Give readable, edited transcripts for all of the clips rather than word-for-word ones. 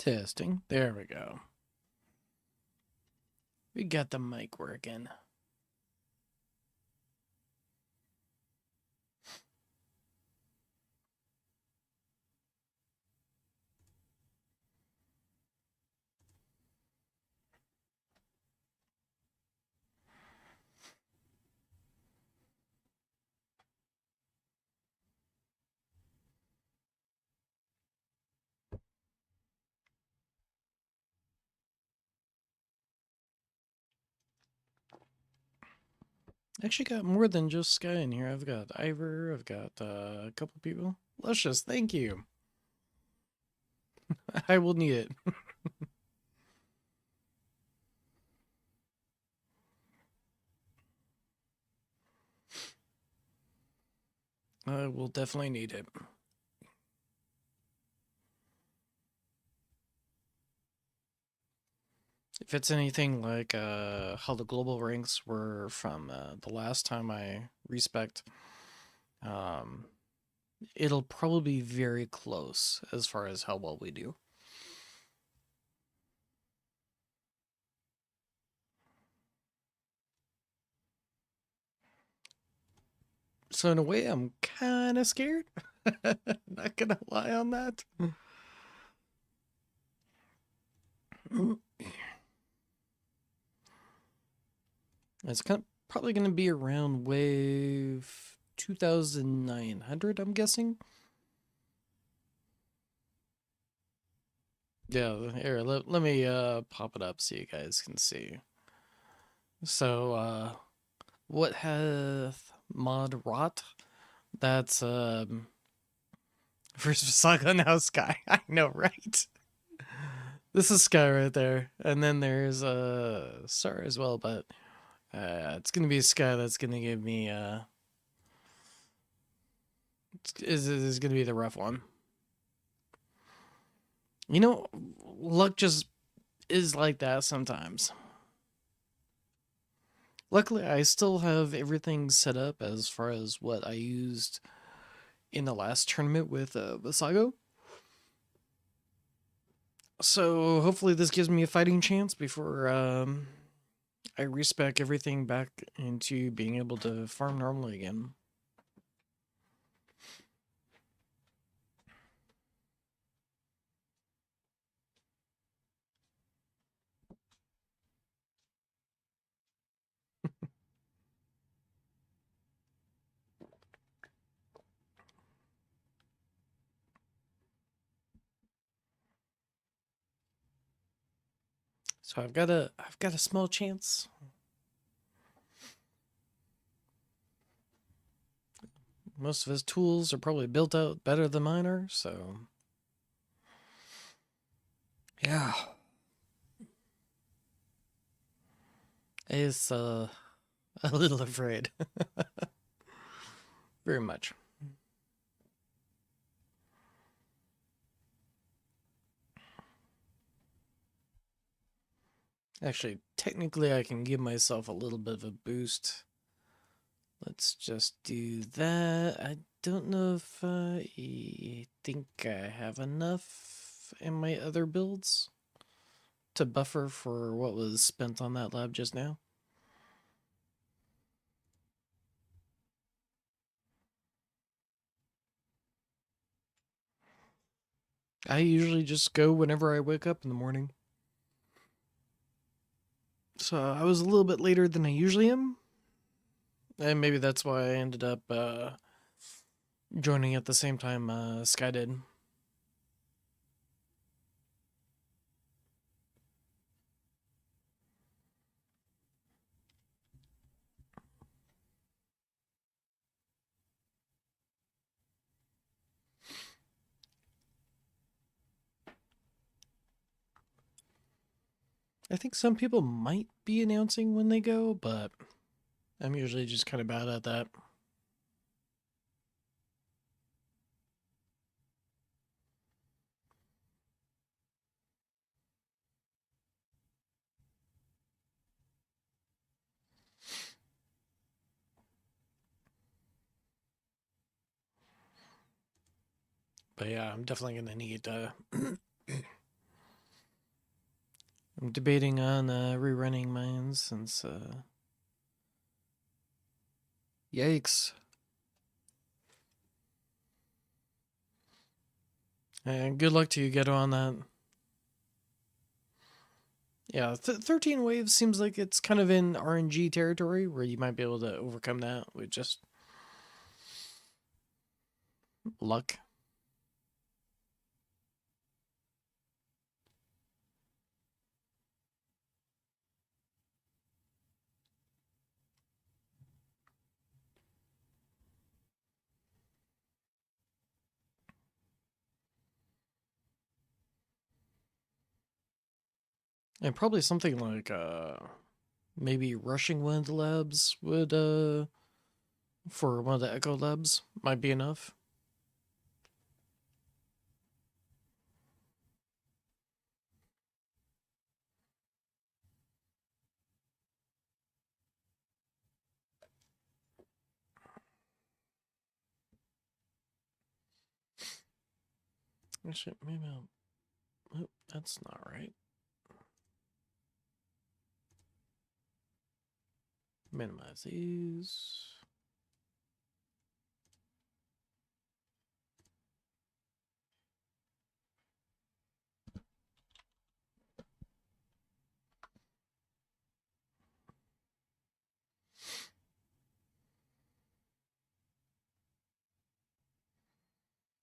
Testing. There we go. We got the mic working. Actually got more than just Skye in here. I've got Ivor, I've got a couple people. Luscious, thank you. I will need it. I will definitely need it. If it's anything like how the global ranks were from the last time I respect, um, it'll probably be very close as far as how well we do. So in a way, I'm kind of scared. Not gonna lie on that. It's probably gonna be around wave 2,900, I'm guessing. Yeah, here, let me pop it up so you guys can see. So what hath mod rot? That's first Saga, now Skye. I know, right? This is Skye right there. And then there's Star as well, but it's gonna be Skye that's gonna give me is gonna be the rough one. You know, luck just is like that sometimes. Luckily, I still have everything set up as far as what I used in the last tournament with Visago. So hopefully this gives me a fighting chance before I respec everything back into being able to farm normally again. So I've got a small chance. Most of his tools are probably built out better than mine are, so yeah. Is a little afraid. Very much. Actually, technically I can give myself a little bit of a boost. Let's just do that. I don't know if I think I have enough in my other builds to buffer for what was spent on that lab just now. I usually just go whenever I wake up in the morning. So I was a little bit later than I usually am. And maybe that's why I ended up joining at the same time Skye did. I think some people might be announcing when they go, but I'm usually just kind of bad at that. But yeah, I'm definitely going to need I'm debating on rerunning mine since yikes. And good luck to you, Ghetto, on that. Yeah, 13 waves seems like it's kind of in RNG territory where you might be able to overcome that with just luck. And probably something like maybe rushing one of the labs would for one of the echo labs might be enough. Actually, maybe I'll, oh, that's not right. Minimize these.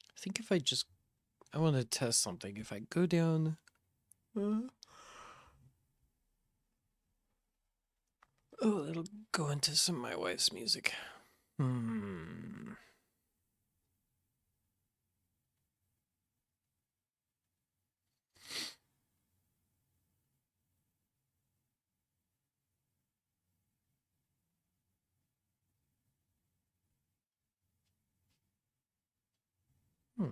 I think if I want to test something. If I go down, oh, it'll go into some of my wife's music. Hmm. Hmm.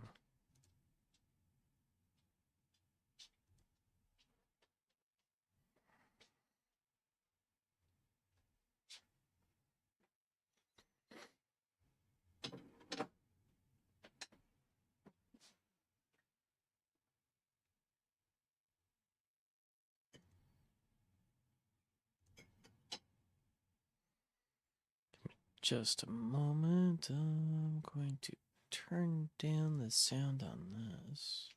Just a moment. I'm going to turn down the sound on this.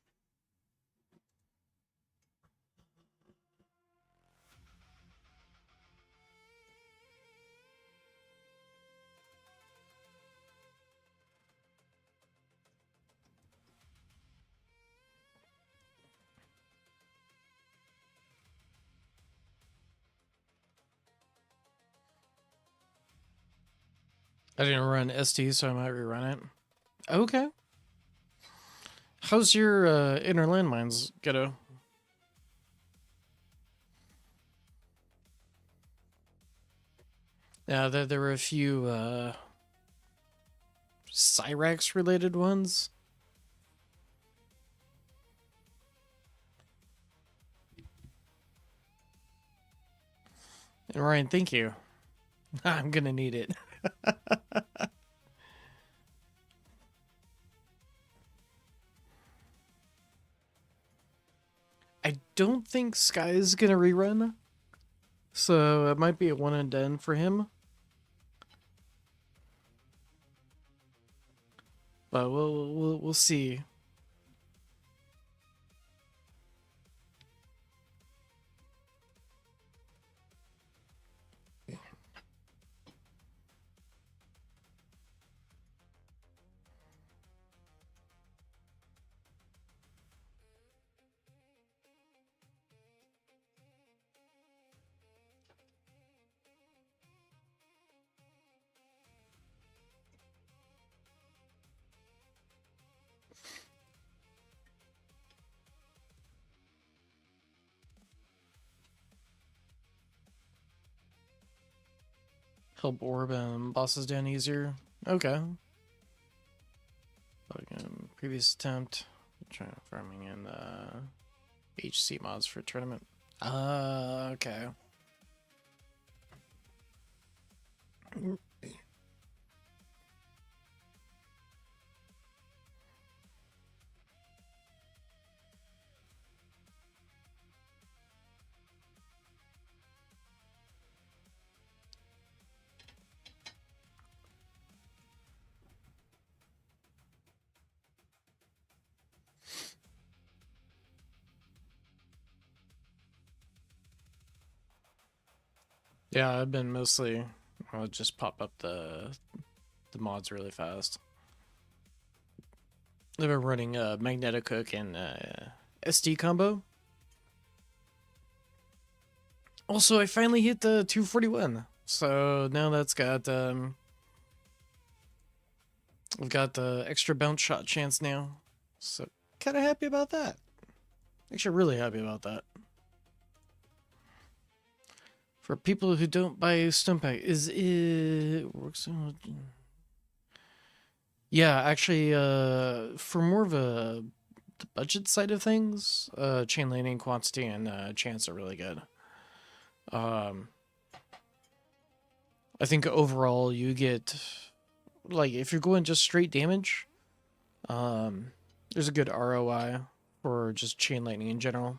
I didn't run ST, so I might rerun it. Okay. How's your inner landmines, Ghetto? Yeah, there were a few Cyrax related ones. And Ryan, thank you. I'm gonna need it. I don't think Skye is gonna rerun, so it might be a one and done for him. But we'll see. Help orb and bosses down easier. Okay. Previous attempt. Trying farming in HC mods for tournament. Okay. Yeah, I've been mostly, I'll just pop up the mods really fast. I've been running Magnetic Hook and SD combo. Also, I finally hit the 241. So now that's got I've got the extra bounce shot chance now. So kind of happy about that. Actually, really happy about that. For people who don't buy stone pack, is it works? Yeah, actually, for more of the budget side of things, chain lightning, quantity, and chance are really good. Um, I think overall you get, like, if you're going just straight damage, there's a good ROI for just chain lightning in general.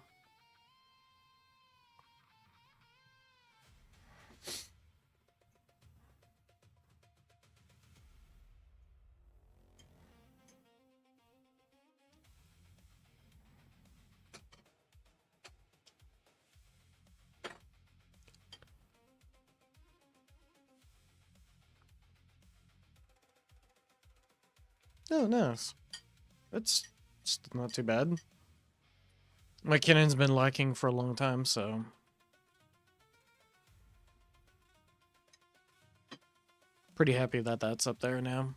Oh, nice. It's not too bad. My cannon's been lacking for a long time, so pretty happy that that's up there now.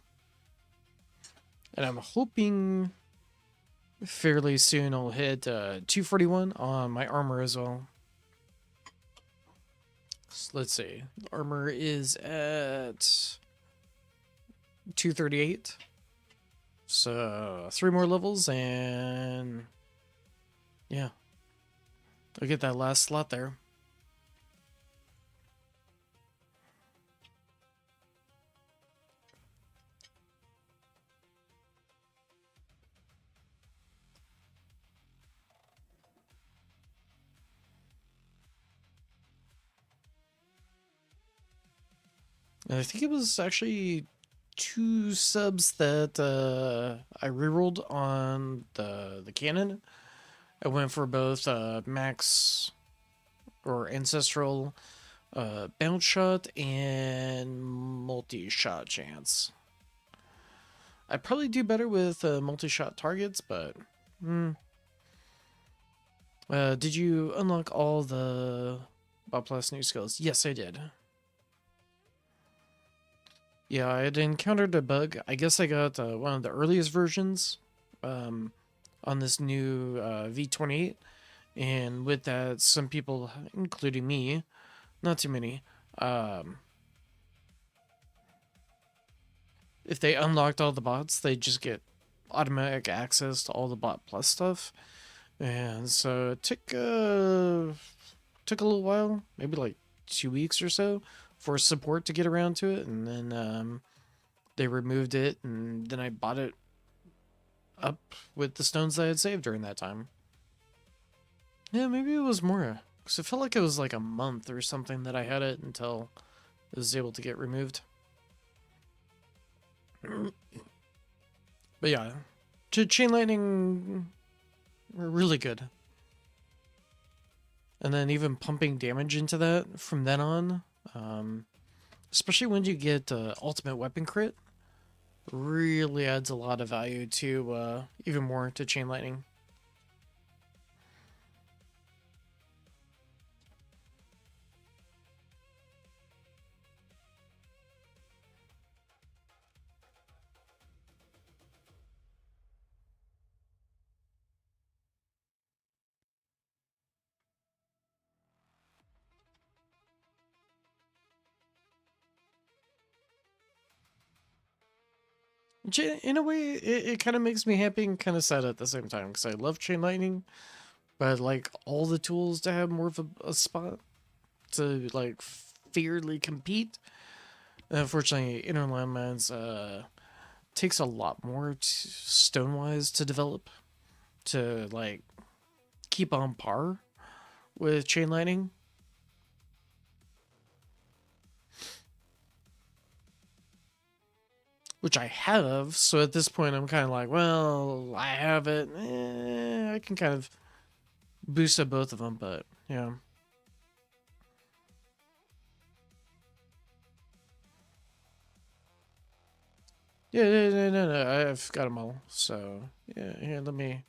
And I'm hoping fairly soon I'll hit 241 on my armor as well. So let's see. Armor is at 238. So 3 more levels and yeah. I'll get that last slot there. And I think it was actually 2 subs that I rerolled on the cannon. I went for both max or ancestral bounce shot and multi-shot chance. I'd probably do better with multi-shot targets, but did you unlock all the Bob Plus new skills? Yes, I did. Yeah, I had encountered a bug. I guess I got one of the earliest versions on this new V28. And with that, some people, including me, not too many, if they unlocked all the bots, they just get automatic access to all the bot plus stuff. And so it took a little while, maybe like 2 weeks or so, for support to get around to it, and then they removed it, and then I bought it up with the stones that I had saved during that time. Yeah, maybe it was more, because it felt like it was like a month or something that I had it until it was able to get removed. But yeah, chain lightning were really good. And then even pumping damage into that from then on, especially when you get ultimate weapon crit, really adds a lot of value to even more to chain lightning. Which in a way, it kind of makes me happy and kind of sad at the same time, because I love chain lightning, but I'd like all the tools to have more of a spot to like fairly compete. And unfortunately, inner landmines takes a lot more stone-wise to develop to like keep on par with chain lightning. Which I have, so at this point I'm kind of like, well, I have it. I can kind of boost up both of them, but yeah. Yeah, no, I've got them all. So, yeah, here, let me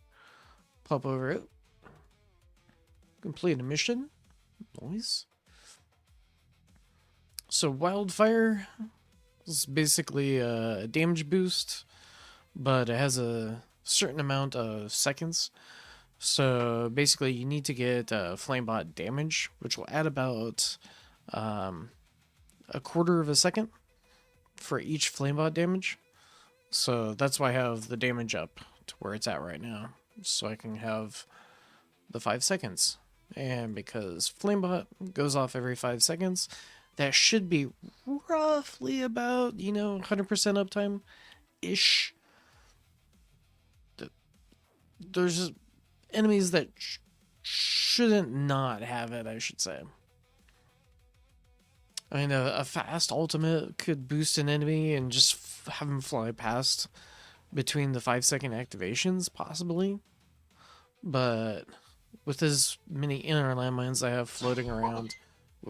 pop over it. Complete a mission. Nice. So, Wildfire is basically a damage boost, but it has a certain amount of seconds. So, basically, you need to get Flamebot damage, which will add about um, a quarter of a second for each Flamebot damage. So, that's why I have the damage up to where it's at right now. So, I can have the 5 seconds. And because Flamebot goes off every 5 seconds, that should be roughly about, 100% uptime ish. There's enemies that shouldn't not have it, I should say. I mean, a fast ultimate could boost an enemy and just have him fly past between the 5-second activations, possibly. But with as many inner landmines I have floating around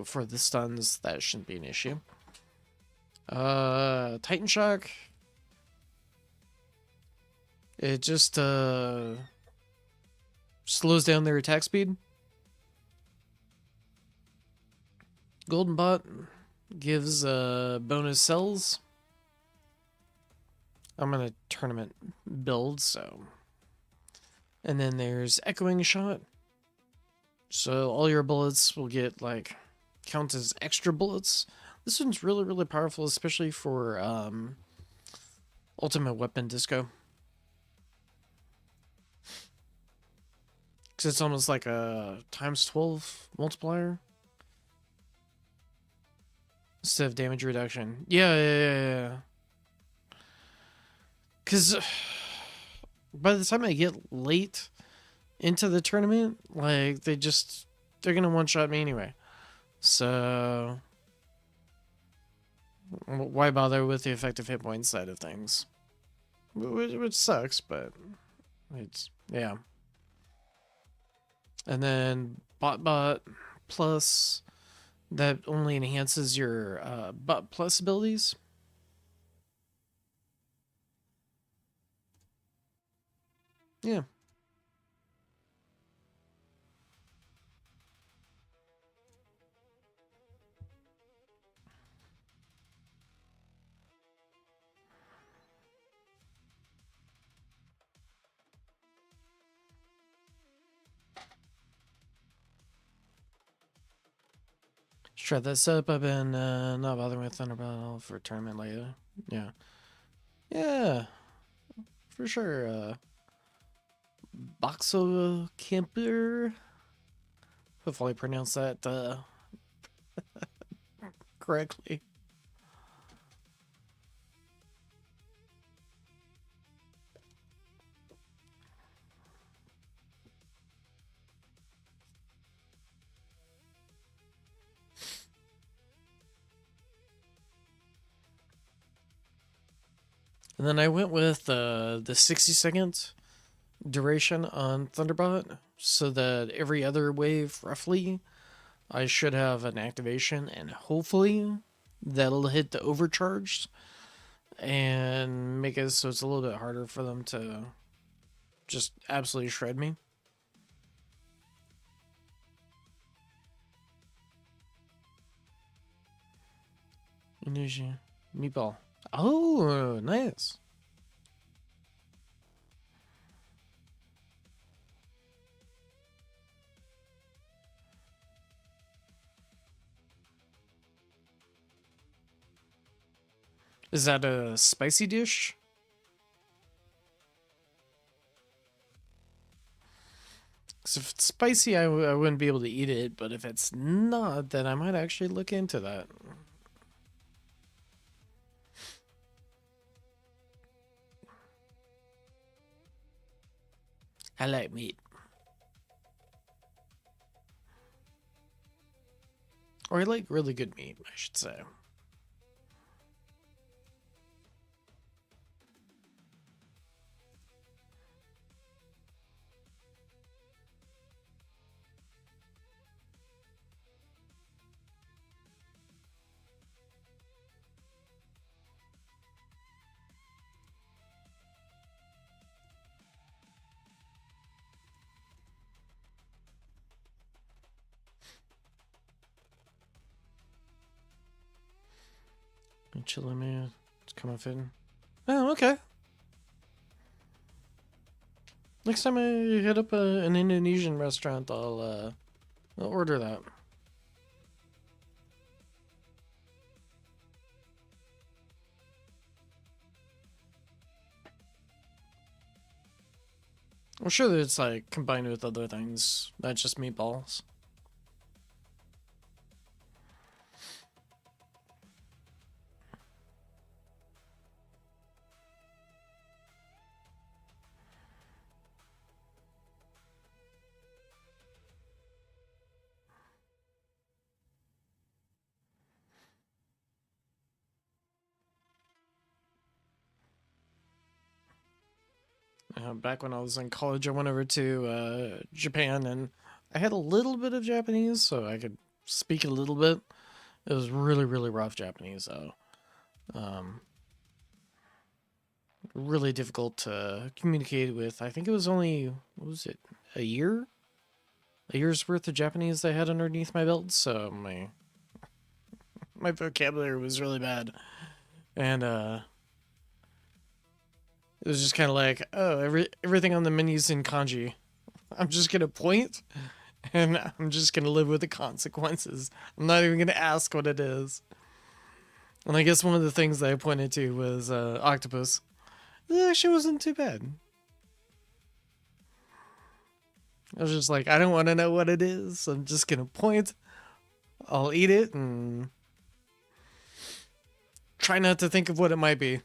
for the stuns, that shouldn't be an issue. Titan Shock. It just slows down their attack speed. Golden Bot gives bonus cells. I'm gonna tournament build, so. And then there's Echoing Shot. So all your bullets will get count as extra bullets. This one's really, really powerful, especially for Ultimate Weapon Disco. Because it's almost like a times 12 multiplier. Instead of damage reduction. Yeah. Because by the time I get late into the tournament, they're going to one-shot me anyway. So why bother with the effective hit point side of things? Which sucks, but it's, yeah. And then Bot Plus, that only enhances your Bot Plus abilities. Yeah. Try this up. I've been not bothering with Thunderbolt at all for tournament later. Yeah. Yeah. For sure. Boxo Camper. Hopefully I pronounced that correctly. And then I went with the 60-second duration on Thunderbot so that every other wave, roughly, I should have an activation, and hopefully that'll hit the overcharged and make it so it's a little bit harder for them to just absolutely shred me. Indonesia. Meatball. Oh, nice. Is that a spicy dish? Because if it's spicy, I wouldn't be able to eat it, but if it's not, then I might actually look into that. I like meat. Or I like really good meat, I should say. Chili man, it's coming fit. Oh, okay. Next time I hit up an Indonesian restaurant, I'll order that. I'm sure that it's like combined with other things, not just meatballs. Back when I was in college, I went over to Japan, and I had a little bit of Japanese, so I could speak a little bit. It was really, really rough Japanese, though. Really difficult to communicate with. I think it was only, what was it, a year? A year's worth of Japanese I had underneath my belt, so my vocabulary was really bad. And it was just kind of like, oh, everything on the menu's in kanji. I'm just gonna point, and I'm just gonna live with the consequences. I'm not even gonna ask what it is. And I guess one of the things that I pointed to was octopus. It actually wasn't too bad. I was just like, I don't want to know what it is. I'm just gonna point. I'll eat it and try not to think of what it might be.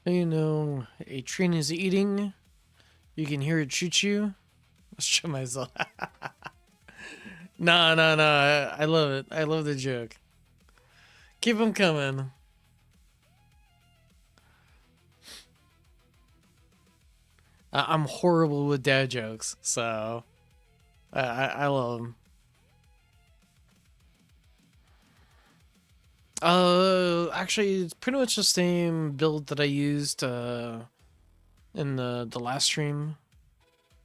You know, a train is eating. You can hear it choo choo. Let's show myself. No, no, no. I love it. I love the joke. Keep them coming. I'm horrible with dad jokes, so I love them. Actually, it's pretty much the same build that I used in the last stream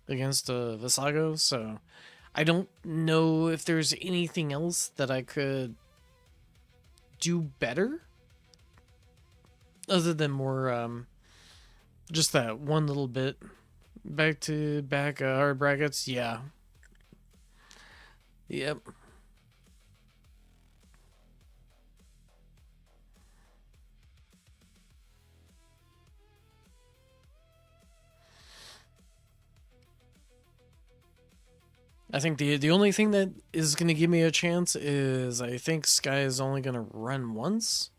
against Visago, so I don't know if there's anything else that I could do better other than more just that one little bit back to back hard brackets. Yeah. Yep. I think the only thing that is going to give me a chance is I think Skye is only going to run once.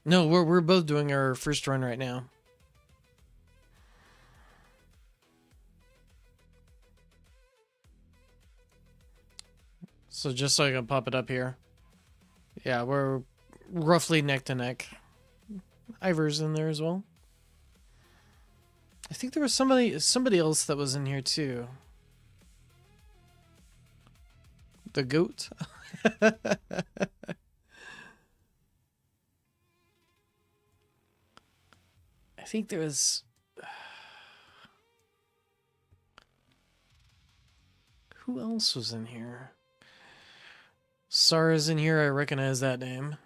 No, we're both doing our first run right now. So just so I can pop it up here. Yeah, we're roughly neck to neck. Ivor's in there as well. I think there was somebody else that was in here too. The goat. I think there was. Who else was in here? Sarah's in here. I recognize that name.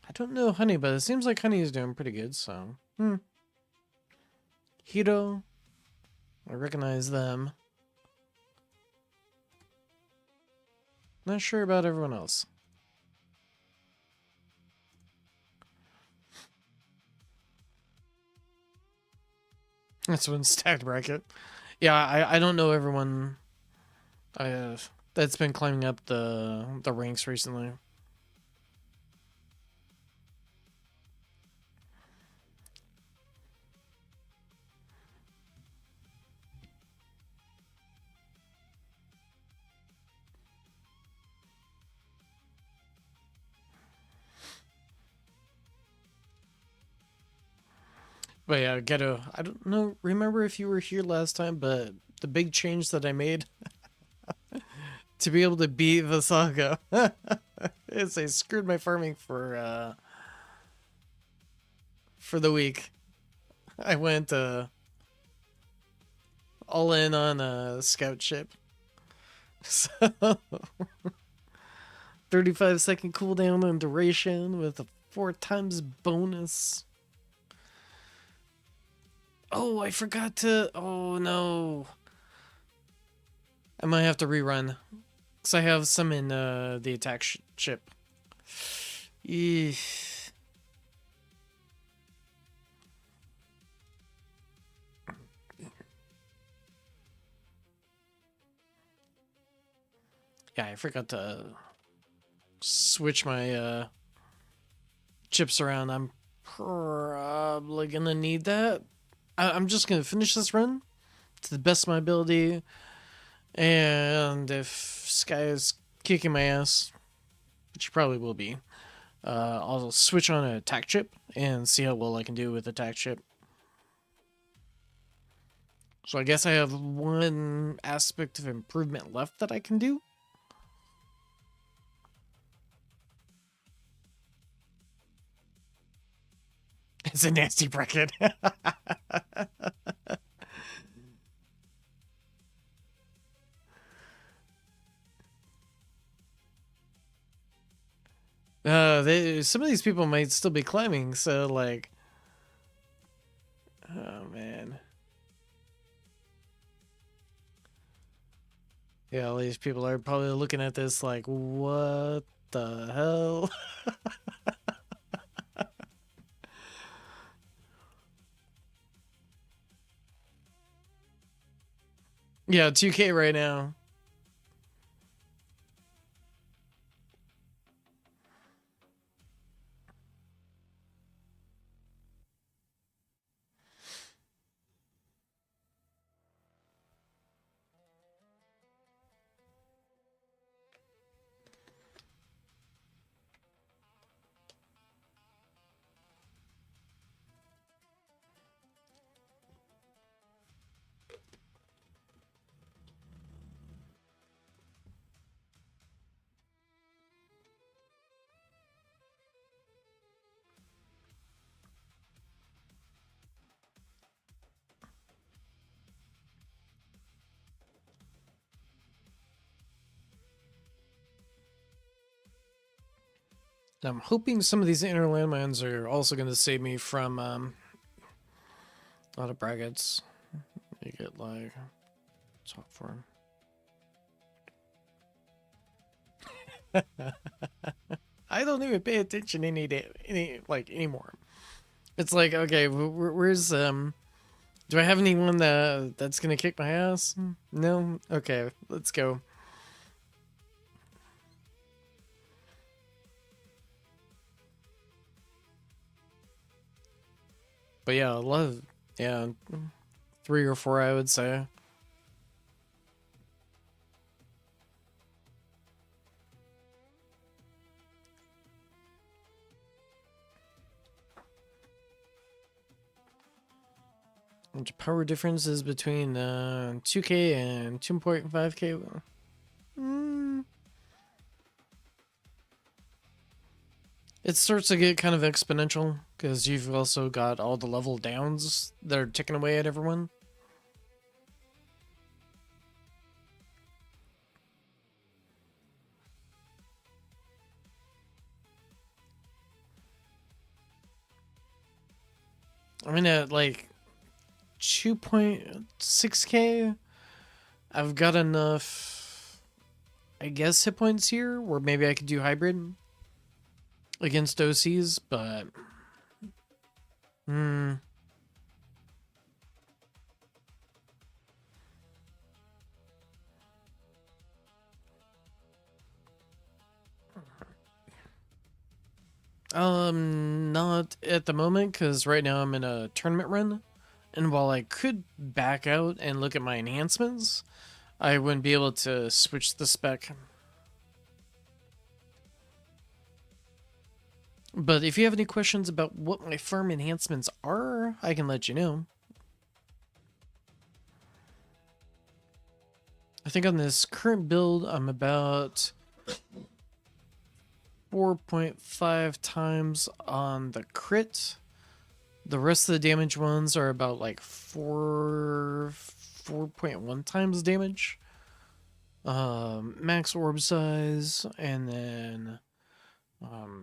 I don't know Honey, but it seems like Honey is doing pretty good. So, Hito. I recognize them. Not sure about everyone else. That's one stacked bracket. Yeah, I don't know everyone that's been climbing up the ranks recently. But yeah, Ghetto, I don't know, remember if you were here last time, but the big change that I made to be able to beat the saga is I screwed my farming for the week. I went all in on a scout ship. So 35-second cooldown and duration with a 4 times bonus. Oh, I forgot to. Oh no. I might have to rerun. Because I have some in the attack ship. Eesh. Yeah, I forgot to switch my chips around. I'm probably gonna need that. I'm just gonna finish this run to the best of my ability, and if Skye is kicking my ass, which he probably will be, I'll switch on an attack chip and see how well I can do with attack chip. So I guess I have one aspect of improvement left that I can do. It's a nasty bracket. Some of these people might still be climbing, so like, oh man, yeah, all these people are probably looking at this like, what the hell? Yeah, 2K right now. I'm hoping some of these inner landmines are also going to save me from a lot of brackets. You get like top form. I don't even pay attention any day, anymore. It's like, okay, where's do I have anyone that's gonna kick my ass? No. Okay, let's go. But yeah, I love, yeah, 3 or 4 I would say. Which power differences between 2K and 2.5K? Mm, it starts to get kind of exponential because you've also got all the level downs that are ticking away at everyone. I mean, at like 2.6K, I've got enough, I guess, hit points here where maybe I could do hybrid against OCs, but Not at the moment, because right now I'm in a tournament run. And while I could back out and look at my enhancements, I wouldn't be able to switch the spec. But if you have any questions about what my farm enhancements are, I can let you know. I think on this current build, I'm about 4.5 times on the crit. The rest of the damage ones are about like 4.1 times damage. Max orb size, and then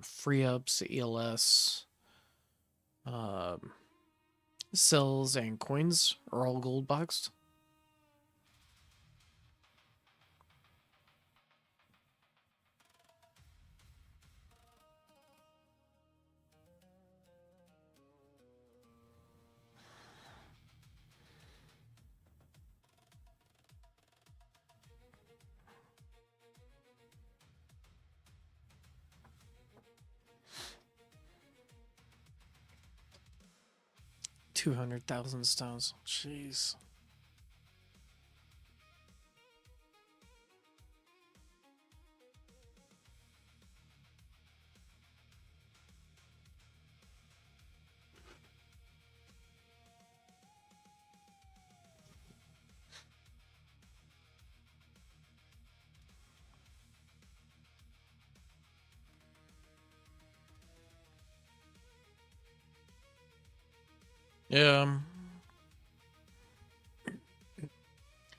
free ups, ELS, um, cells, and coins are all gold boxed. $200,000 stones. Jeez. Yeah.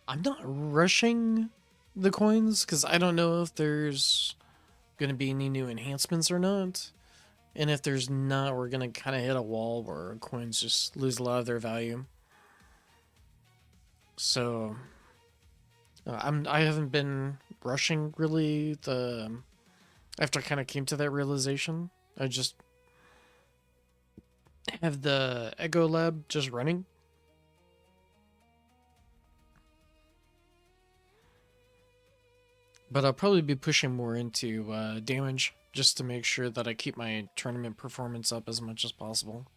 I'm not rushing the coins because I don't know if there's going to be any new enhancements or not. And if there's not, we're going to kind of hit a wall where coins just lose a lot of their value. So I haven't been rushing really the after I kind of came to that realization. I just have the Echo Lab just running. But I'll probably be pushing more into damage just to make sure that I keep my tournament performance up as much as possible.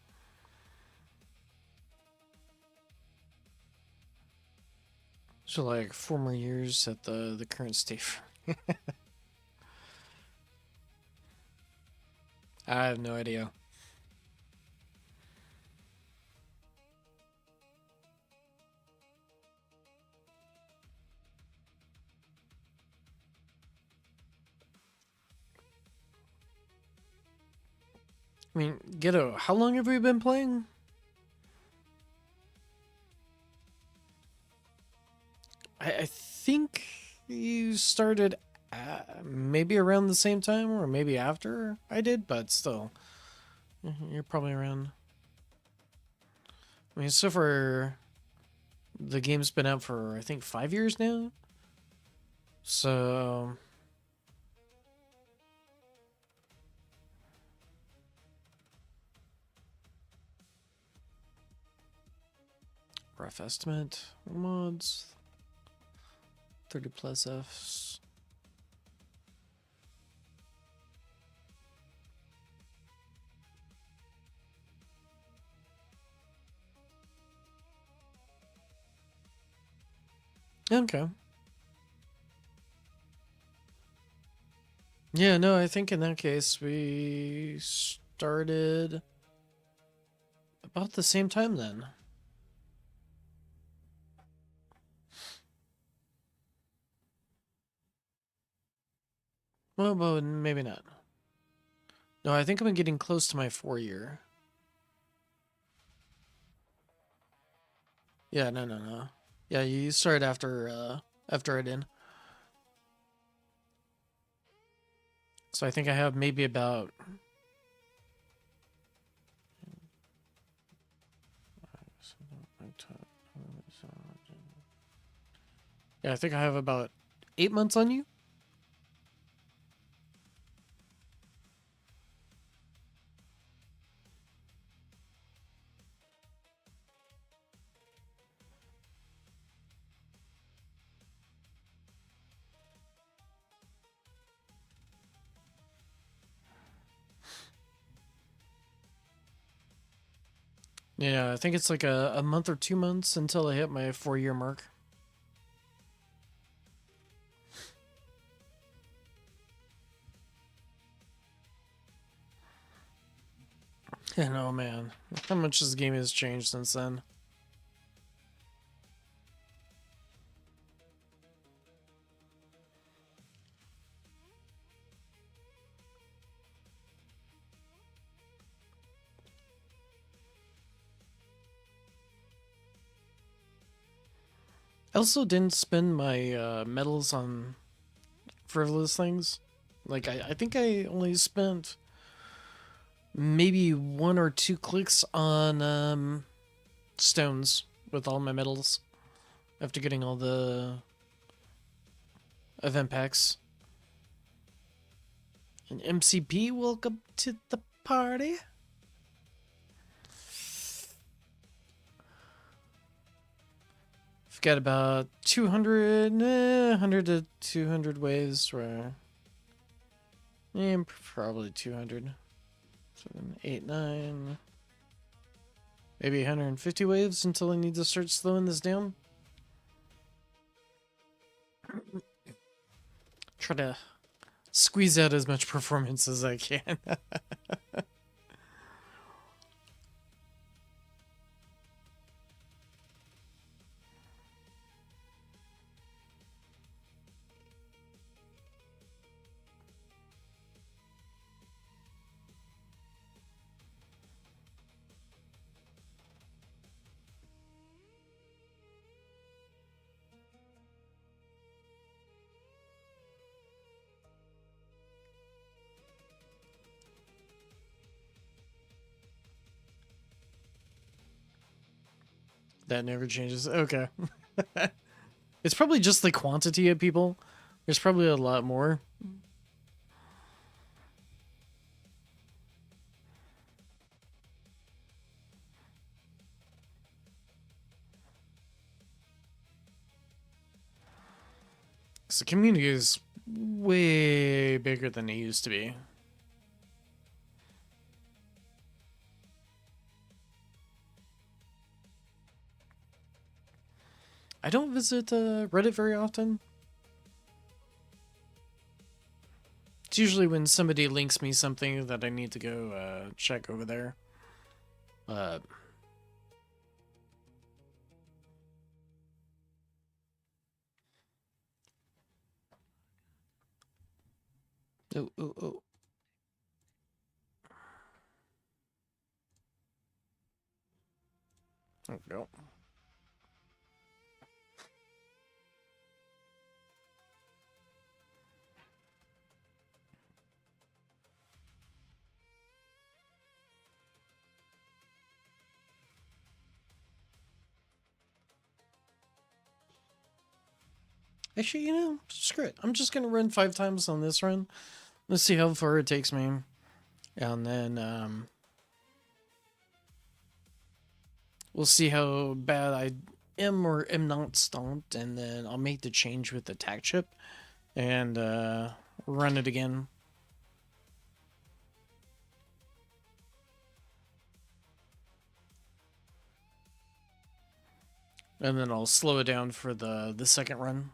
So like 4 more years at the current state. I have no idea. I mean, Ghetto, how long have we been playing? I think you started maybe around the same time or maybe after I did, but still, you're probably around. I mean, so far, the game's been out for, I think, 5 years now. So, rough estimate, mods, 30 plus Fs. Okay. Yeah, no, I think in that case we started about the same time then. Well, but maybe not. No, I think I'm getting close to my 4 year. Yeah, no. Yeah, you started after I did. So I think I have maybe about yeah, I think I have about 8 months on you. Yeah, I think it's like a month or 2 months until I hit my 4 year mark. And oh man, how much this game has changed since then. I also didn't spend my medals on frivolous things. Like, I think I only spent maybe 1 or 2 clicks on stones with all my medals after getting all the event packs. And MCP, welcome to the party. I've got about 200, 100 to 200 waves where... probably 200. 7, 8, 9... Maybe 150 waves until I need to start slowing this down. Try to squeeze out as much performance as I can. That never changes. Okay. It's probably just the quantity of people. There's probably a lot more. So the community is way bigger than it used to be. I don't visit Reddit very often. It's usually when somebody links me something that I need to go check over there. Uh, oh, oh, oh. There we go. Actually, screw it. I'm just gonna run 5 times on this run. Let's see how far it takes me. And then, we'll see how bad I am or am not stomped. And then I'll make the change with the tack chip and run it again. And then I'll slow it down for the second run.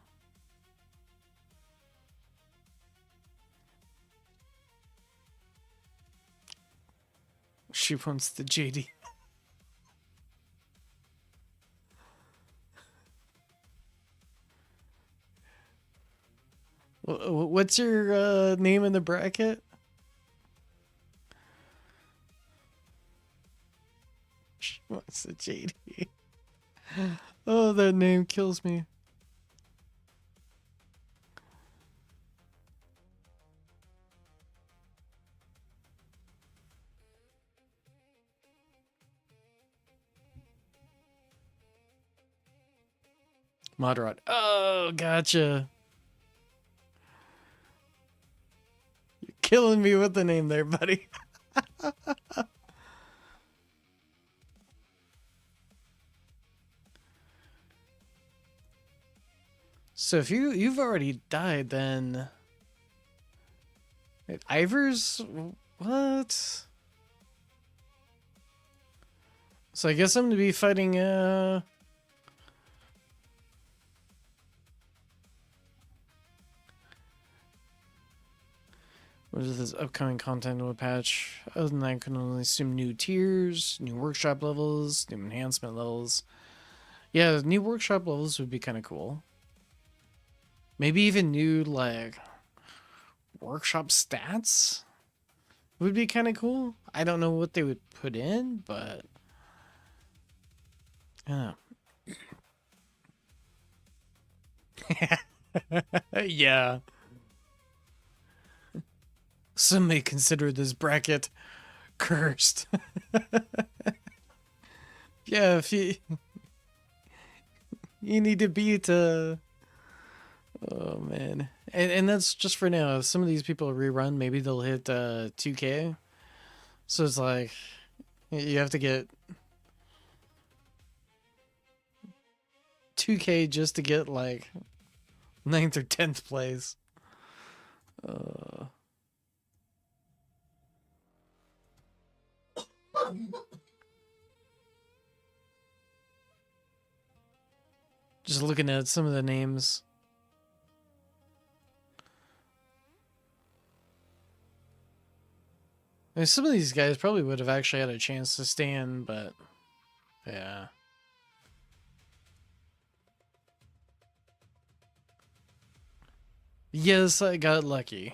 She wants the JD. What's your name in the bracket? She wants the JD. Oh, that name kills me. Moderate. Oh, gotcha. You're killing me with the name there, buddy. So if you've already died, then wait, Ivers, what? So I guess I'm gonna be fighting what is this upcoming content with patch? Other than that, I can only assume new tiers, new workshop levels, new enhancement levels. Yeah, new workshop levels would be kind of cool. Maybe even new, like, workshop stats would be kind of cool. I don't know what they would put in, but yeah. Yeah. Some may consider this bracket cursed. Yeah, if you need to beat oh man. And that's just for now. If some of these people rerun, maybe they'll hit 2K. So it's like you have to get 2K just to get like 9th or 10th place. Just looking at some of the names. I mean, some of these guys probably would have actually had a chance to stand, but yeah. Yes, I got lucky.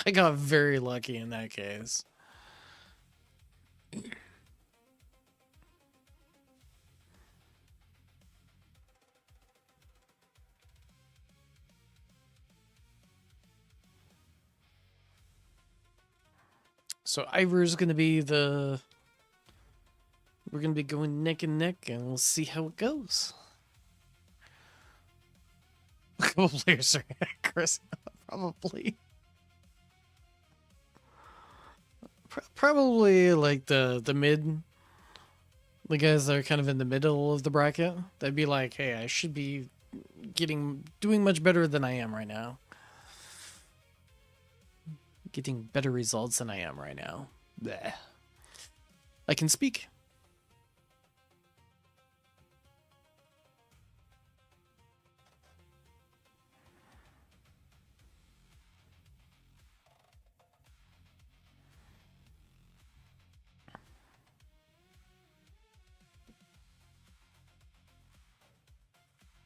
I got very lucky in that case. So Ivor's gonna be the. We're gonna be going neck and neck, and we'll see how it goes. A couple players are Chris, probably. Probably like the mid, the guys that are kind of in the middle of the bracket. They'd be like, hey, I should be doing much better than I am right now. Getting better results than I am right now. Bleh. I can speak.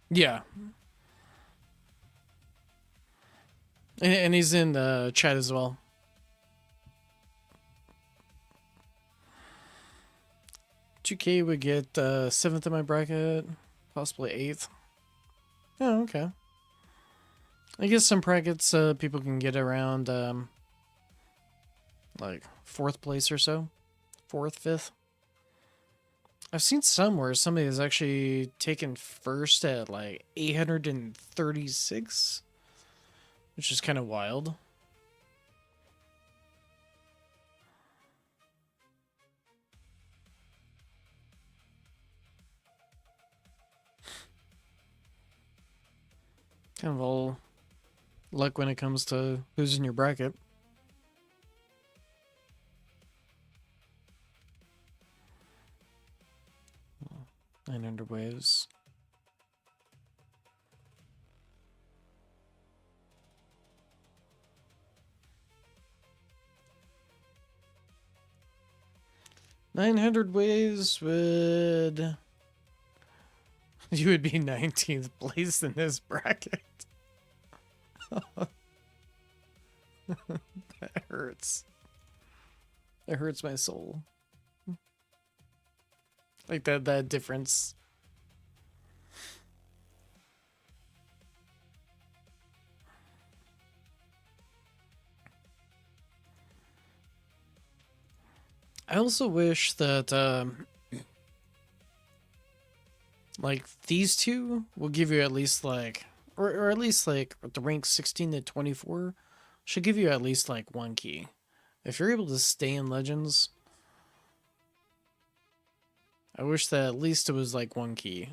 Yeah. And he's in the chat as well. $2K would get 7th in my bracket, possibly 8th. Oh, okay. I guess some brackets people can get around like 4th place or so. 4th, 5th. I've seen some where somebody has actually taken first at like 836, which is kind of wild. Kind of all luck when it comes to who's in your bracket. Oh, 900 waves. $900 would. You would be 19th place in this bracket. That hurts. It hurts my soul. Like that difference. I also wish that like these two will give you at least like or at least like the rank 16 to 24 should give you at least like one key. If you're able to stay in Legends, I wish that at least it was like one key.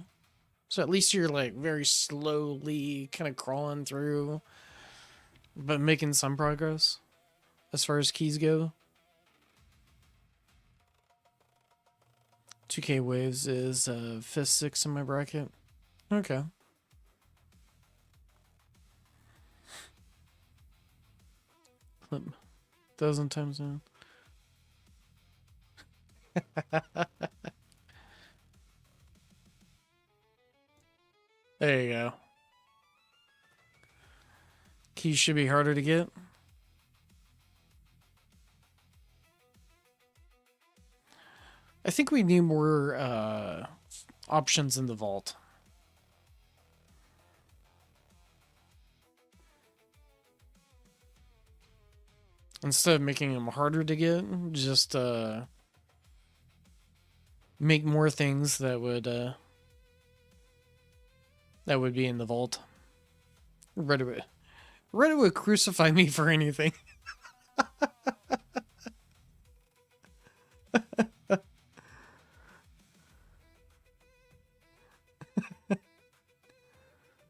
So at least you're like very slowly kind of crawling through, but making some progress as far as keys go. 2K waves is fifth, sixth in my bracket. Okay. Flip 1,000 times down. There you go. Keys should be harder to get. I think we need more options in the vault. Instead of making them harder to get, just make more things that would be in the vault. Reddit would crucify me for anything.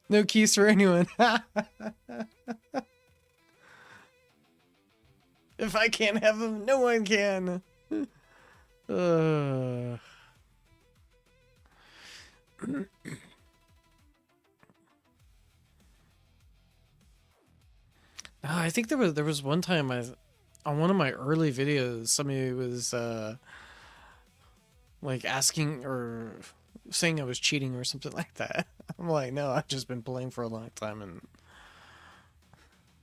No keys for anyone. If I can't have them, no one can. I think there was one time on one of my early videos, somebody was like asking or saying I was cheating or something like that. I'm like, no, I've just been playing for a long time and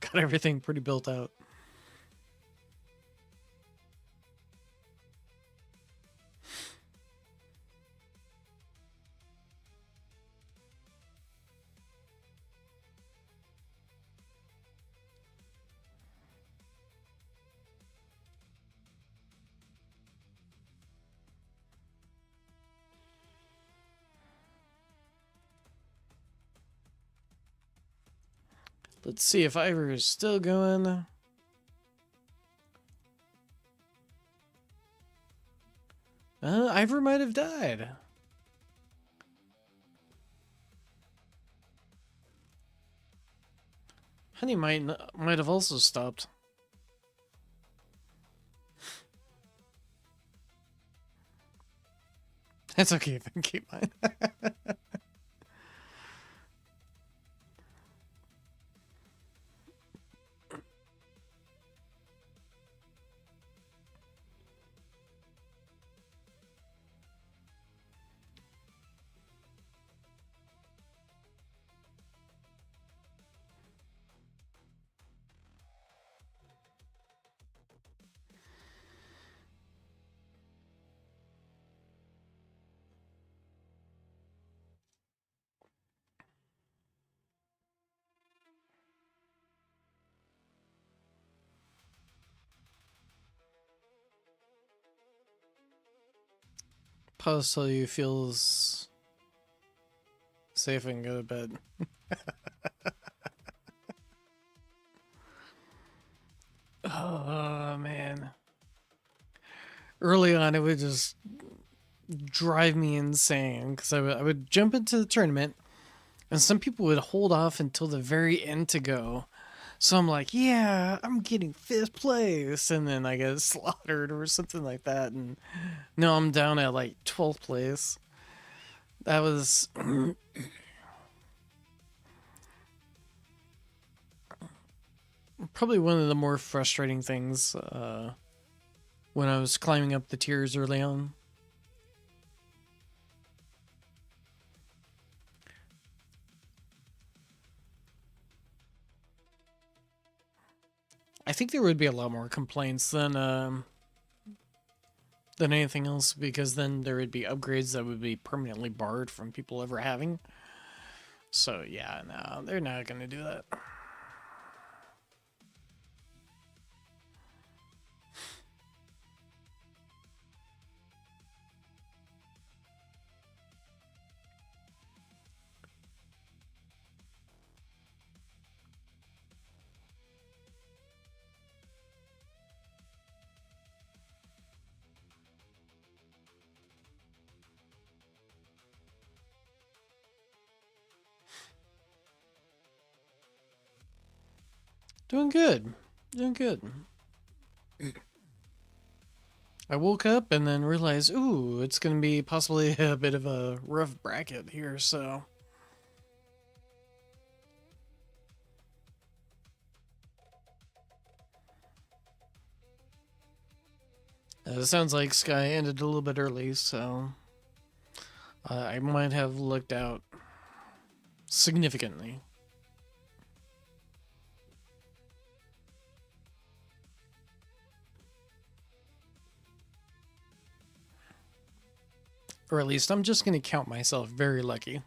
got everything pretty built out. Let's see if Ivor is still going. Ivor might have died. Honey might have also stopped. That's okay if I keep mine. Pause till you feels safe and go to bed. Oh man. Early on it would just drive me insane because I would jump into the tournament and some people would hold off until the very end to go. So I'm like, yeah, I'm getting 5th place. And then I get slaughtered or something like that. And no, I'm down at like 12th place. That was probably one of the more frustrating things when I was climbing up the tiers early on. I think there would be a lot more complaints than anything else, because then there would be upgrades that would be permanently barred from people ever having. So yeah, no, they're not going to do that. Doing good. Doing good. I woke up and then realized, ooh, it's going to be possibly a bit of a rough bracket here, so. It sounds like Skye ended a little bit early, so I might have looked out significantly. Or at least I'm just going to count myself very lucky.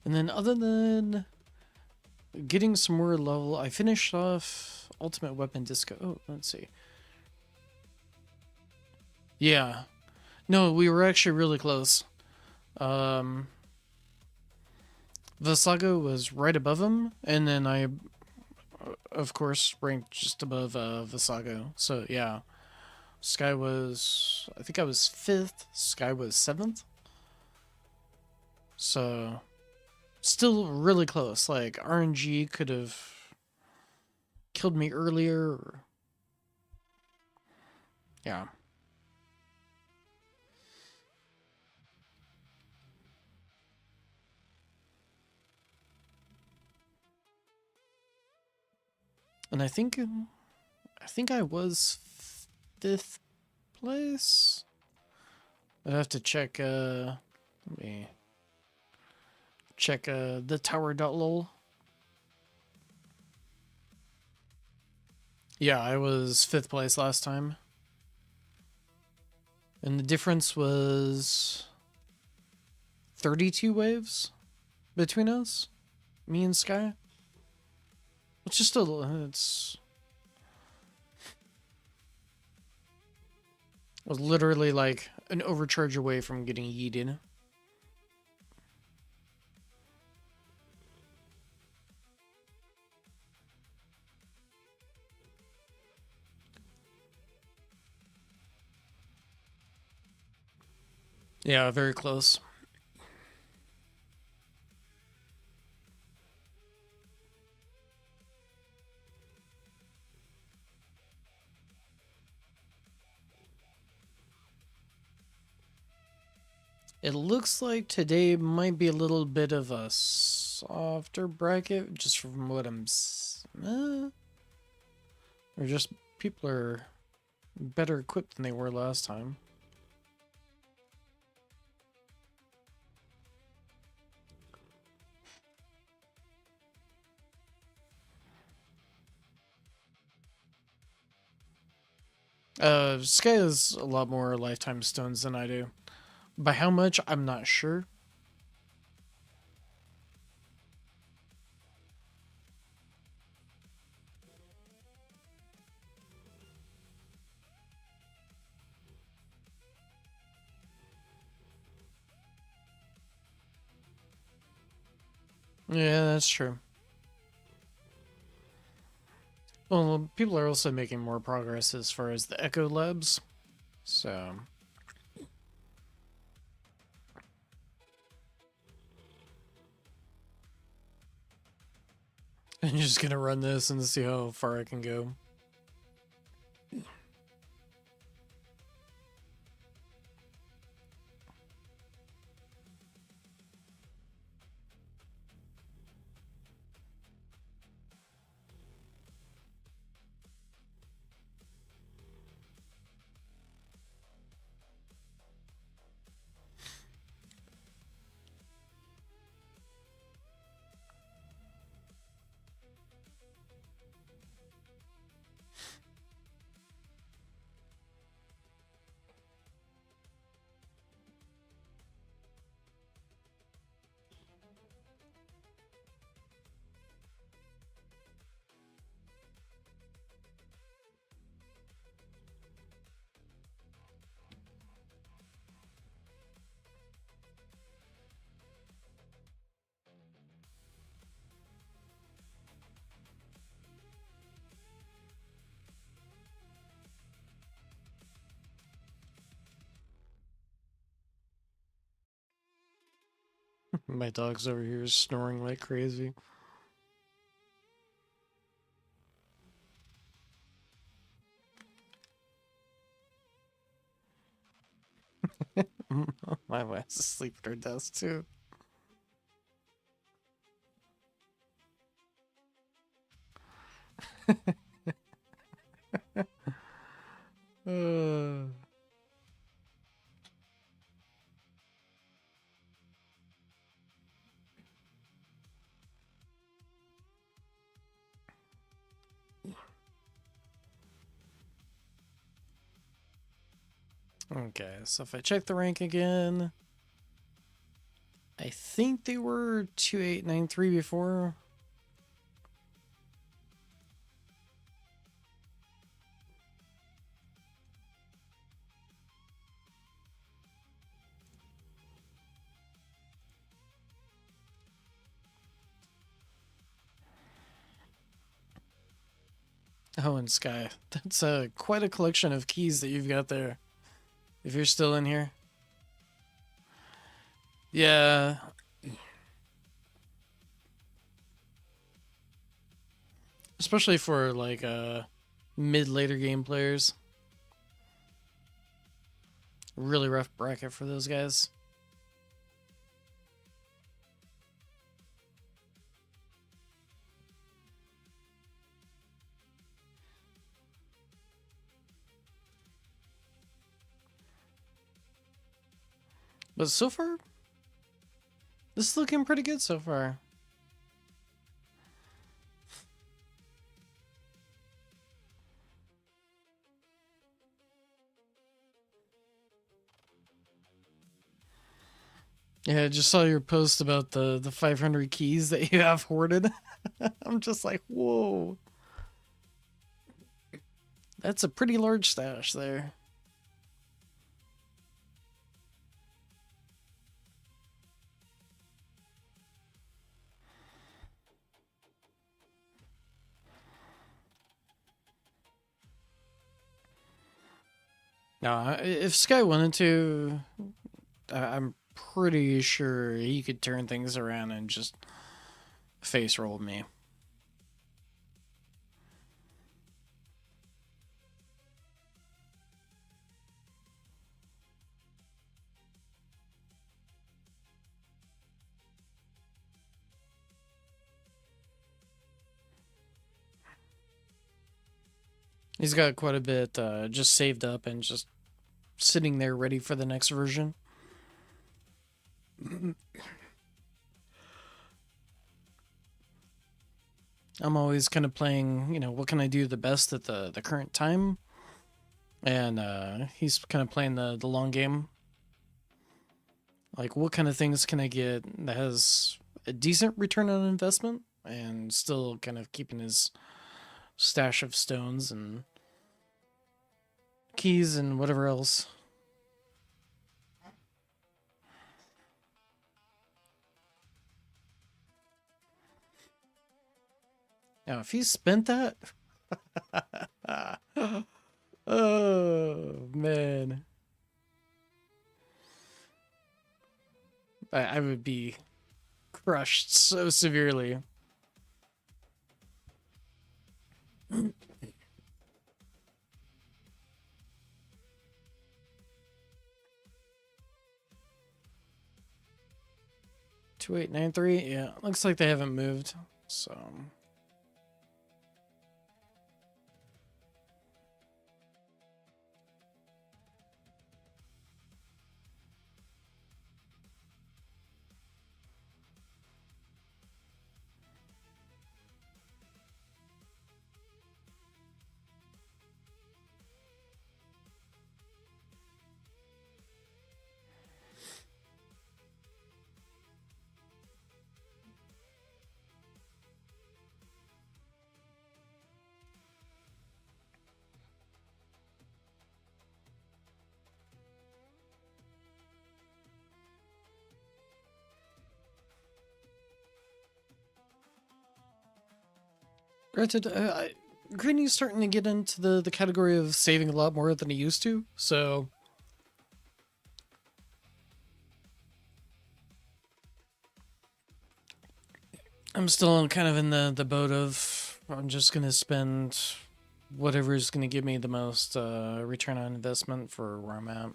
And then other than getting some more level, I finished off Ultimate Weapon Disco. Oh, let's see. Yeah. No, we were actually really close. Visago was right above him, and then I, of course, ranked just above Visago. So, yeah. Skye was, I think I was 5th. Skye was 7th. So, still really close. Like, RNG could have killed me earlier. Or... Yeah. And I think I was 5th place. I'd have to check, let me check, the tower.lol. Yeah, I was 5th place last time. And the difference was 32 waves between us, me and Skye. It's just it's... I was literally like an overcharge away from getting yeeted. Yeah, very close. It looks like today might be a little bit of a softer bracket, just from what I'm... or just people are better equipped than they were last time. Skye has a lot more lifetime stones than I do. By how much, I'm not sure. Yeah, that's true. Well, people are also making more progress as far as the Echo Labs. So... I'm just gonna run this and see how far I can go. My dog's over here snoring like crazy. My wife's asleep at her desk too. Uh, okay, so if I check the rank again, I think they were 2893 before. Oh, and Skye. That's quite a collection of keys that you've got there. If you're still in here. Yeah. Especially for like mid-later game players. Really rough bracket for those guys. But so far, this is looking pretty good so far. Yeah, I just saw your post about the 500 keys that you have hoarded. I'm just like, whoa. That's a pretty large stash there. Now, if Skye wanted to, I'm pretty sure he could turn things around and just face roll me. He's got quite a bit just saved up and just sitting there ready for the next version. I'm always kind of playing, what can I do the best at the current time? And he's kind of playing the long game. Like, what kind of things can I get that has a decent return on investment and still kind of keeping his stash of stones and keys and whatever else. Now, if he spent that, oh man, I would be crushed so severely. 2893. Yeah, looks like they haven't moved. So. Granted, Granny's starting to get into the category of saving a lot more than he used to, so I'm still kind of in the boat of I'm just gonna spend whatever is gonna give me the most return on investment for where I'm at.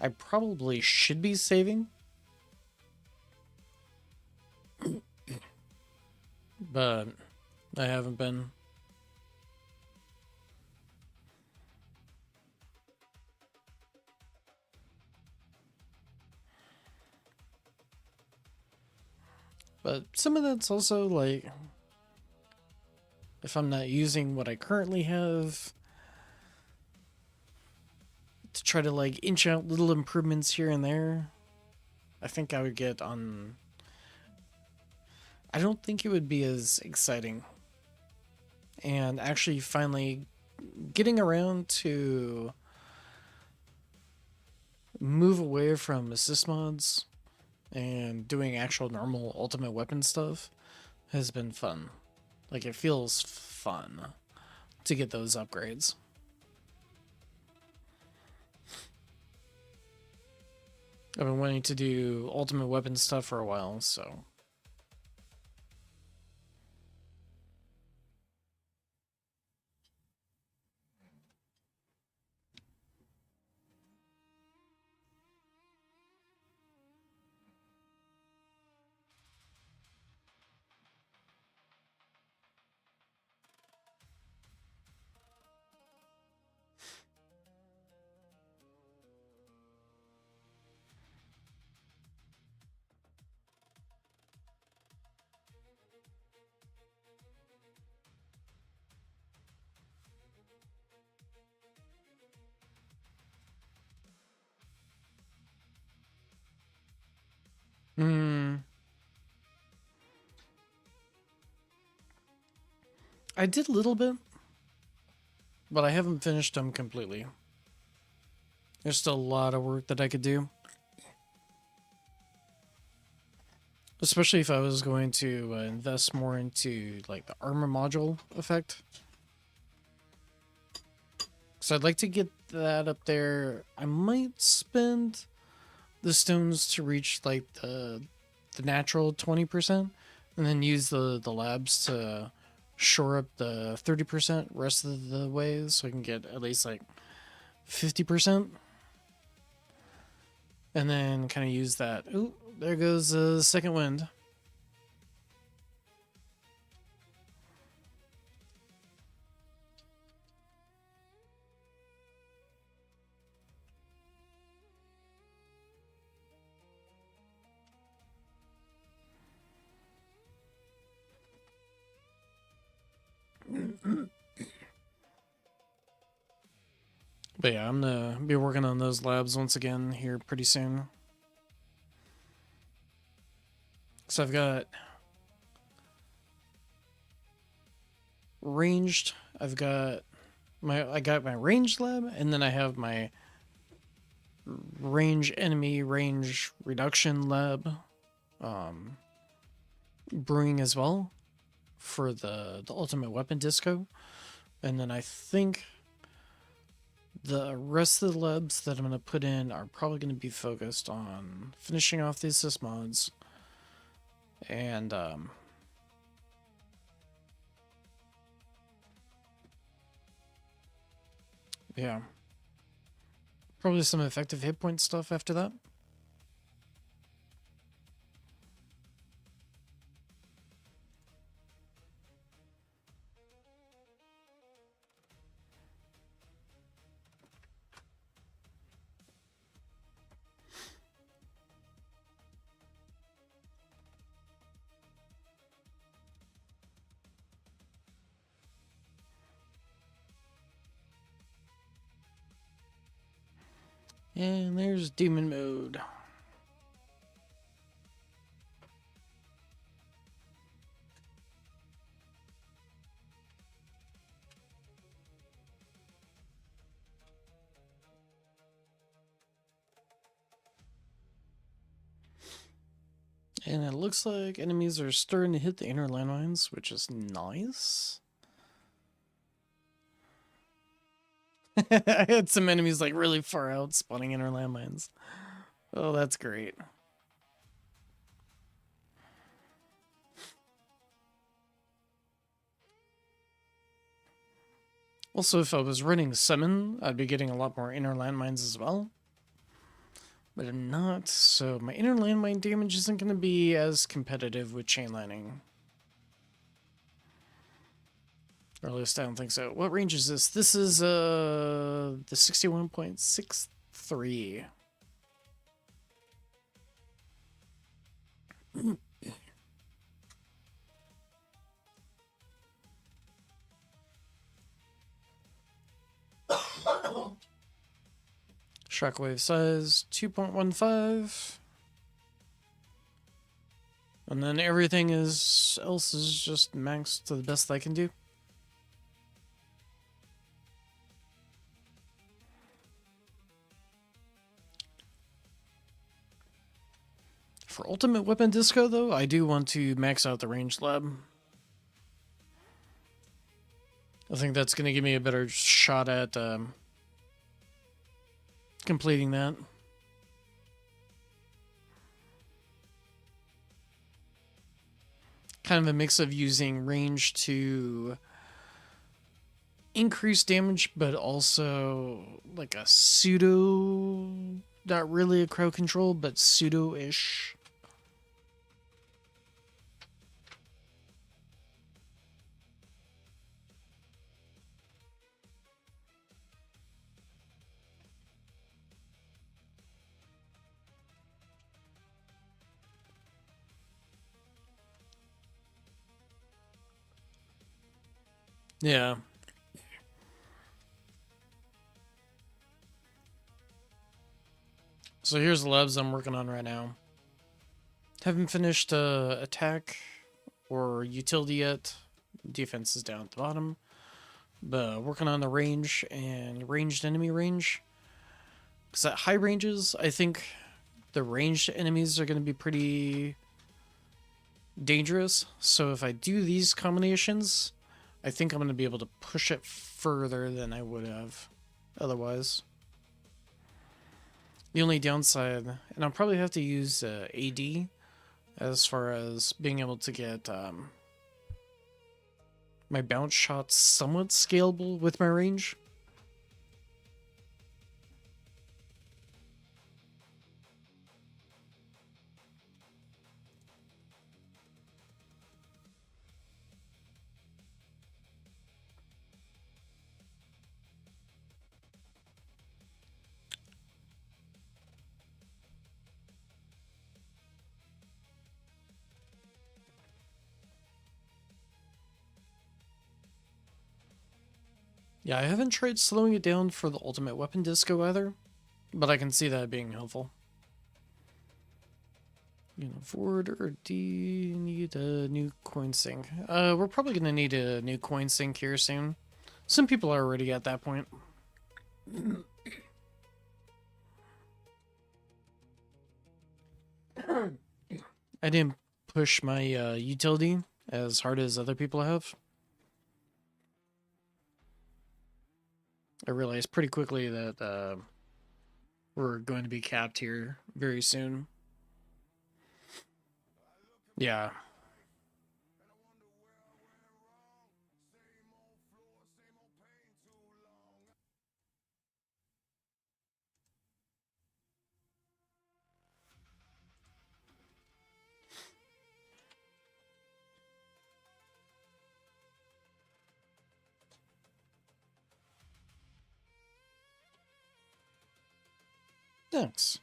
I probably should be saving, but I haven't been. But some of that's also like, if I'm not using what I currently have, to try to like inch out little improvements here and there, I think I would get on. I don't think it would be as exciting. And actually, finally getting around to move away from assist mods and doing actual normal ultimate weapon stuff has been fun. Like, it feels fun to get those upgrades. I've been wanting to do ultimate weapon stuff for a while, so. Hmm. I did a little bit, but I haven't finished them completely. There's still a lot of work that I could do. Especially if I was going to invest more into like the armor module effect. So I'd like to get that up there. I might spend the stones to reach like the natural 20%, and then use the labs to shore up the 30% rest of the way, so I can get at least like 50%. And then kind of use that. Ooh, there goes the second wind. But yeah, I'm gonna be working on those labs once again here pretty soon. So I've got ranged, I got my ranged lab, and then I have my range enemy range reduction lab brewing as well for the ultimate weapon disco. And then I think the rest of the labs that I'm going to put in are probably going to be focused on finishing off the assist mods and yeah, probably some effective hit point stuff after that. And there's demon mode. And it looks like enemies are starting to hit the inner landmines, which is nice. I had some enemies like really far out spawning inner landmines. Oh, that's great. Also, if I was running summon, I'd be getting a lot more inner landmines as well. But I'm not, so my inner landmine damage isn't going to be as competitive with chain lightning. Or at least I don't think so. What range is this? This is the 61.63. Shockwave size 2.15. And then everything else is just maxed to the best I can do. For Ultimate Weapon Disco, though, I do want to max out the ranged lab. I think that's going to give me a better shot at completing that. Kind of a mix of using range to increase damage, but also like a pseudo, not really a crowd control, but pseudo-ish. Yeah. So here's the labs I'm working on right now. Haven't finished attack or utility yet. Defense is down at the bottom. But working on the range and ranged enemy range. Because at high ranges, I think the ranged enemies are going to be pretty dangerous. So if I do these combinations, I think I'm going to be able to push it further than I would have otherwise. The only downside, and I'll probably have to use AD as far as being able to get my bounce shots somewhat scalable with my range. Yeah, I haven't tried slowing it down for the Ultimate Weapon Disco either, but I can see that being helpful. You know, forward or do you need a new coin sink? We're probably gonna need a new coin sink here soon. Some people are already at that point. I didn't push my utility as hard as other people have. I realized pretty quickly that we're going to be capped here very soon. Yeah. Thanks.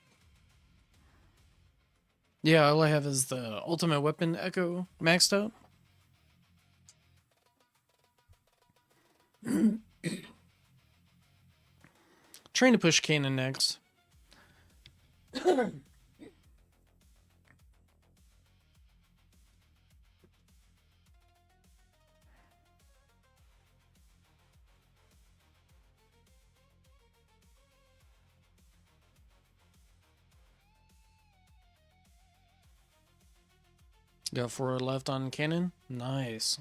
Yeah, all I have is the Ultimate Weapon Echo maxed out. Trying to push Kanan next. Got 4 left on Kanan. Nice.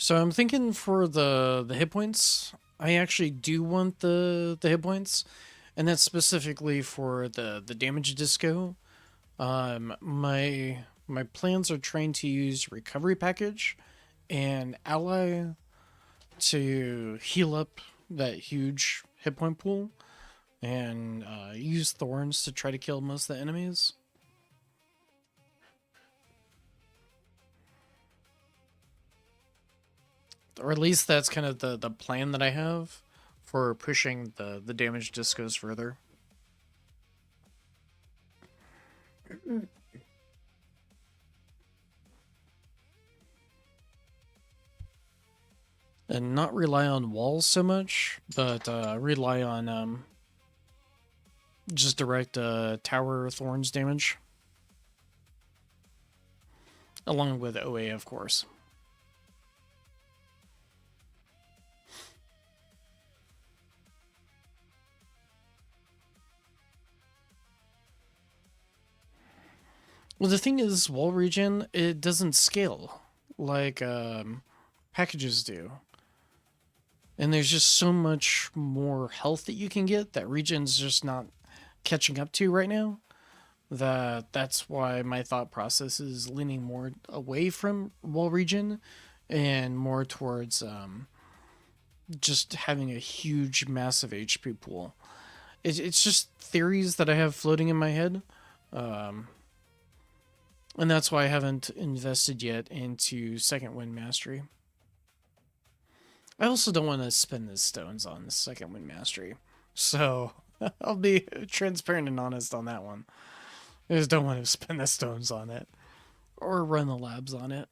So I'm thinking for the hit points, I actually do want the hit points, and that's specifically for the damage disco. My plans are trying to use recovery package and ally to heal up that huge hit point pool, and use thorns to try to kill most of the enemies. Or at least that's kind of the plan that I have for pushing the damage discos further. And not rely on walls so much, but rely on just direct tower thorns damage. Along with OA, of course. Well, the thing is, wall regen, it doesn't scale like packages do. And there's just so much more health that you can get that regen's just not catching up to right now. That's why my thought process is leaning more away from wall regen and more towards just having a huge, massive HP pool. It's just theories that I have floating in my head. Um, and that's why I haven't invested yet into second wind mastery. I also don't want to spend the stones on the second wind mastery. So I'll be transparent and honest on that one. I just don't want to spend the stones on it. Or run the labs on it.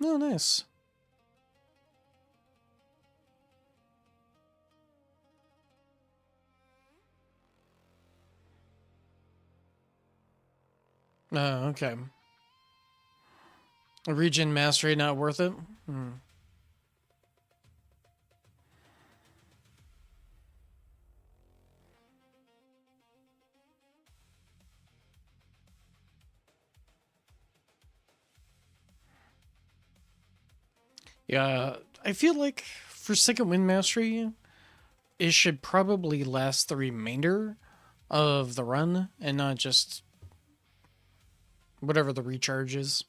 Oh, nice. Oh, okay. Regen mastery not worth it? Hmm. Yeah, I feel like for second wind mastery, it should probably last the remainder of the run and not just whatever the recharge is.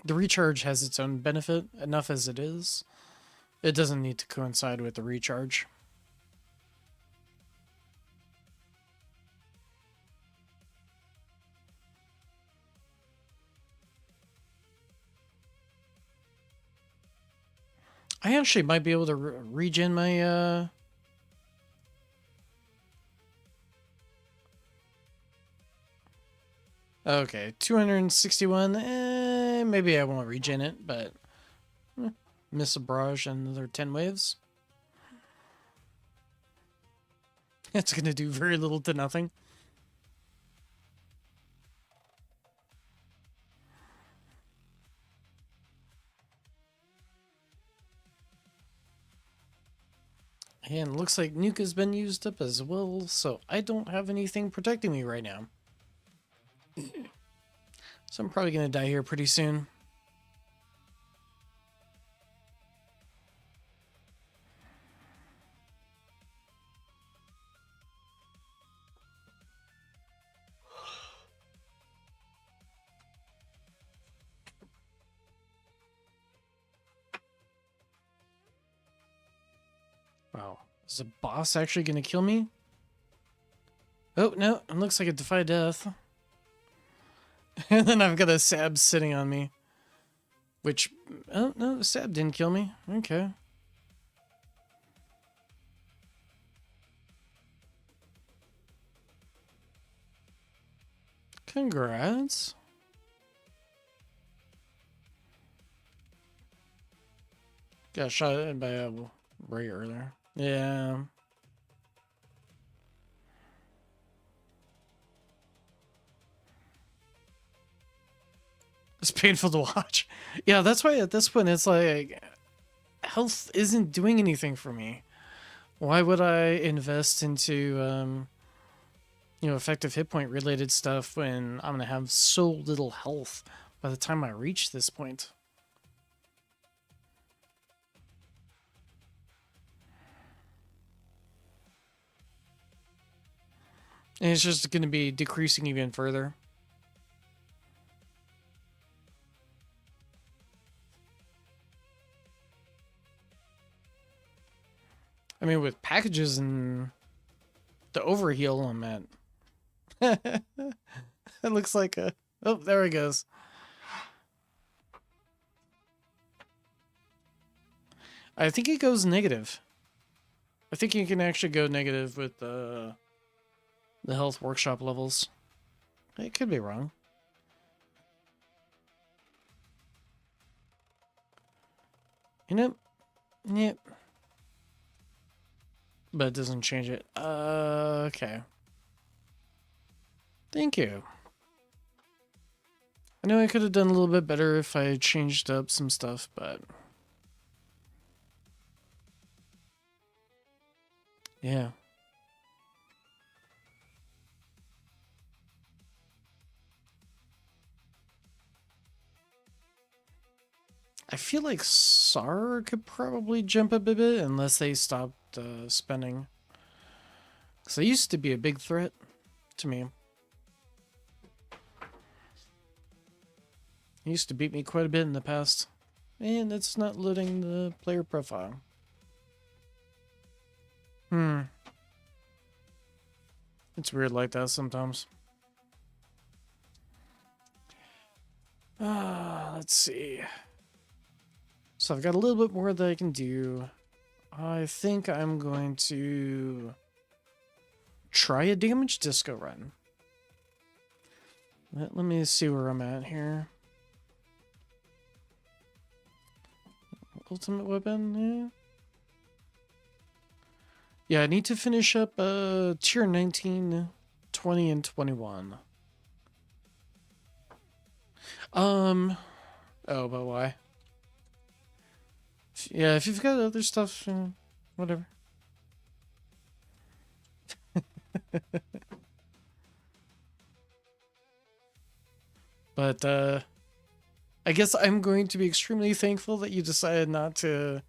The recharge has its own benefit, enough as it is. It doesn't need to coincide with the recharge. I actually might be able to regen my okay, 261. Maybe I won't regen it, but miss a barrage and another 10 waves. It's gonna do very little to nothing. And looks like nuke has been used up as well, so I don't have anything protecting me right now. So I'm probably gonna die here pretty soon. Wow. Is the boss actually gonna kill me? Oh, no. It looks like a defy death. And then I've got a Sab sitting on me. Which, oh, no, the Sab didn't kill me. Okay. Congrats. Got shot by a ray earlier. Yeah. It's painful to watch. Yeah, that's why at this point it's like health isn't doing anything for me. Why would I invest into effective hit point related stuff when I'm gonna have so little health by the time I reach this point. And it's just gonna be decreasing even further. I mean, with packages and the overheal I'm at. It looks like a... Oh, there he goes. I think it goes negative. I think you can actually go negative with the health workshop levels. It could be wrong. You know? Yep. But it doesn't change it. Okay. Thank you. I know I could have done a little bit better if I changed up some stuff, but... yeah. I feel like SAR could probably jump up a bit unless they stopped spending. Because they used to be a big threat to me. He used to beat me quite a bit in the past. And it's not loading the player profile. It's weird like that sometimes. Let's see. So I've got a little bit more that I can do. I think I'm going to try a damage disco run. Let me see where I'm at here. Ultimate weapon, yeah. I need to finish up tier 19, 20, and 21. Oh, but why? Yeah, if you've got other stuff, whatever. But, I guess I'm going to be extremely thankful that you decided not to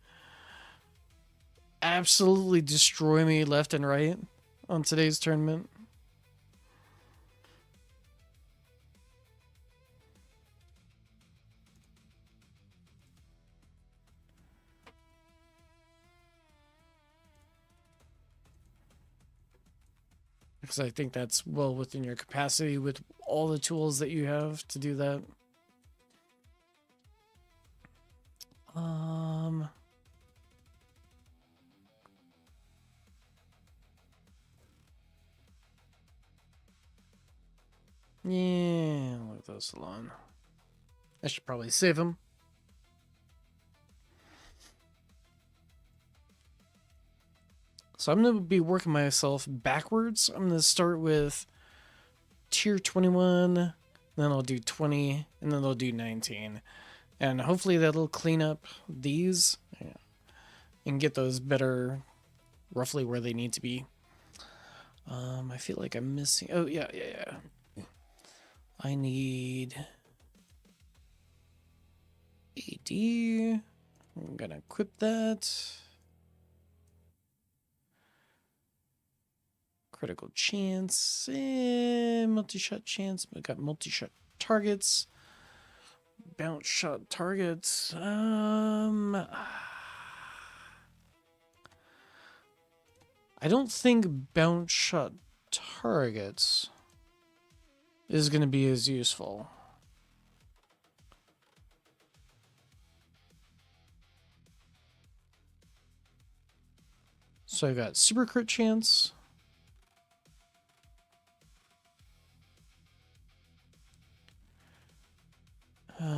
absolutely destroy me left and right on today's tournament. Because I think that's well within your capacity with all the tools that you have to do that. Yeah, leave those alone. I should probably save them. So I'm going to be working myself backwards. I'm going to start with tier 21, then I'll do 20, and then I'll do 19. And hopefully that'll clean up these and get those better roughly where they need to be. I feel like I'm missing... Oh, yeah. I need AD. I'm gonna equip that. Critical chance, multi-shot chance. We got multi-shot targets, bounce shot targets. I don't think bounce shot targets is going to be as useful. So I got super crit chance. I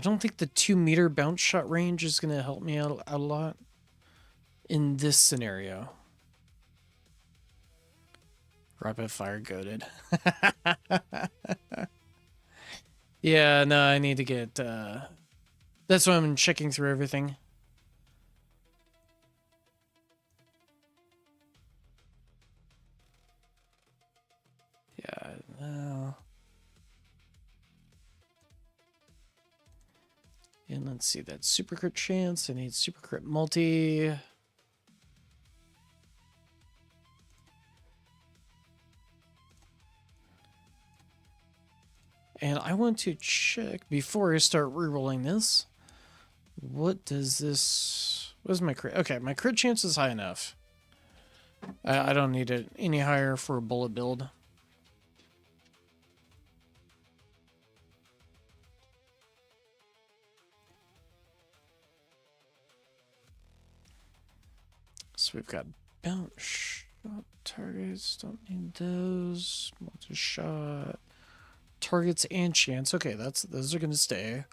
don't think the 2-meter bounce shot range is going to help me out a lot in this scenario. Rapid fire goated. Yeah, no, I need to get... that's why I'm checking through everything. Yeah, well. And let's see, that super crit chance. I need super crit multi. And I want to check before I start rerolling this. What does this... What is my crit? Okay, my crit chance is high enough. I don't need it any higher for a bullet build. So we've got bounce shot targets. Don't need those. Multi-shot targets and chance. Okay, those are gonna stay.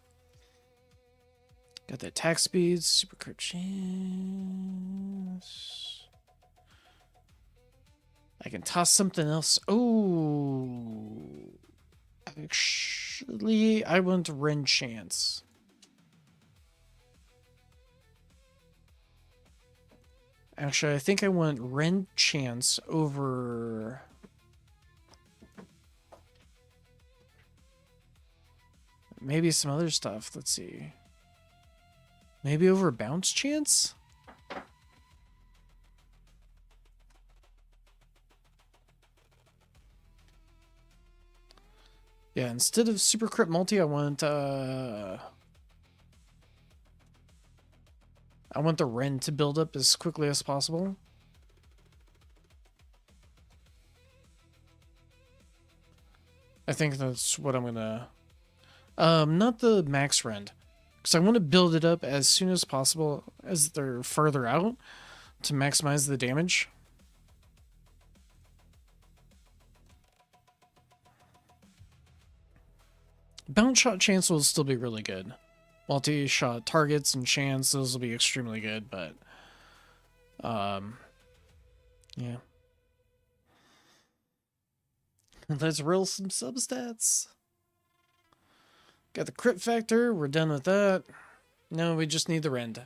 Got the attack speed, super crit chance. I can toss something else. Oh, actually, I want Ren chance. Actually, I think I want Ren chance over... Maybe some other stuff. Let's see. Maybe over bounce chance? Yeah, instead of super crit multi, I want the Ren to build up as quickly as possible. I think that's what I'm gonna... not the max Ren. Because I want to build it up as soon as possible as they're further out to maximize the damage. Bounce shot chance will still be really good. Multi-shot targets and chance, those will be extremely good, but... yeah. Let's roll some substats. Got the crit factor, we're done with that. No, we just need the rend.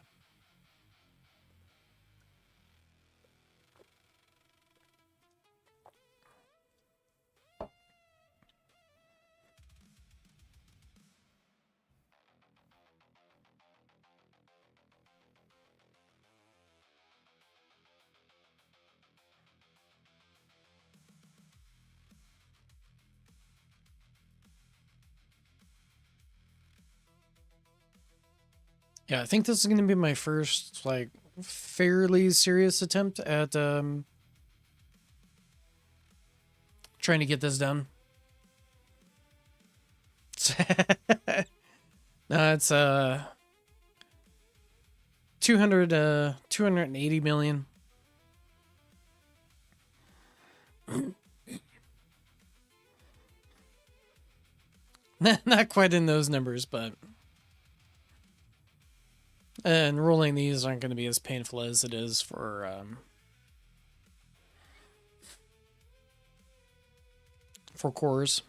Yeah, I think this is going to be my first, like, fairly serious attempt at, trying to get this done. No, it's, 280 million. Not quite in those numbers, but... And rolling these aren't going to be as painful as it is for cores.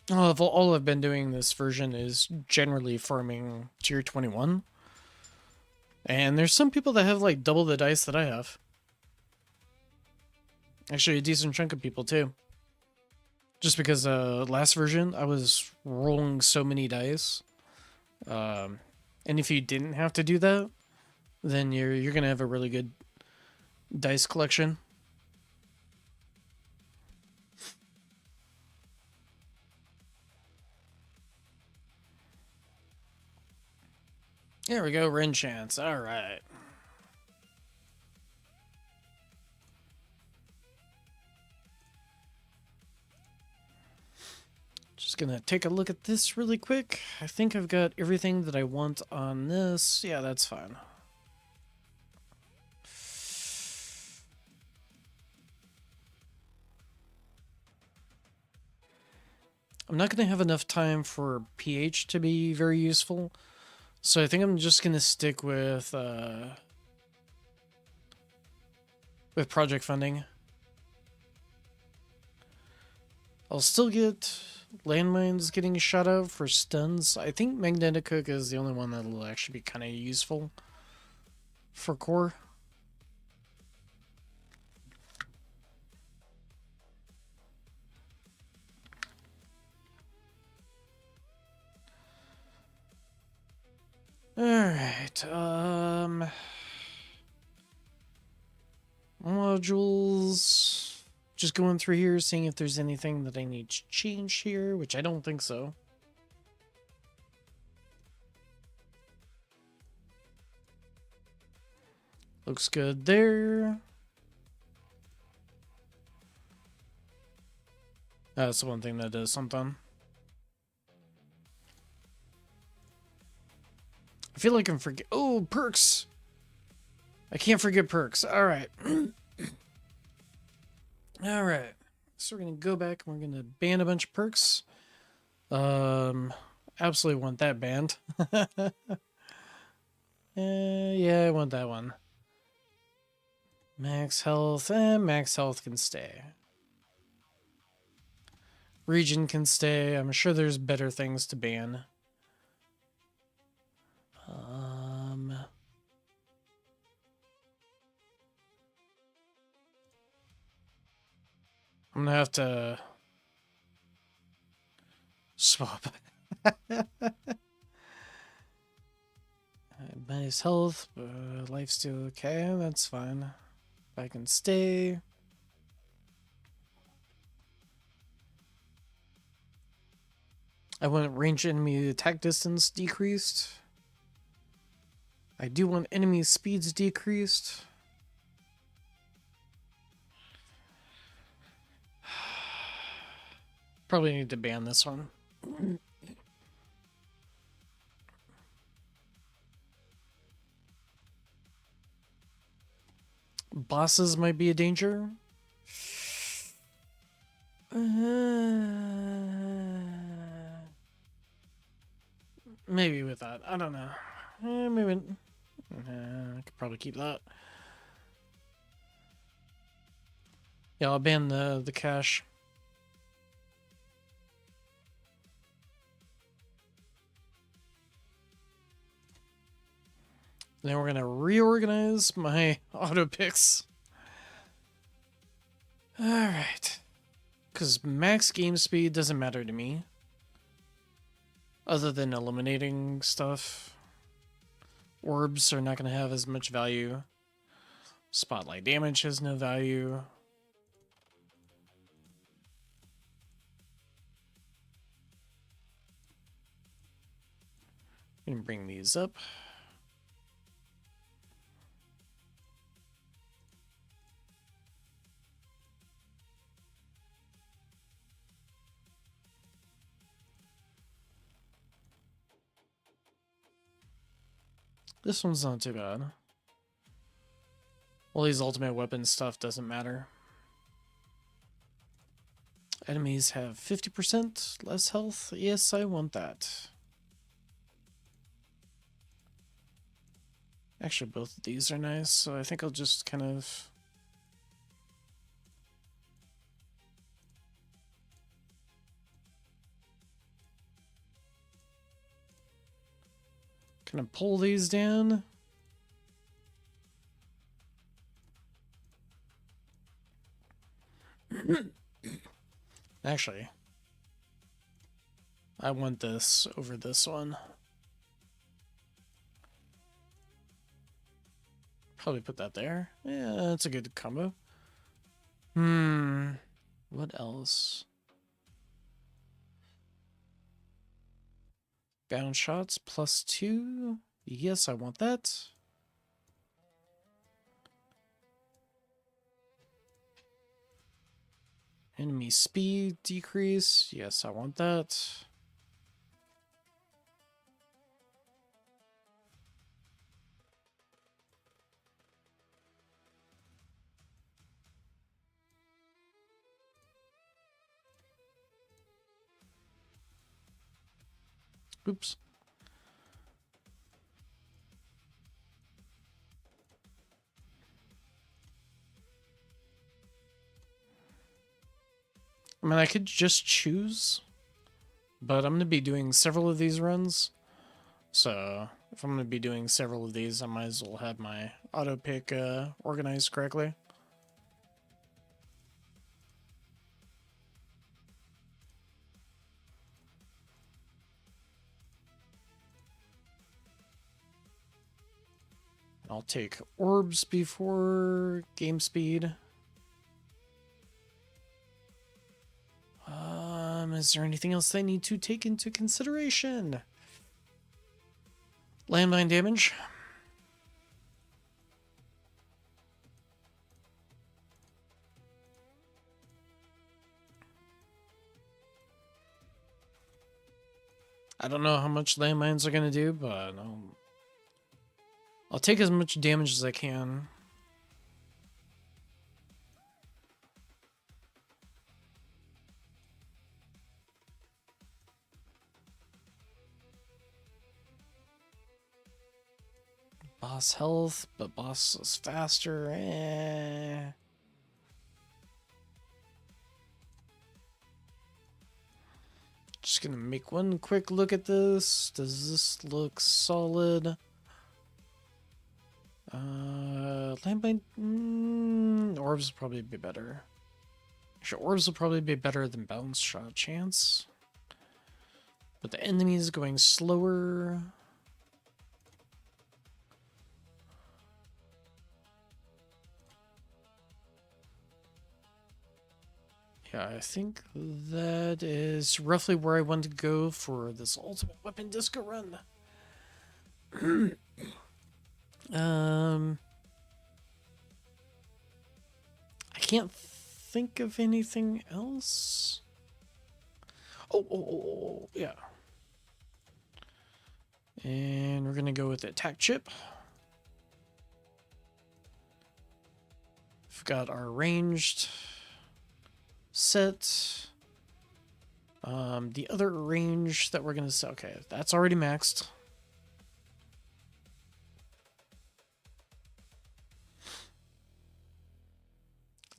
All I've been doing this version is generally farming tier 21. And there's some people that have like double the dice that I have. Actually, a decent chunk of people too. Just because last version I was rolling so many dice. And if you didn't have to do that, then you're gonna have a really good dice collection. There we go, Ren chance. All right. Just gonna take a look at this really quick. I think I've got everything that I want on this. Yeah, that's fine. I'm not gonna have enough time for pH to be very useful. So I think I'm just gonna stick with project funding. I'll still get landmines getting shot out for stuns. I think magnetic hook is the only one that'll actually be kind of useful for core. Alright, modules. Just going through here, seeing if there's anything that I need to change here, which I don't think so. Looks good there. That's the one thing that does something. I feel like I'm forget. Oh, perks! I can't forget perks. Alright. Alright. So we're gonna go back and we're gonna ban a bunch of perks. Absolutely want that banned. Yeah, I want that one. Max health, and max health can stay. Region can stay. I'm sure there's better things to ban. I'm gonna have to swap. Minus health, life's still okay. That's fine. I can stay. I want range enemy attack distance decreased. I do want enemy speeds decreased. Probably need to ban this one. Bosses might be a danger. Maybe with that. I don't know. Maybe. I could probably keep that. Yeah, I'll ban the cache. Then we're gonna reorganize my auto picks. Alright. Because max game speed doesn't matter to me. Other than eliminating stuff. Orbs are not going to have as much value. Spotlight damage has no value. I'm going to bring these up. This one's not too bad. All these ultimate weapon stuff doesn't matter. Enemies have 50% less health. Yes, I want that. Actually, both of these are nice, so I think I'll just kind of... pull these down. Actually, I want this over this one. Probably put that there. Yeah, that's a good combo. What else? Bound shots +2. Yes, I want that. Enemy speed decrease. Yes, I want that. Oops. I mean, I could just choose But I'm going to be doing several of these runs. So if I'm going to be doing several of these, I might as well have my auto pick organized correctly. I'll take orbs before game speed. Is there anything else I need to take into consideration? Landmine damage. I don't know how much landmines are going to do, but I'll take as much damage as I can. Boss health, but boss is faster. Just gonna make one quick look at this. Does this look solid? Landmine... orbs will probably be better. Actually, orbs will probably be better than bounce shot chance. But the enemy is going slower. Yeah, I think that is roughly where I want to go for this ultimate weapon disco run. I can't think of anything else. Oh, yeah. And we're gonna go with the attack chip. We've got our ranged set. The other range that we're gonna set, okay, that's already maxed.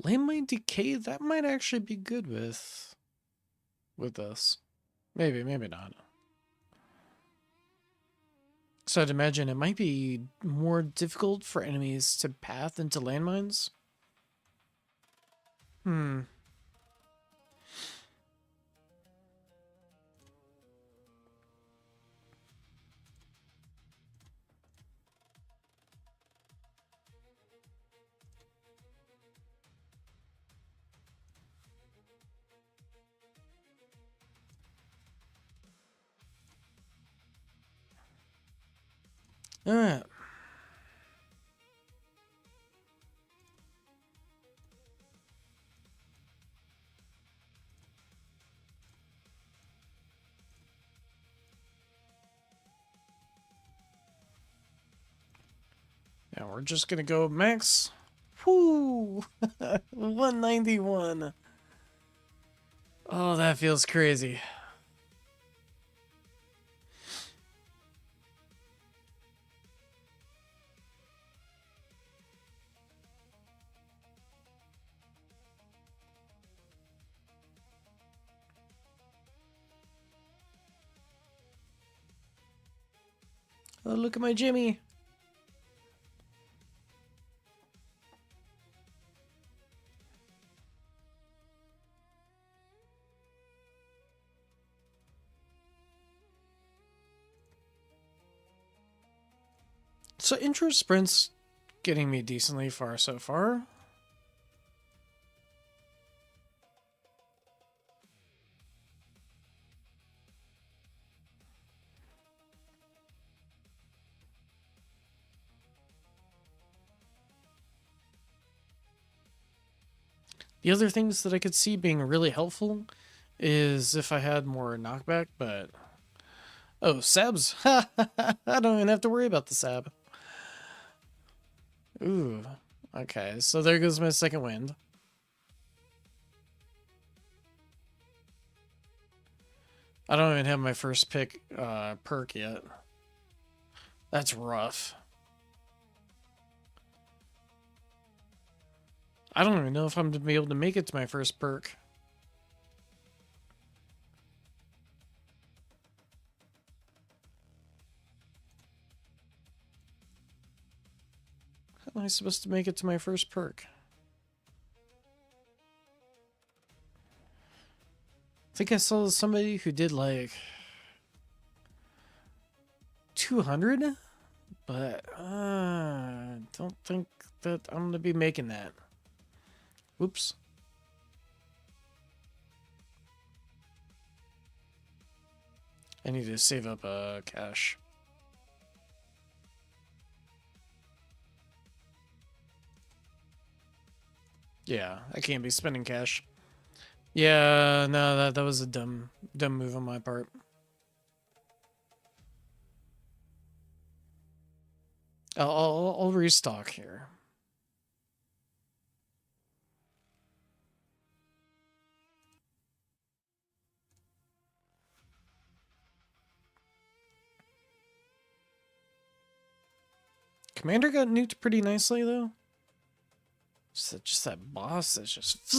Landmine decay, that might actually be good with this. Maybe not. So I'd imagine it might be more difficult for enemies to path into landmines. Alright. Now we're just gonna go max. Whoo! 191. Oh, that feels crazy. Oh, look at my Jimmy. So intro sprint's getting me decently far so far. The other things that I could see being really helpful is if I had more knockback, but... Oh, Sabs! I don't even have to worry about the Sab. Ooh. Okay, so there goes my second wind. I don't even have my first pick perk yet. That's rough. I don't even know if I'm to be able to make it to my first perk. am I supposed to make it to my first perk? I think I saw somebody who did like 200, but don't think that I'm gonna be making that. Whoops. I need to save up cash. Yeah, I can't be spending cash. Yeah, no, that was a dumb move on my part. I'll restock here. Commander got nuked pretty nicely though. Just that boss that's just.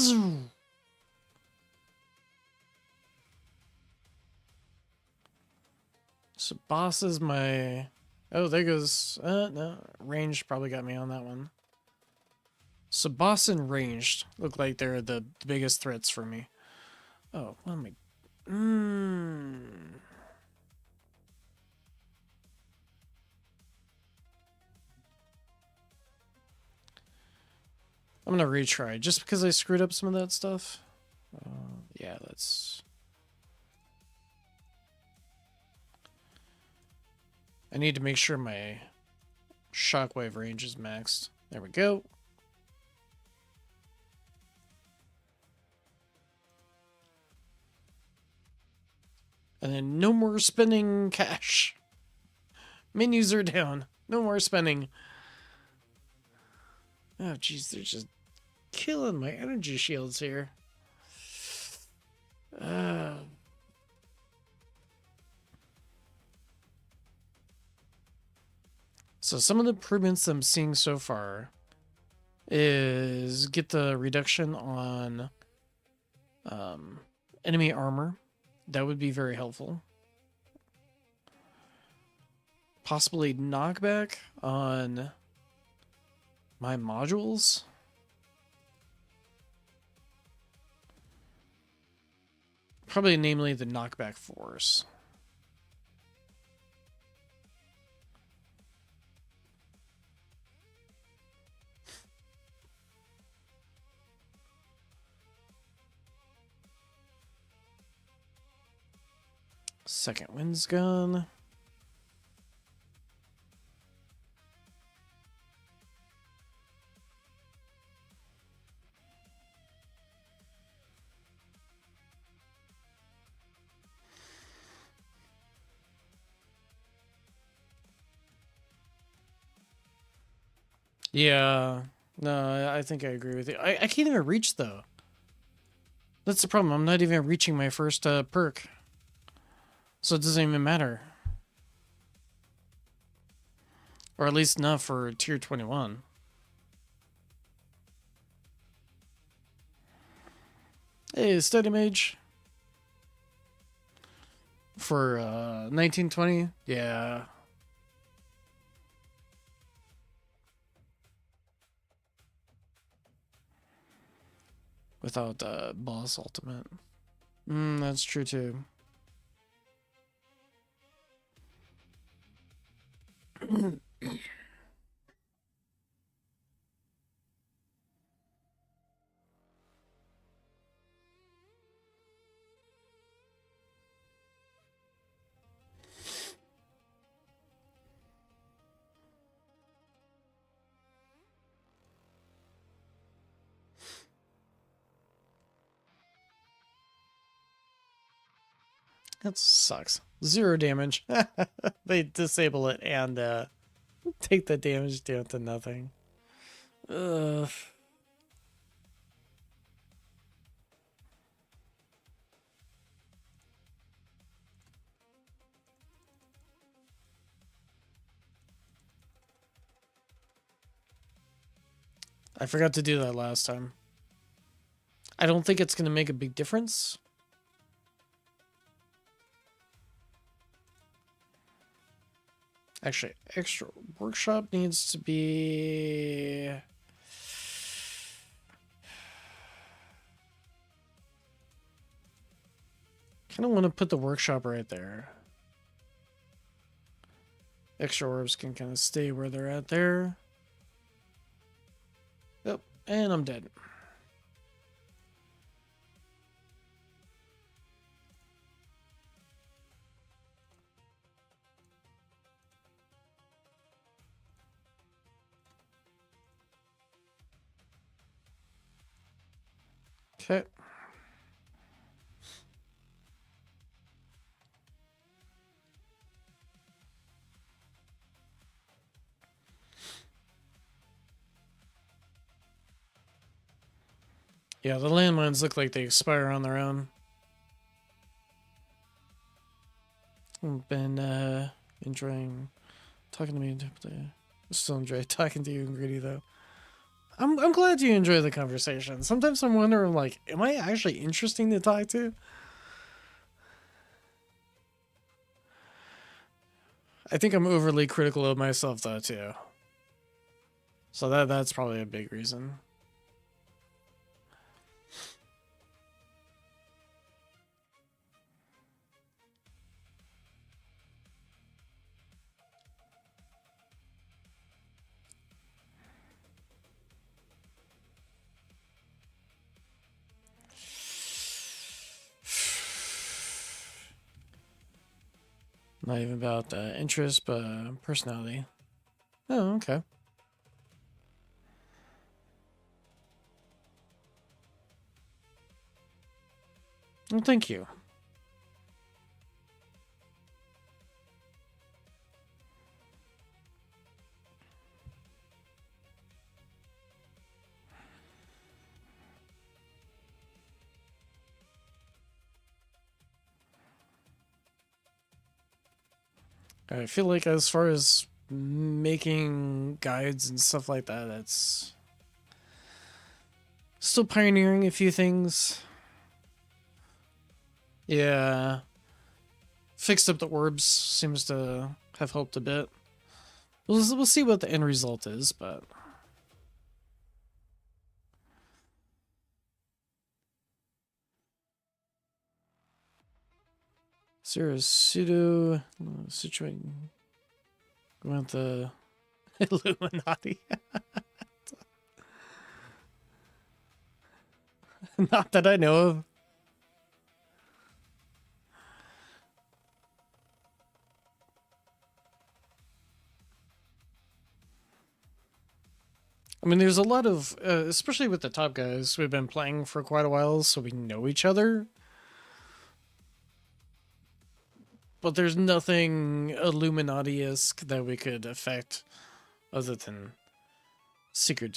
So boss is my. Oh, there goes. No, ranged probably got me on that one. So boss and ranged look like they're the biggest threats for me. Oh, what am I? I'm gonna retry just because I screwed up some of that stuff. Yeah, that's. I need to make sure my shockwave range is maxed. There we go. And then no more spending cash. Menus are down. No more spending. Oh, jeez, they're just killing my energy shields here. So some of the improvements I'm seeing so far is get the reduction on enemy armor. That would be very helpful. Possibly knockback on my modules. Probably namely the knockback force. Second wind's gone. Yeah, no, I think I agree with you. I can't even reach, though. That's the problem. I'm not even reaching my first perk. So it doesn't even matter. Or at least not for tier 21. Hey, Steady Mage. For 1920? Yeah. Without boss ultimate. That's true too. That sucks. 0 damage. They disable it and take the damage down to nothing. Ugh. I forgot to do that last time. I don't think it's going to make a big difference. Actually, extra workshop needs to be... Kind of want to put the workshop right there. Extra orbs can kind of stay where they're at there. Yep, and I'm dead. Okay. Yeah, the landmines look like they expire on their own. I've been enjoying talking to me. Still enjoy talking to you and Greedy though. I'm glad you enjoy the conversation. Sometimes I'm wondering, like, am I actually interesting to talk to? I think I'm overly critical of myself though too. So that's probably a big reason. Not even about interest, but personality. Oh, okay. Well, thank you. I feel like as far as making guides and stuff like that, that's still pioneering a few things. Yeah. Fixed up the orbs seems to have helped a bit. We'll see what the end result is, but... Is there a pseudo situation with the Illuminati? Not that I know of. I mean, there's a lot of, especially with the top guys, we've been playing for quite a while, so we know each other. But there's nothing Illuminati-esque that we could affect other than secret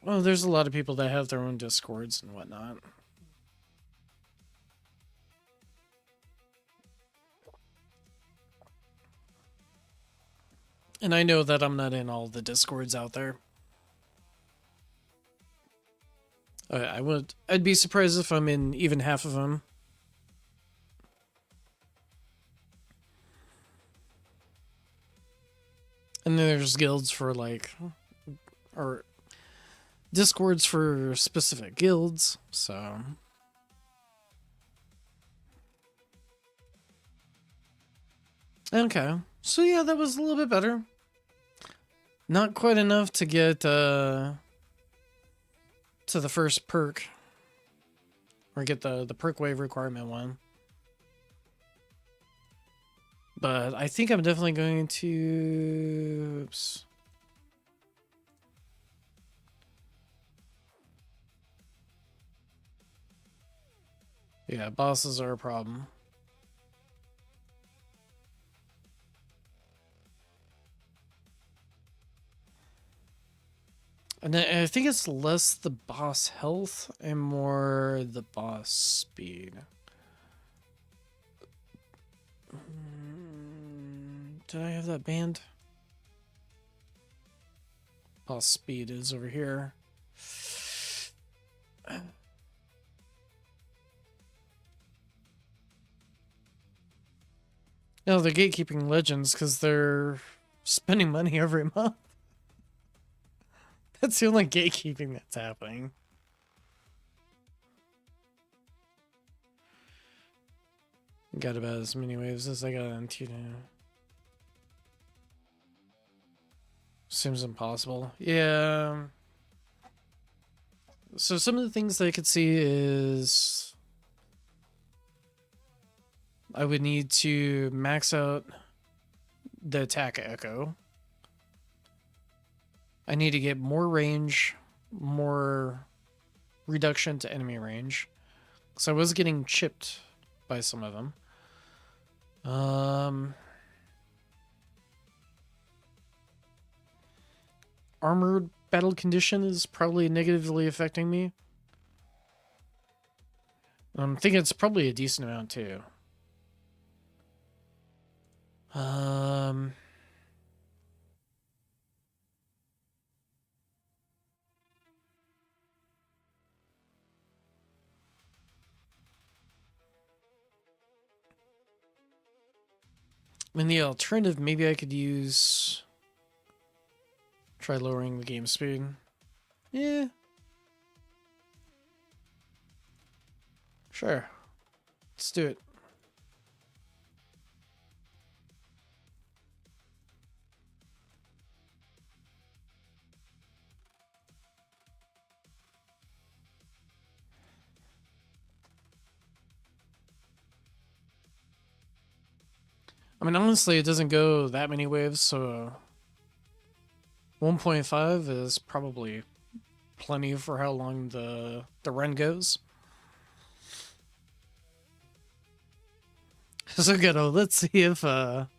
well, there's a lot of people that have their own discords and whatnot. And I know that I'm not in all the discords out there. I'd be surprised if I'm in even half of them. And then there's guilds for like, or discords for specific guilds, so. Okay, so yeah, that was a little bit better. Not quite enough to get to the first perk, or get the perk wave requirement one. But I think I'm definitely going to... Oops. Yeah, bosses are a problem. And I think it's less the boss health and more the boss speed. Did I have that banned? Boss speed is over here. No, they're gatekeeping legends because they're spending money every month. That's the only gatekeeping that's happening. Got about as many waves as I got on two now. Seems impossible. Yeah. So some of the things that I could see is I would need to max out the attack echo. I need to get more range, more reduction to enemy range. So I was getting chipped by some of them. Armored battle condition is probably negatively affecting me. I'm thinking it's probably a decent amount too. I mean, the alternative, maybe I could use... Try lowering the game speed. Yeah. Sure. Let's do it. I mean, honestly, it doesn't go that many waves, so 1.5 is probably plenty for how long the run goes. So good. Let's see if that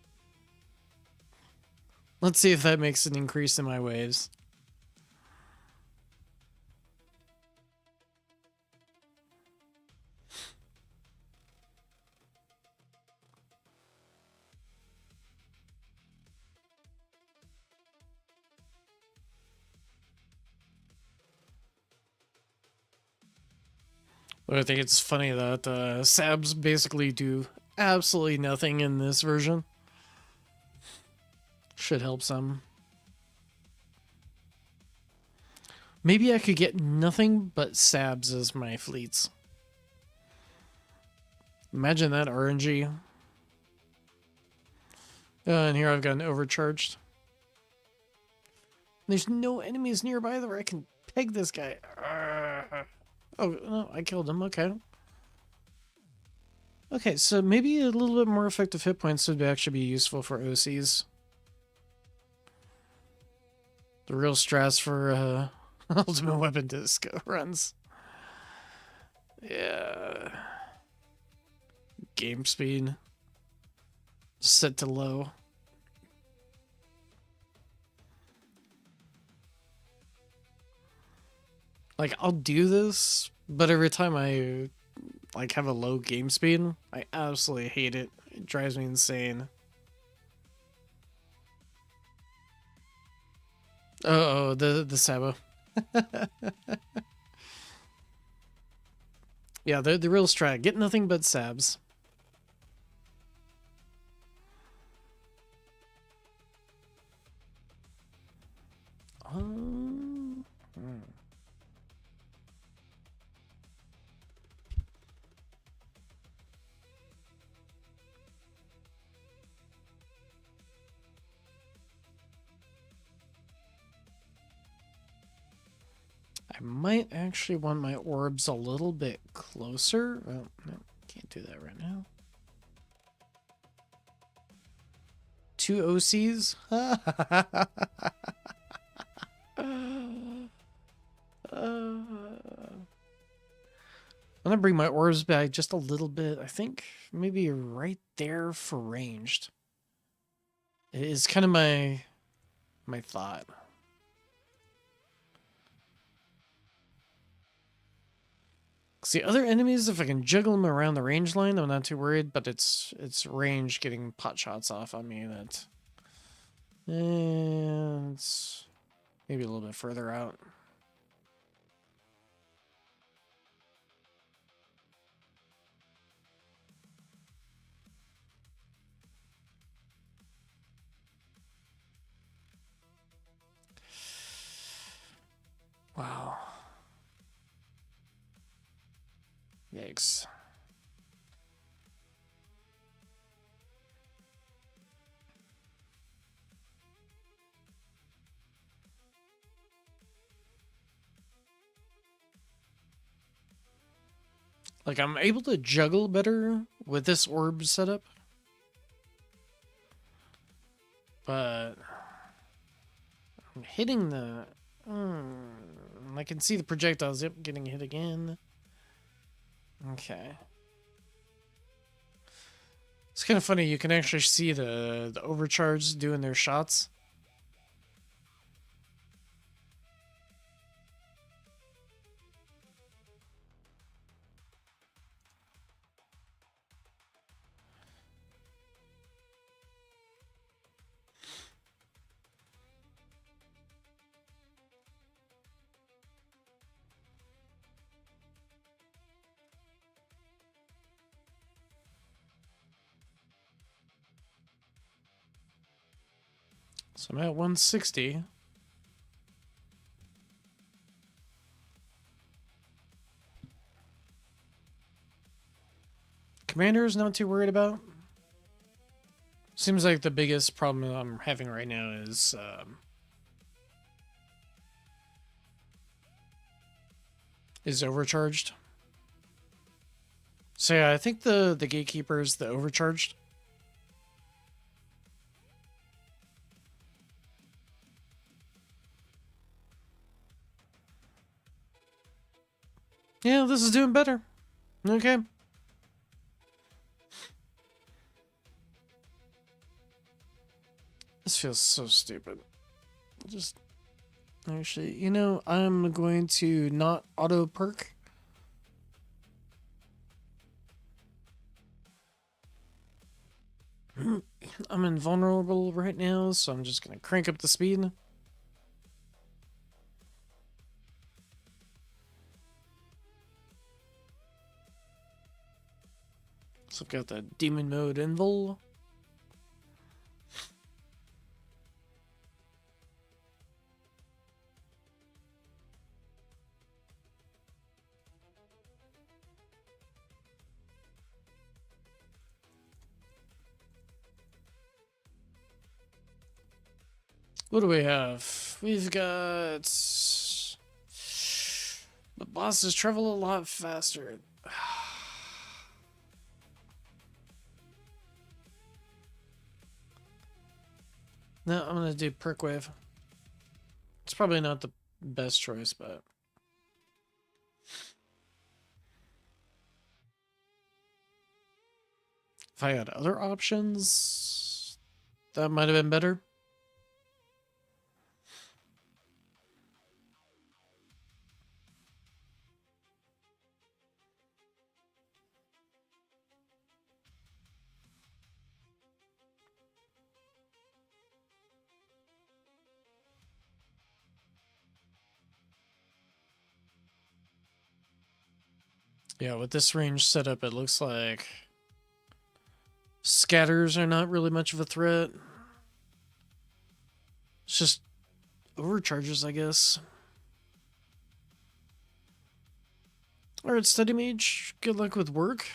makes an increase in my waves. I think it's funny that Sabs basically do absolutely nothing in this version. Should help some. Maybe I could get nothing but Sabs as my fleets. Imagine that RNG. And here I've gotten overcharged. There's no enemies nearby where I can peg this guy. Oh, no, I killed him. Okay. Okay, so maybe a little bit more effective hit points would actually be useful for OCs. The real stress for Ultimate Weapon Disco runs. Yeah. Game speed. Set to low. Like, I'll do this, but every time I like have a low game speed, I absolutely hate it. It drives me insane. Oh, the Sabo. Yeah, the real strat. Get nothing but Sabs. I might actually want my orbs a little bit closer. Well, no, can't do that right now. 2 OCs? I'm gonna bring my orbs back just a little bit. I think maybe right there for ranged. It is kind of my thought. See, other enemies, if I can juggle them around the range line, I'm not too worried, but it's range getting pot shots off on me that... And it's maybe a little bit further out. Yikes. Like, I'm able to juggle better with this orb setup. But I'm hitting the... I can see the projectiles. Yep, getting hit again. Okay. It's kind of funny. You can actually see the overcharge doing their shots. So I'm at 160. Commander's not too worried about. Seems like the biggest problem I'm having right now is overcharged. So yeah, I think the gatekeeper is the overcharged. Yeah, this is doing better. Okay. This feels so stupid. Just actually, you know, I'm going to not auto perk. I'm invulnerable right now, so I'm just gonna crank up the speed. So I've got the demon mode invul. What do we have? We've got... The bosses travel a lot faster. No, I'm gonna do perk wave. It's probably not the best choice, but... If I had other options, that might have been better. Yeah, with this range setup, it looks like scatters are not really much of a threat. It's just overcharges, I guess. Alright, Steady Mage, good luck with work.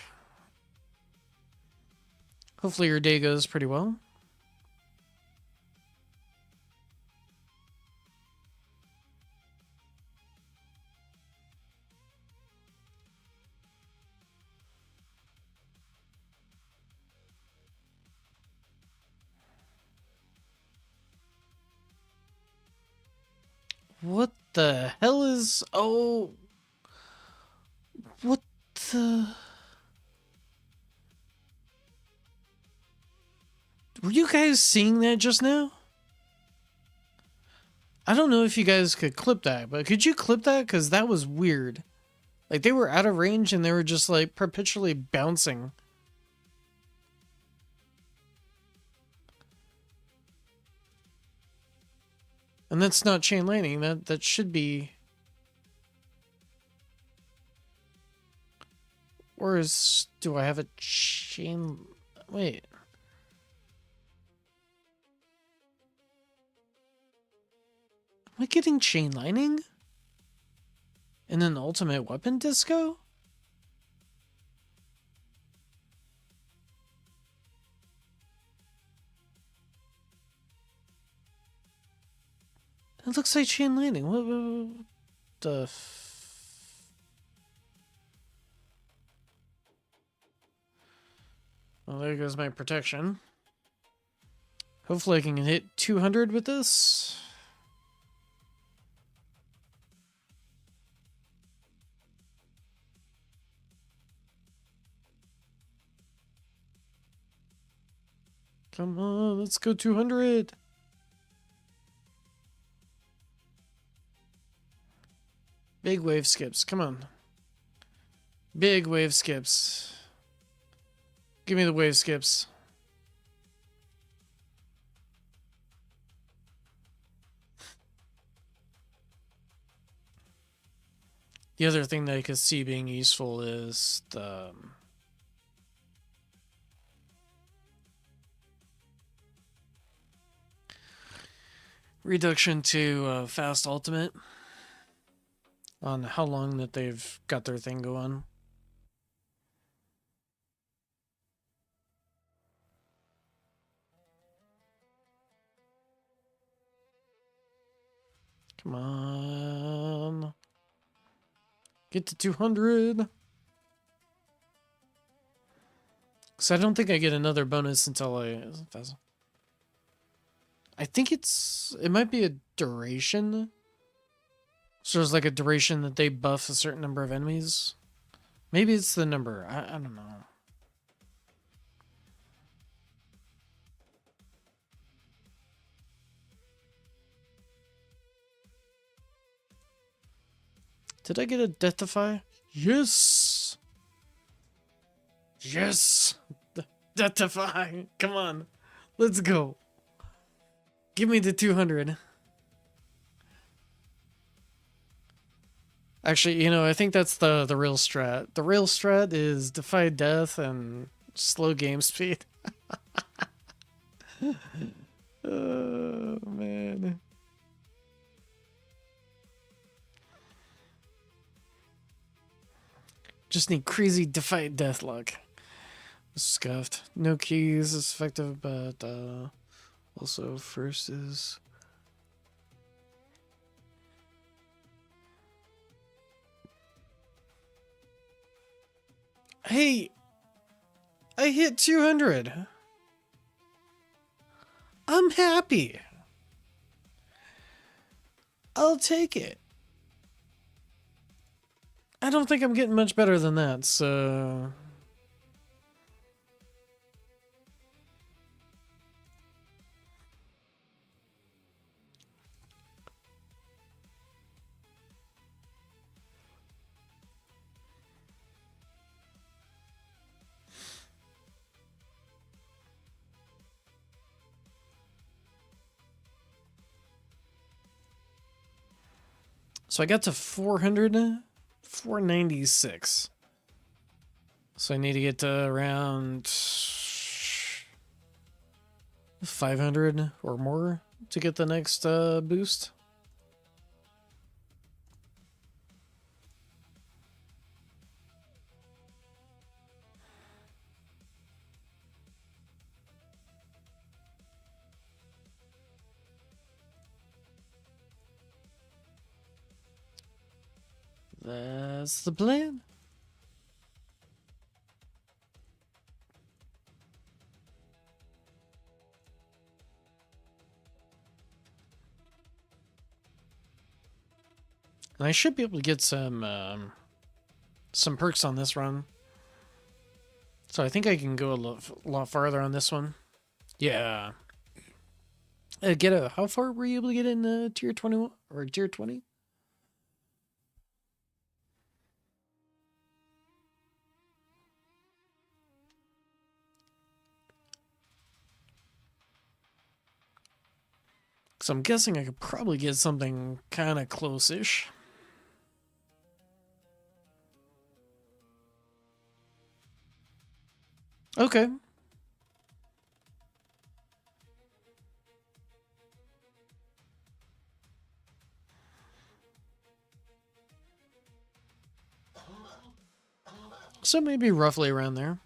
Hopefully your day goes pretty well. What the hell is... Oh... What the... Were you guys seeing that just now? I don't know if you guys could clip that, but could you clip that? Because that was weird. Like, they were out of range and they were just, like, perpetually bouncing. And that's not chain lightning. That should be... Or is... Do I have a chain... Wait. Am I getting chain lightning? And then ultimate weapon disco? It looks like chain lightning. What the Well, there goes my protection. Hopefully I can hit 200 with this. Come on, let's go 200. Big wave skips, come on. Big wave skips. Give me the wave skips. The other thing that I could see being useful is the reduction to fast ultimate on how long that they've got their thing going. Come on. Get to 200. Because I don't think I get another bonus until I think it might be a duration. So there's like a duration that they buff a certain number of enemies. Maybe it's the number. I don't know. Did I get a Deathify? Yes! Yes! Deathify! Come on. Let's go. Give me the 200. Actually, you know, I think that's the real strat. The real strat is defy death and slow game speed. Oh, man. Just need crazy defy death luck. Scuffed. No keys is effective, but also first is... Hey! I hit 200! I'm happy! I'll take it. I don't think I'm getting much better than that, so... So I got to 496. So I need to get to around 500 or more to get the next boost. That's the plan. And I should be able to get some perks on this run. So I think I can go a lot farther on this one. Yeah. How far were you able to get in tier 21 or tier 20? So I'm guessing I could probably get something kind of close-ish. Okay. So maybe roughly around there.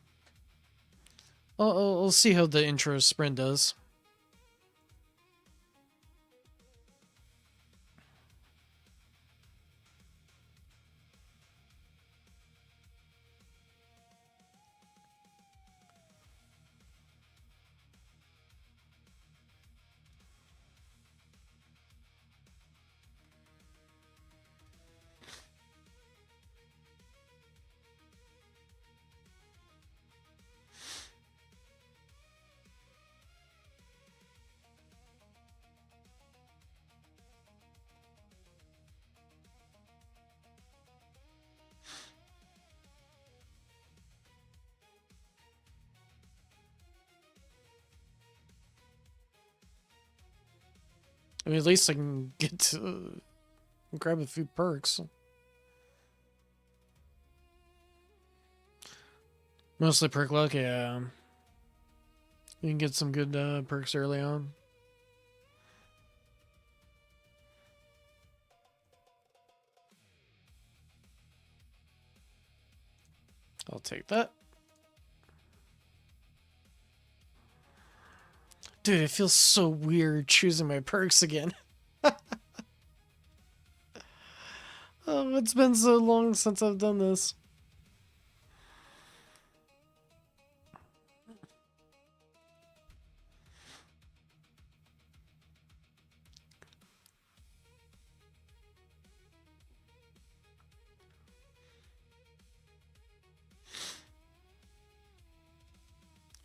I'll see how the intro sprint does. I mean, at least I can get to grab a few perks. Mostly perk luck, yeah. You can get some good perks early on. I'll take that. Dude, it feels so weird choosing my perks again. Oh, it's been so long since I've done this.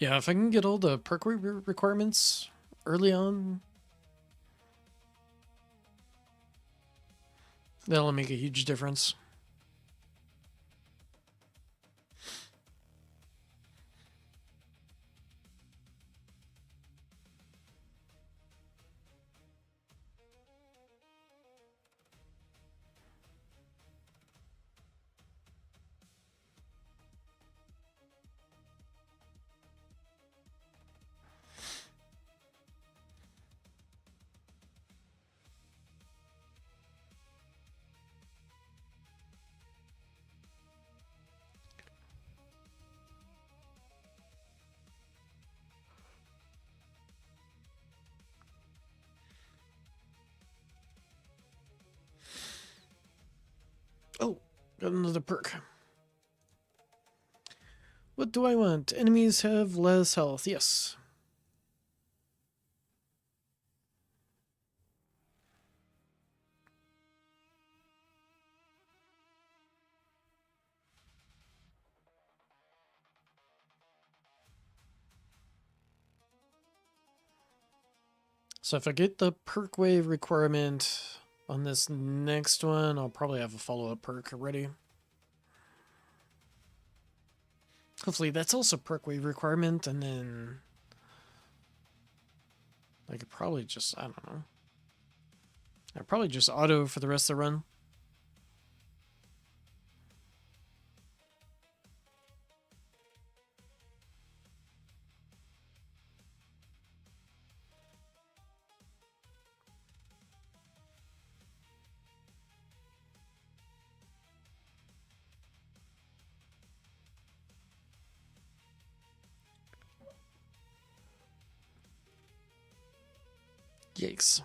Yeah, if I can get all the perk requirements early on, that'll make a huge difference. Oh, got another perk. What do I want? Enemies have less health. Yes. So if I get the perk wave requirement on this next one, I'll probably have a follow-up perk ready. Hopefully that's also perk wave requirement, and then I could probably just, I don't know. I'd probably just auto for the rest of the run. Yikes.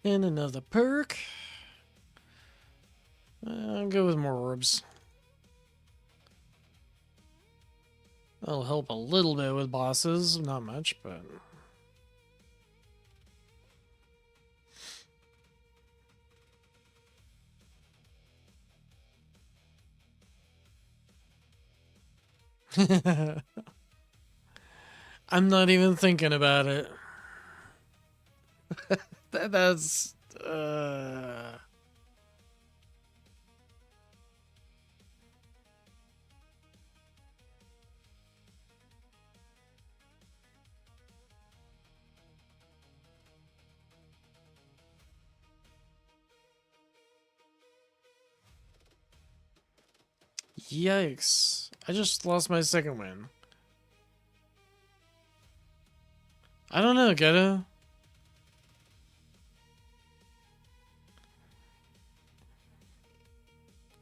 And another perk. I'll go with more orbs. That'll help a little bit with bosses. Not much, but... I'm not even thinking about it. That's... Yikes. I just lost my second win. I don't know, Ghetto.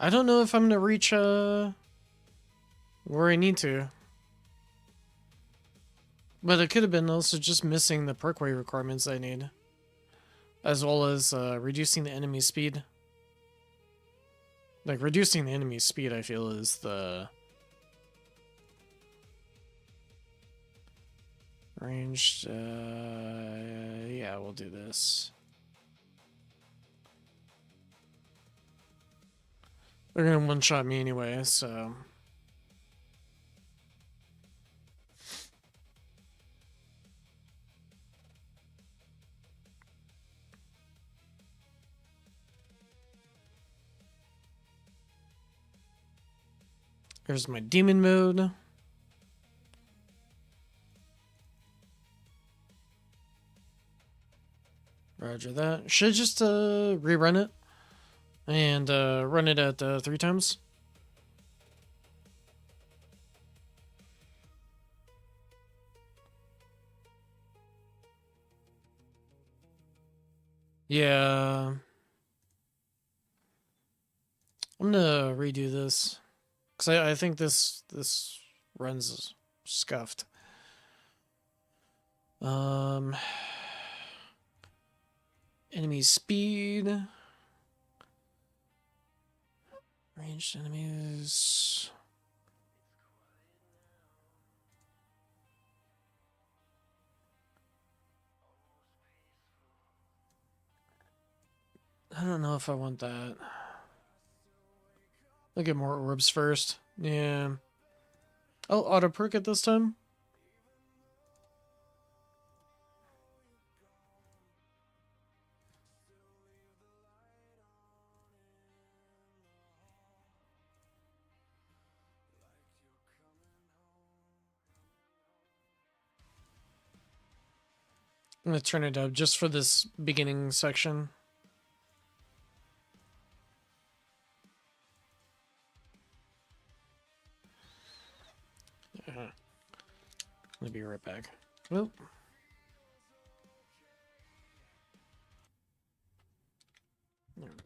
I don't know if I'm gonna reach, where I need to. But it could have been also just missing the perkway requirements I need. As well as, reducing the enemy speed. Like, reducing the enemy speed, I feel, is the... Ranged, yeah, we'll do this. They're gonna one-shot me anyway, so... Here's my demon mode. Roger that. Should I just rerun it? And run it at 3 times? Yeah. I'm gonna redo this. Because I think this runs scuffed. Enemy speed. Ranged enemies. I don't know if I want that. I'll get more orbs first. Yeah. I'll auto perk it this time. I'm gonna turn it up just for this beginning section. I'll be right back. Well. There we go.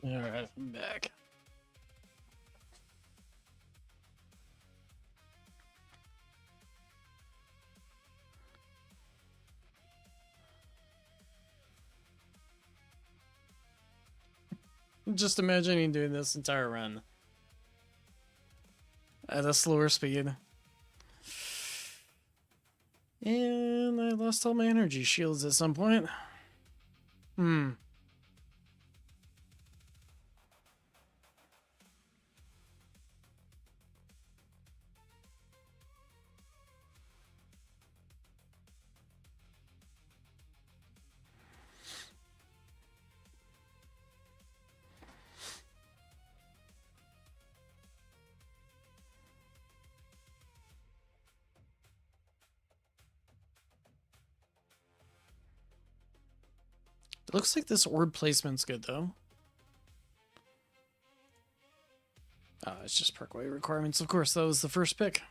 Alright, I'm back. Just imagining doing this entire run at a slower speed. And I lost all my energy shields at some point. It looks like this orb placement's good, though. It's just parkway requirements, of course. That was the first pick.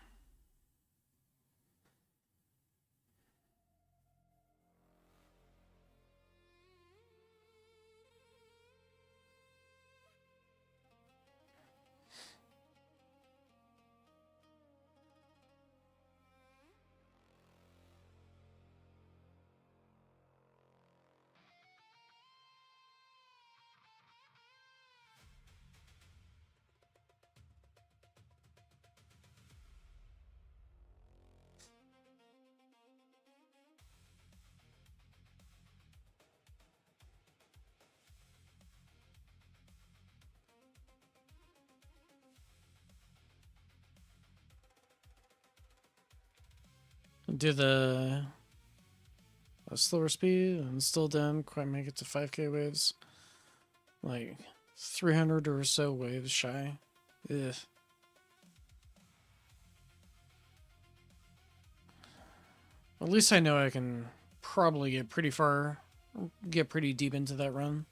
Do the a slower speed and still didn't quite make it to 5k waves. Like 300 or so waves shy. Ugh. At least I know I can probably get pretty far, get pretty deep into that run.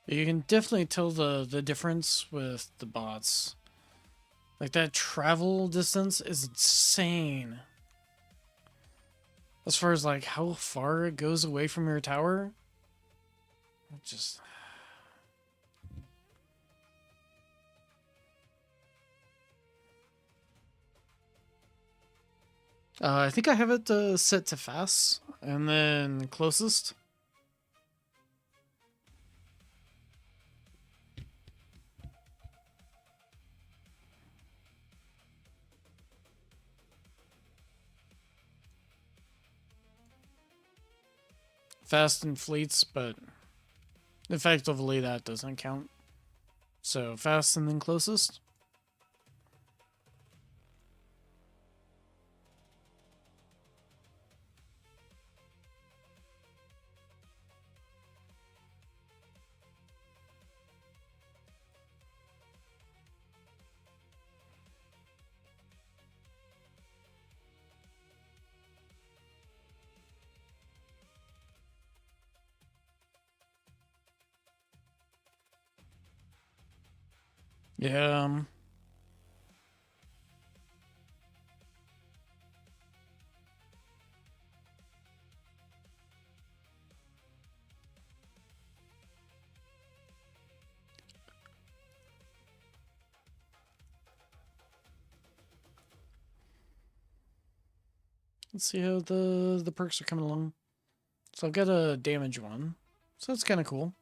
You can definitely tell the difference with the bots. Like that travel distance is insane. As far as like how far it goes away from your tower. It just I think I have it set to fast and then closest. Fast and fleets, but effectively that doesn't count. So fast and then closest. Yeah. Let's see how the perks are coming along. So I've got a damage one. So that's kind of cool.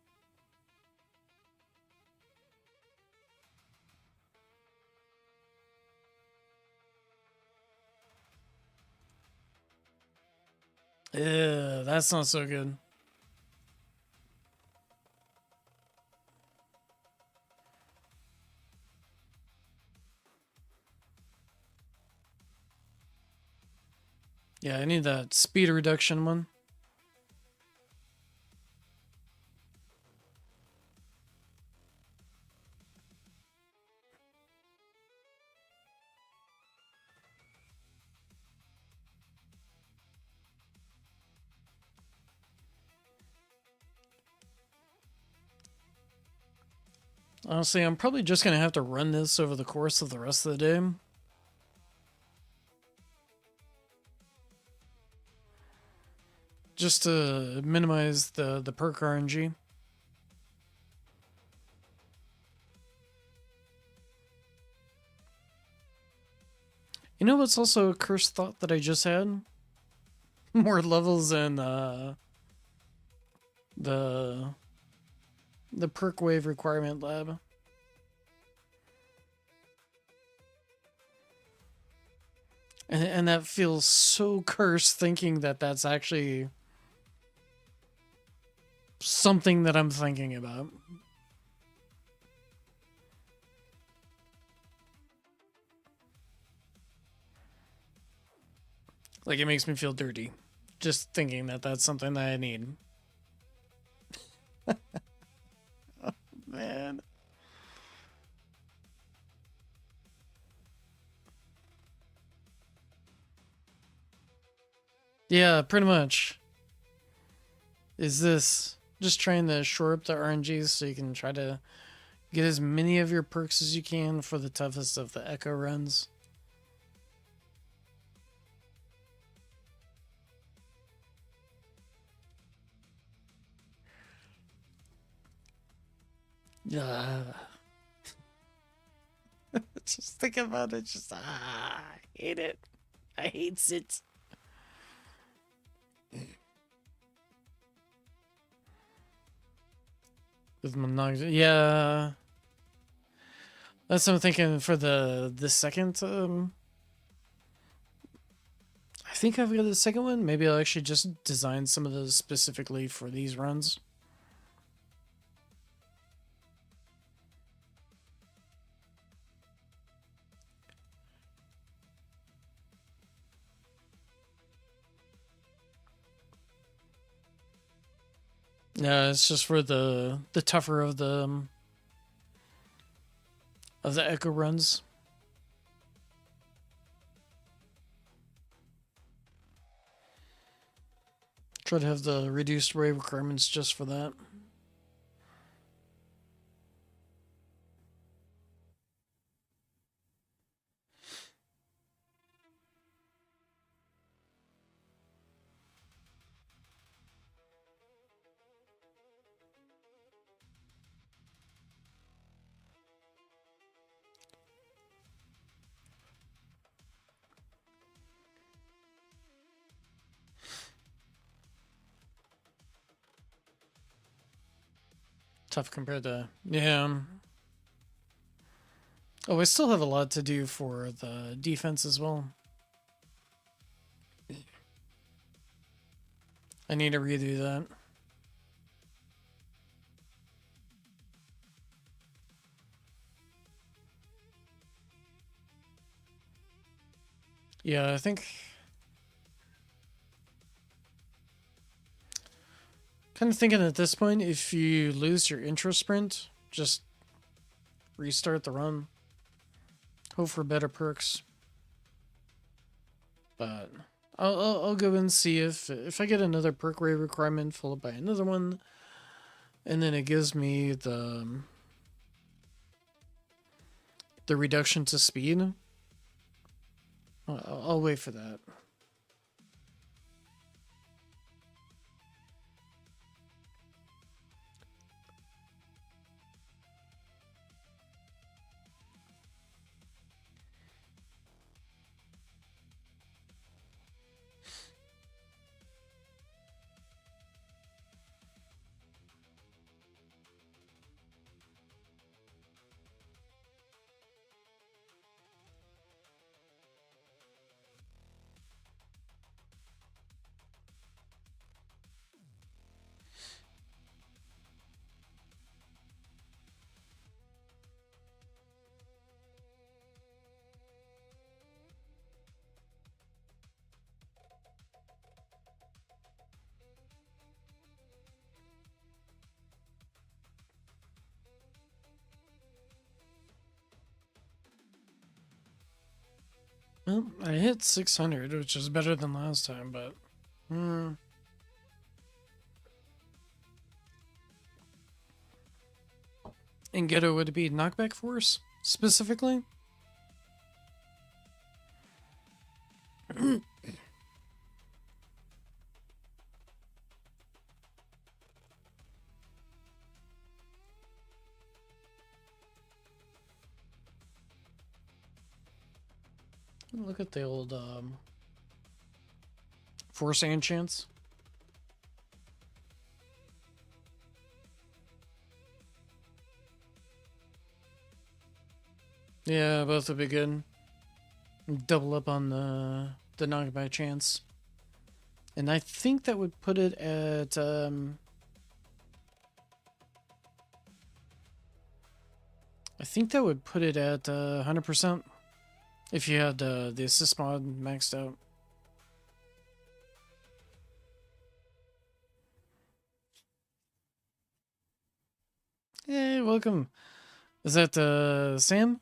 Yeah, that's not so good. Yeah, I need that speed reduction one. Honestly, I'm probably just going to have to run this over the course of the rest of the day. Just to minimize the perk RNG. You know what's also a cursed thought that I just had? More levels in the The perk wave requirement lab. And that feels so cursed thinking that that's actually something that I'm thinking about. Like, it makes me feel dirty just thinking that that's something that I need. Oh, man. Yeah, pretty much. Is this just trying to shore up the RNGs so you can try to get as many of your perks as you can for the toughest of the echo runs? Yeah. Just thinking about it, just I hate it. I hate it. With monogamous, yeah. That's what I'm thinking for the second. I think I've got the second one. Maybe I'll actually just design some of those specifically for these runs. Yeah, it's just for the tougher of the echo runs. Try to have the reduced rate requirements just for that. Tough compared to, yeah. Oh, I still have a lot to do for the defense as well. I need to redo that. Yeah, I think kind of thinking at this point, if you lose your intro sprint, just restart the run. Hope for better perks. But I'll go and see if I get another perk rate requirement followed by another one, and then it gives me the reduction to speed. I'll wait for that. Well, I hit 600, which is better than last time, but... In Ghetto, would it be knockback force, specifically? Look at the old force and chance. Yeah, both would be good. Double up on the knock by chance. And I think that would put it at I think that would put it at 100% if you had the assist mod maxed out. Hey, welcome. Is that Sam?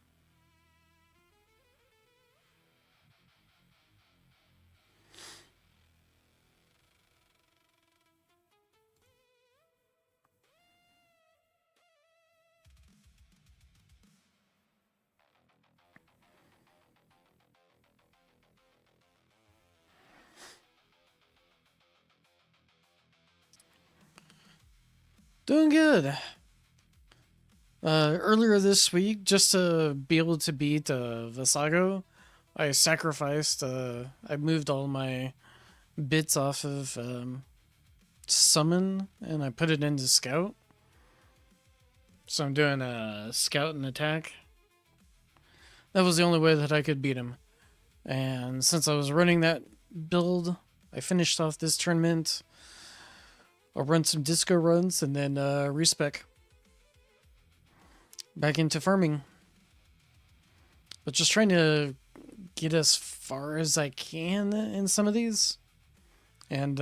Doing good. Earlier this week, just to be able to beat Visago, I sacrificed. I moved all my bits off of summon, and I put it into scout. So I'm doing a scout and attack. That was the only way that I could beat him. And since I was running that build, I finished off this tournament. I'll run some disco runs and then respec. Back into farming. But just trying to get as far as I can in some of these. And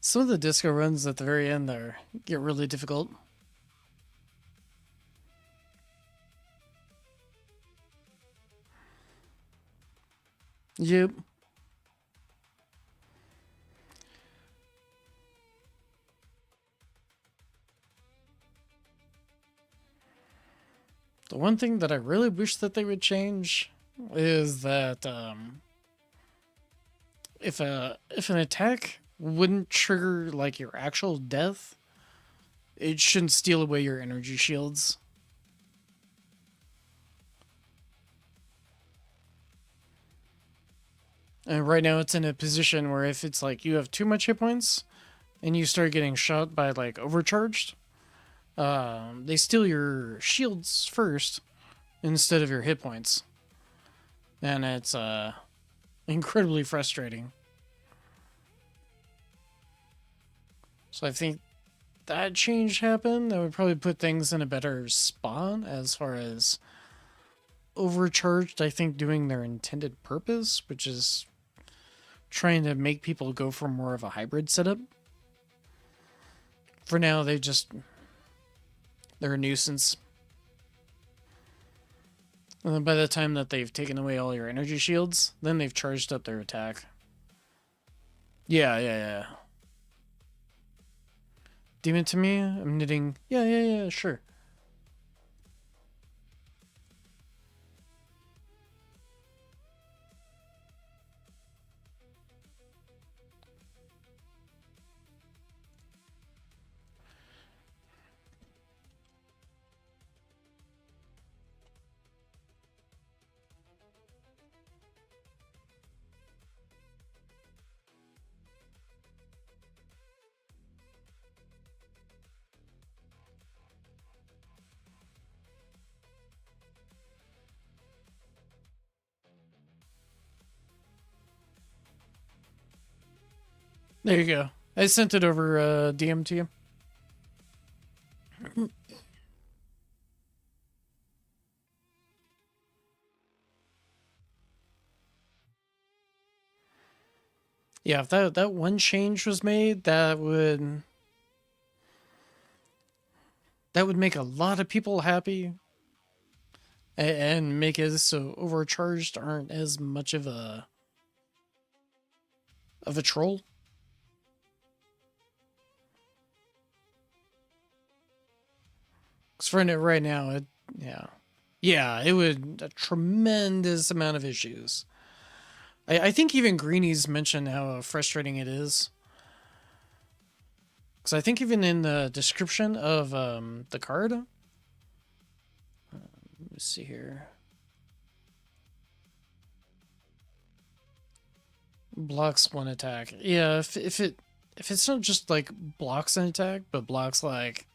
some of the disco runs at the very end there get really difficult. Yep. The one thing that I really wish that they would change is that if an attack wouldn't trigger like your actual death, it shouldn't steal away your energy shields. And right now it's in a position where if it's like you have too much hit points and you start getting shot by like overcharged, they steal your shields first instead of your hit points. And it's incredibly frustrating. So I think that change happened. That would probably put things in a better spot as far as overcharged, I think, doing their intended purpose, which is trying to make people go for more of a hybrid setup. For now, they're a nuisance. And then by the time that they've taken away all your energy shields, then they've charged up their attack. Yeah. Demon to me? I'm knitting. Yeah, sure. There you go. I sent it over DM to you. Yeah, if that one change was made, that would make a lot of people happy and make it so overcharged aren't as much of a troll. Because for it right now, it would a tremendous amount of issues. I think even Greenies mentioned how frustrating it is. Because I think even in the description of the card, let me see here. Blocks one attack. Yeah, if it's not just like blocks an attack, but blocks like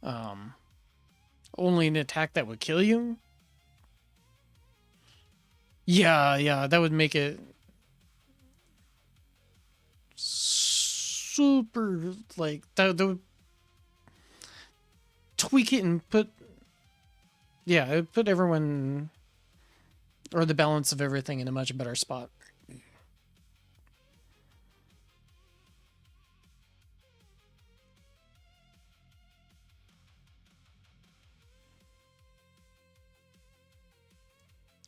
Um, only an attack that would kill you? Yeah, that would make it super, like, that would tweak it and put, yeah, it would put everyone, or the balance of everything in a much better spot.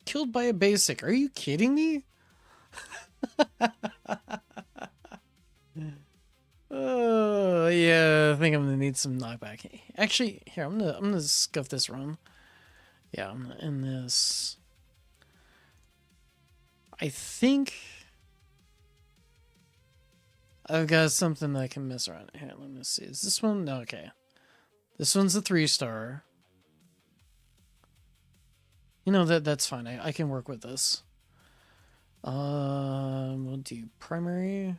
Killed by a basic. Are you kidding me? Oh, yeah, I think I'm gonna need some knockback. Actually, here, I'm gonna scuff this run. Yeah, I'm gonna end this. I think I've got something that I can mess around. Here, let me see. Is this one? No, okay. This one's a 3-star. You know, that's fine. I can work with this. We'll do primary.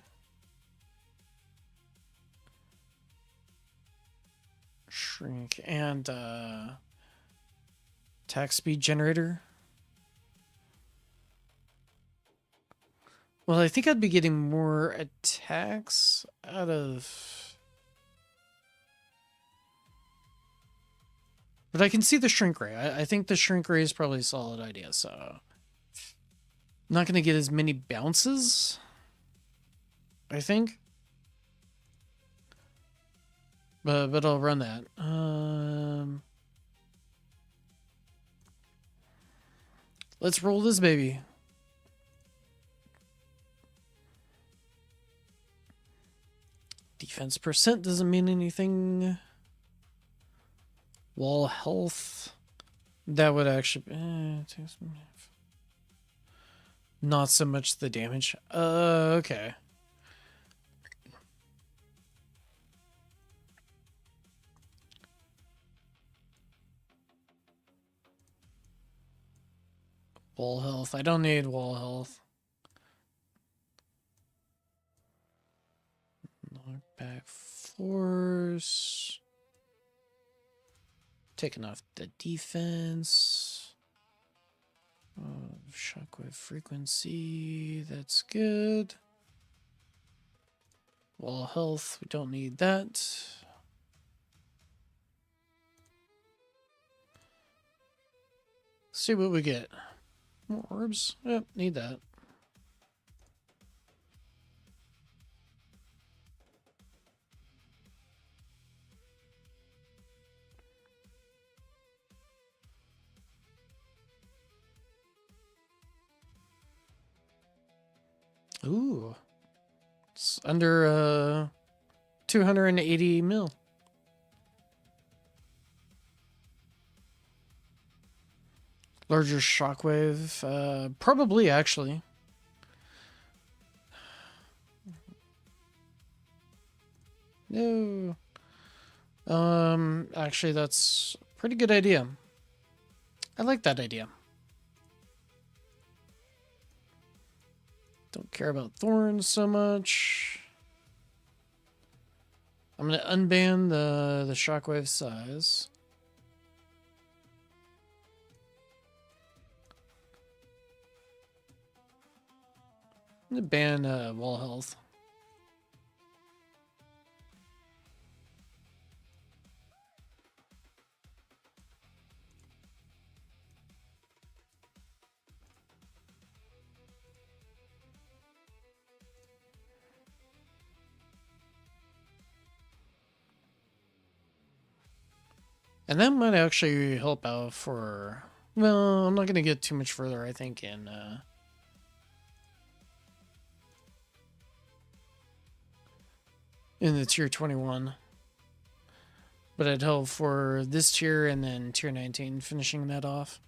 Shrink and attack speed generator. Well, I think I'd be getting more attacks out of... But I can see the shrink ray. I think the shrink ray is probably a solid idea, so... I'm not going to get as many bounces, I think. But I'll run that. Let's roll this baby. Defense percent doesn't mean anything. Wall health. That would actually... not so much the damage. Okay. Wall health. I don't need wall health. Knockback force. Taking off the defense. Shockwave frequency. That's good. Wall health. We don't need that. See what we get. More orbs. Yep, need that. Ooh. It's under 280 mil. Larger shockwave. Probably, actually. No. Actually, that's a pretty good idea. I like that idea. Don't care about thorns so much. I'm going to unban the shockwave size. I'm going to ban wall health. And that might actually help out for... Well, I'm not going to get too much further, I think, in the tier 21. But I'd help for this tier and then tier 19, finishing that off.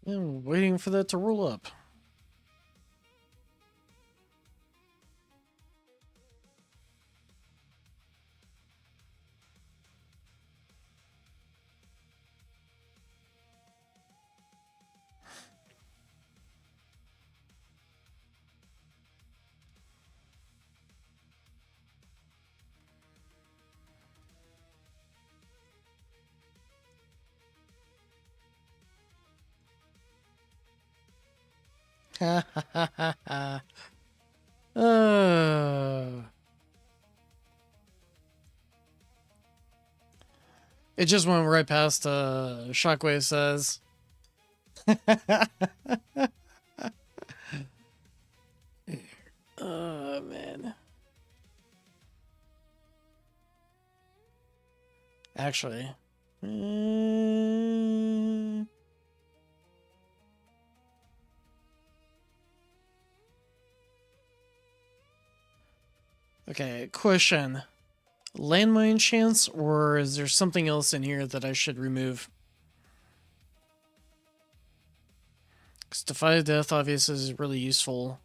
I'm waiting for that to roll up. Ha ha ha ha ha. It just went right past Shockwave says. Oh man. Actually. Okay, question. Landmine chance, or is there something else in here that I should remove? Because Defy Death obviously is really useful.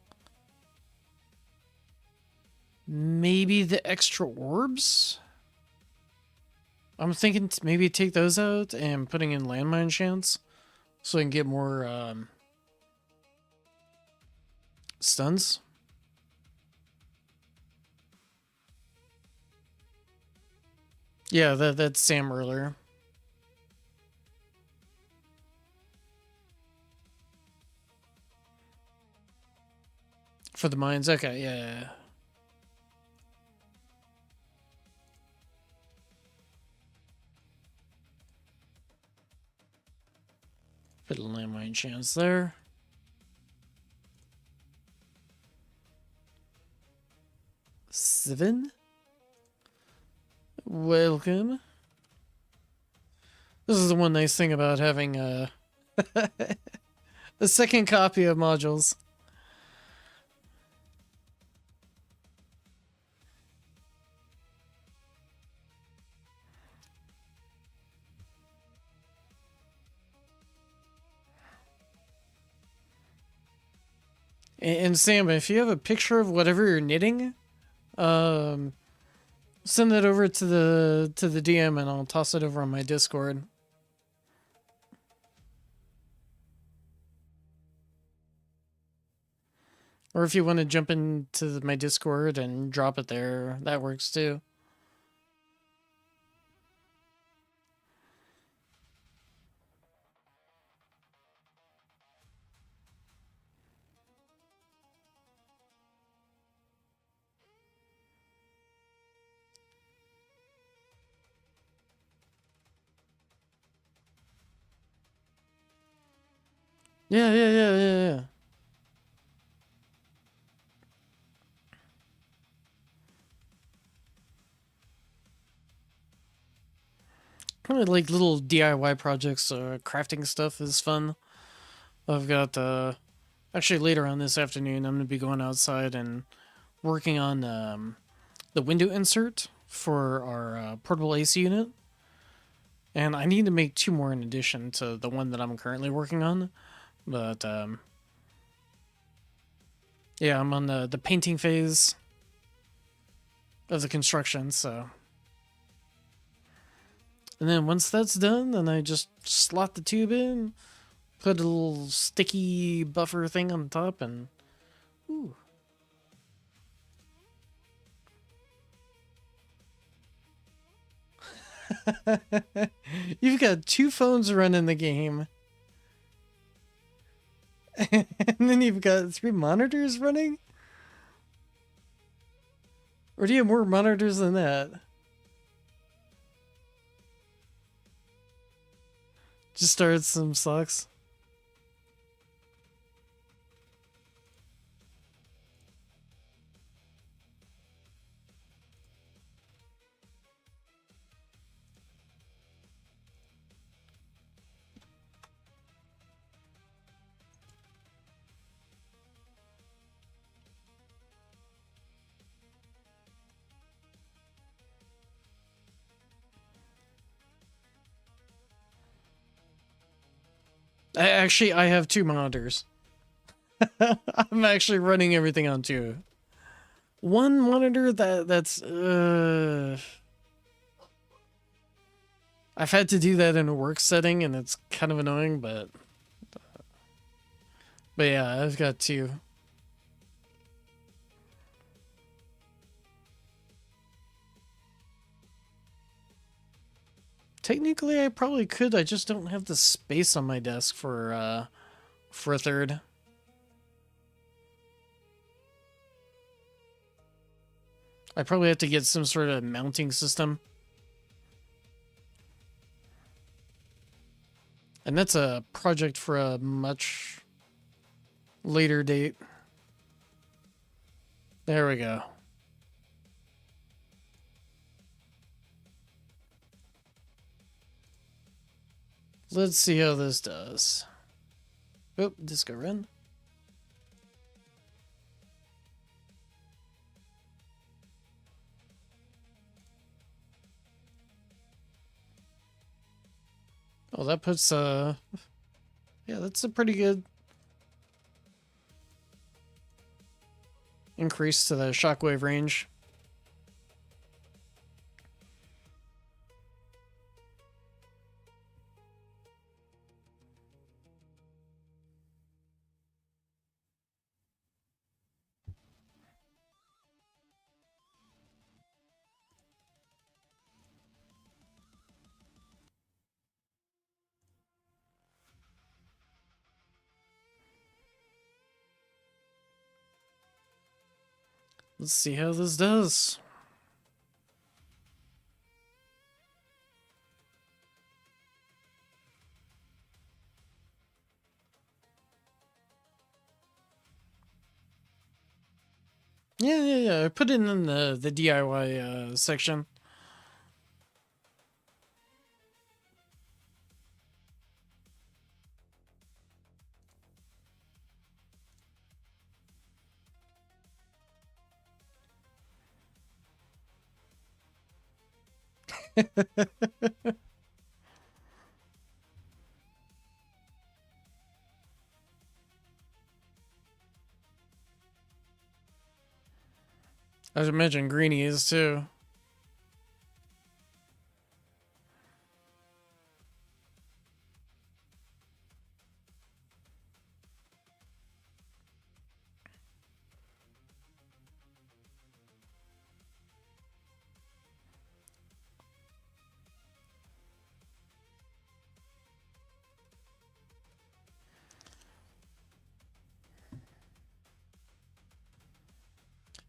Maybe the extra orbs? I'm thinking maybe take those out and putting in landmine chance so I can get more stuns. Yeah, that's Sam earlier. For the mines, okay, yeah. Put a landmine chance there. Seven. Welcome. This is the one nice thing about having a second copy of modules. And Sam, if you have a picture of whatever you're knitting, send that over to the DM and I'll toss it over on my Discord. Or if you want to jump into my Discord and drop it there, that works too. Yeah. Probably like little DIY projects, crafting stuff is fun. I've got, actually later on this afternoon, I'm going to be going outside and working on the window insert for our portable AC unit. And I need to make 2 more in addition to the one that I'm currently working on. But, yeah, I'm on the painting phase of the construction, so. And then once that's done, then I just slot the tube in, put a little sticky buffer thing on top, and ooh. You've got 2 phones running the game. And then you've got 3 monitors running? Or do you have more monitors than that? Just started some socks. I have two monitors. I'm actually running everything on two. One monitor that's I've had to do that in a work setting and it's kind of annoying, but yeah, I've got two. Technically I probably could, I just don't have the space on my desk for a third. I probably have to get some sort of mounting system. And that's a project for a much later date. There we go. Let's see how this does. Oh, disco run. Oh, that puts, yeah, that's a pretty good increase to the shockwave range. Let's see how this does. Yeah. I put it in the DIY section. I should mention Greenie is too.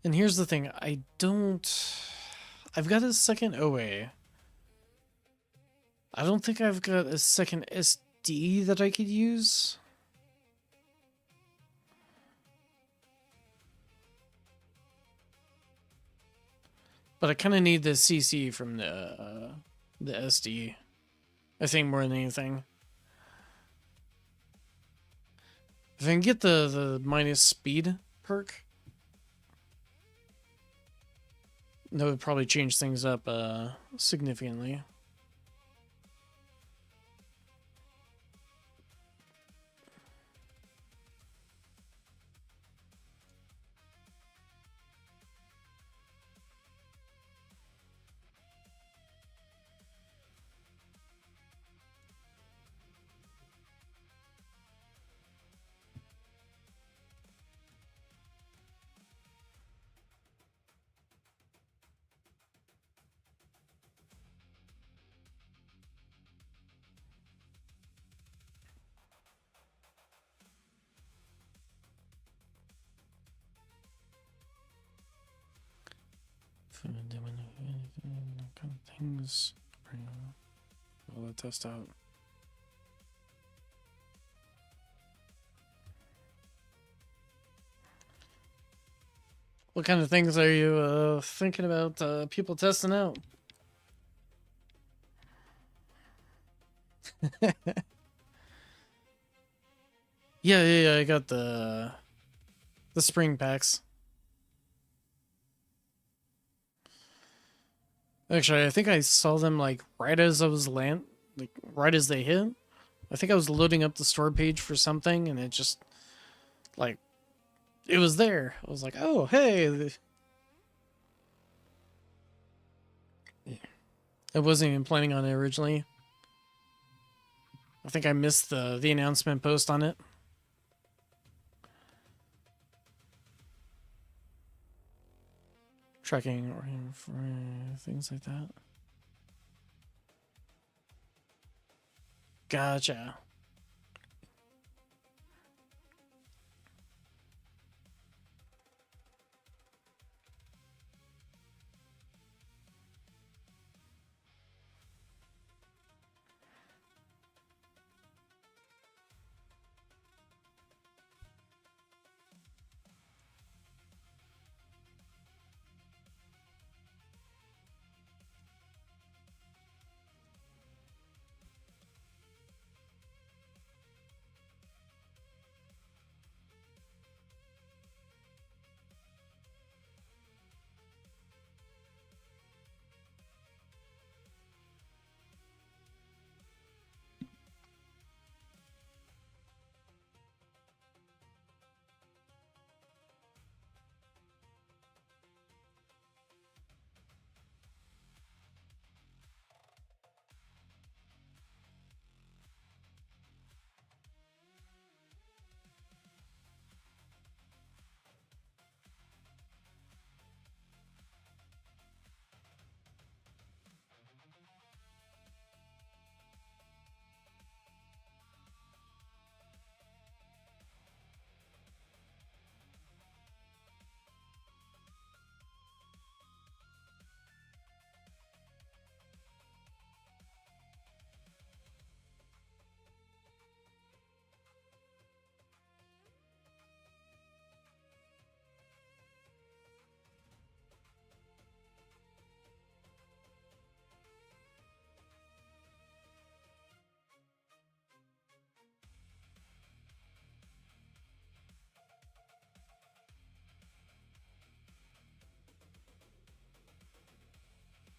And here's the thing, I've got a second OA. I don't think I've got a second SD that I could use. But I kind of need the CC from the SD. I think more than anything. If I can get the minus speed perk, that would probably change things up significantly. Kind of things. I'll test out. What kind of things are you thinking about people testing out? Yeah, I got the spring packs. Actually, I think I saw them like right as I was right as they hit. I think I was loading up the store page for something, and it just, like, it was there. I was like, oh, hey. I wasn't even planning on it originally. I think I missed the announcement post on it. Tracking or things like that. Gotcha.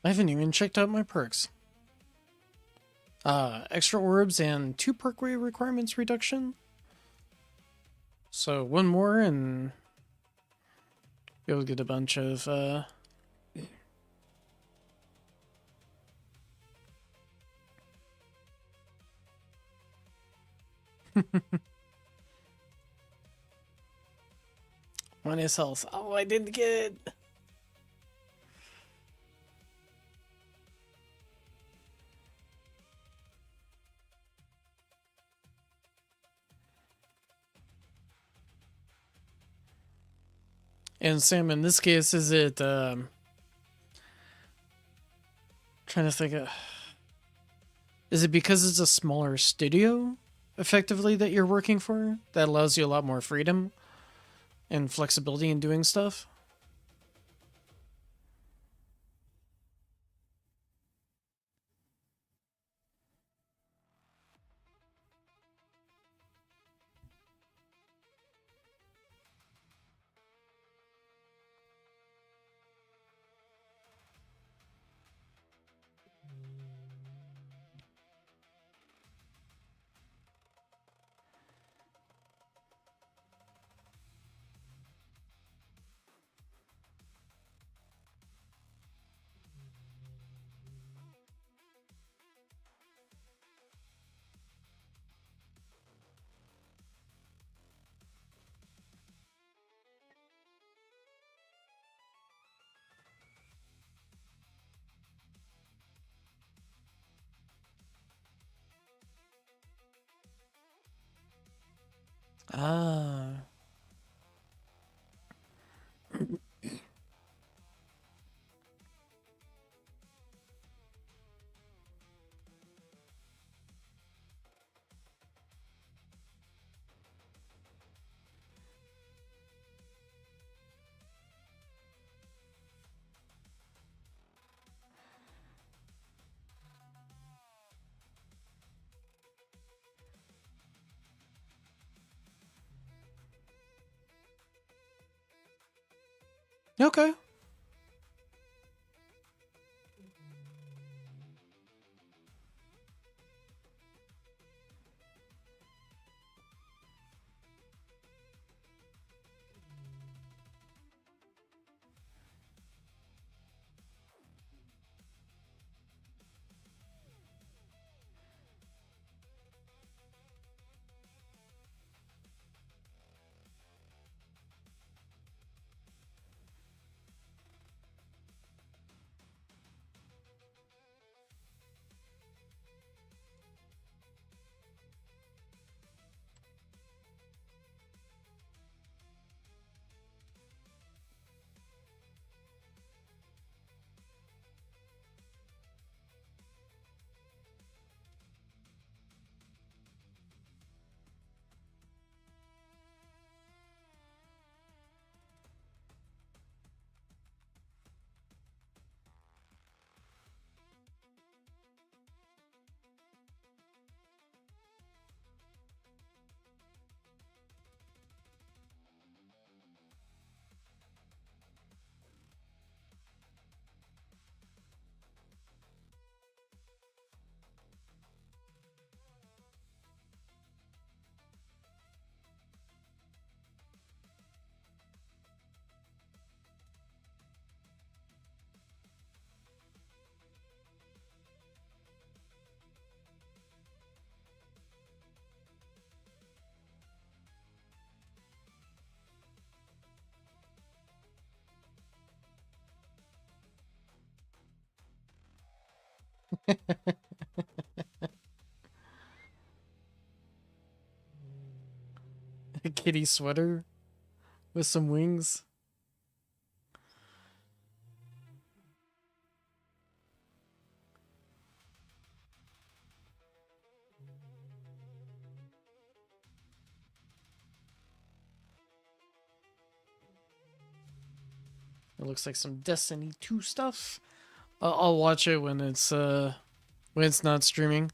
I haven't even checked out my perks. Extra orbs and 2 perk rate requirements reduction. So 1 more and you'll get a bunch of minus health. Oh, I didn't get it. And Sam, in this case, is it trying to think of, is it because it's a smaller studio effectively that you're working for that allows you a lot more freedom and flexibility in doing stuff? Ah. Okay. A kitty sweater with some wings. It looks like some Destiny 2 stuff. I'll watch it when it's not streaming.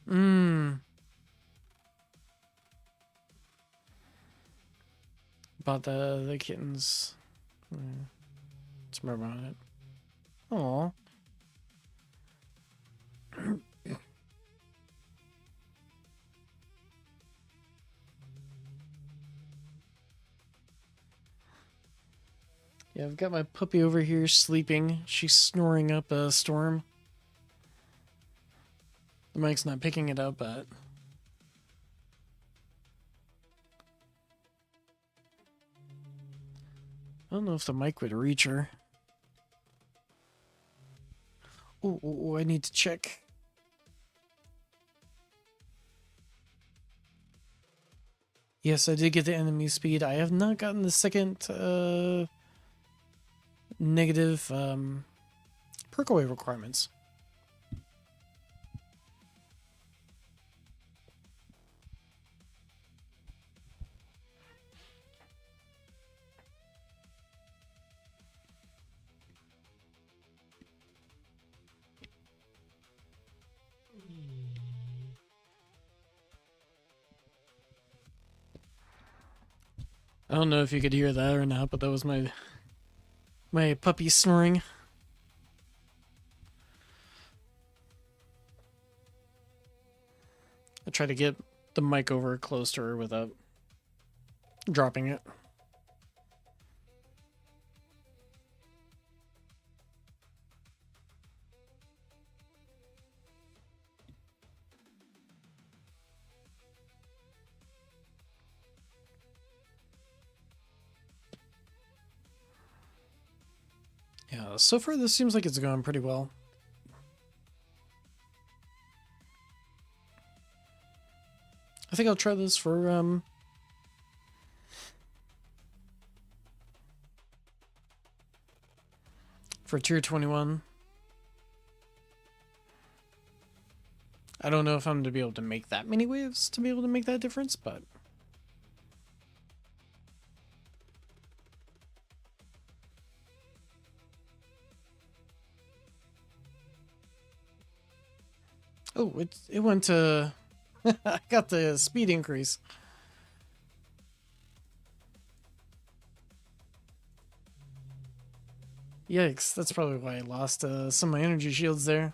Mmm. About the kittens. Let's remember on it. Aw. Yeah, I've got my puppy over here sleeping. She's snoring up a storm. The mic's not picking it up, but I don't know if the mic would reach her. Oh, I need to check. Yes, I did get the enemy speed. I have not gotten the second negative perk-away requirements. I don't know if you could hear that or not, but that was my puppy snoring. I try to get the mic over close to her without dropping it. Yeah, so far this seems like it's going pretty well. I think I'll try this for tier 21. I don't know if I'm going to be able to make that many waves to be able to make that difference, but oh, it went to I got the speed increase. Yikes, that's probably why I lost some of my energy shields there.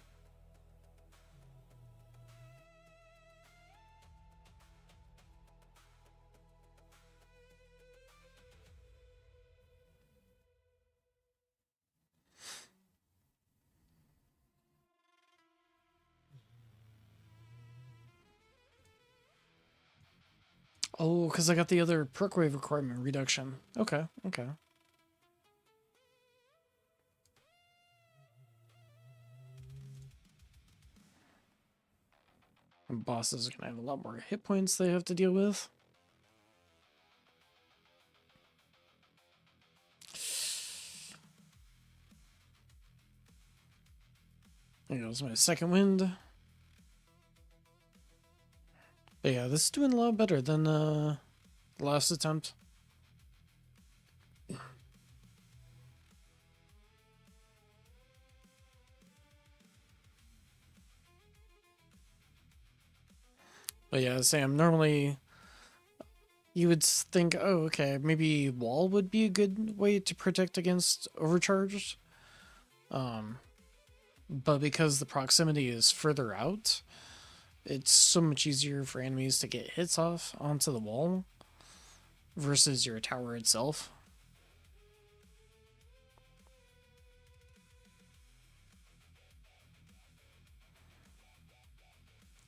Oh, because I got the other perk wave requirement reduction. Okay, okay. And bosses are going to have a lot more hit points they have to deal with. There goes my second wind. But yeah, this is doing a lot better than the last attempt. But yeah, Sam, normally you would think, oh, okay, maybe wall would be a good way to protect against overcharged. But because the proximity is further out, it's so much easier for enemies to get hits off onto the wall versus your tower itself.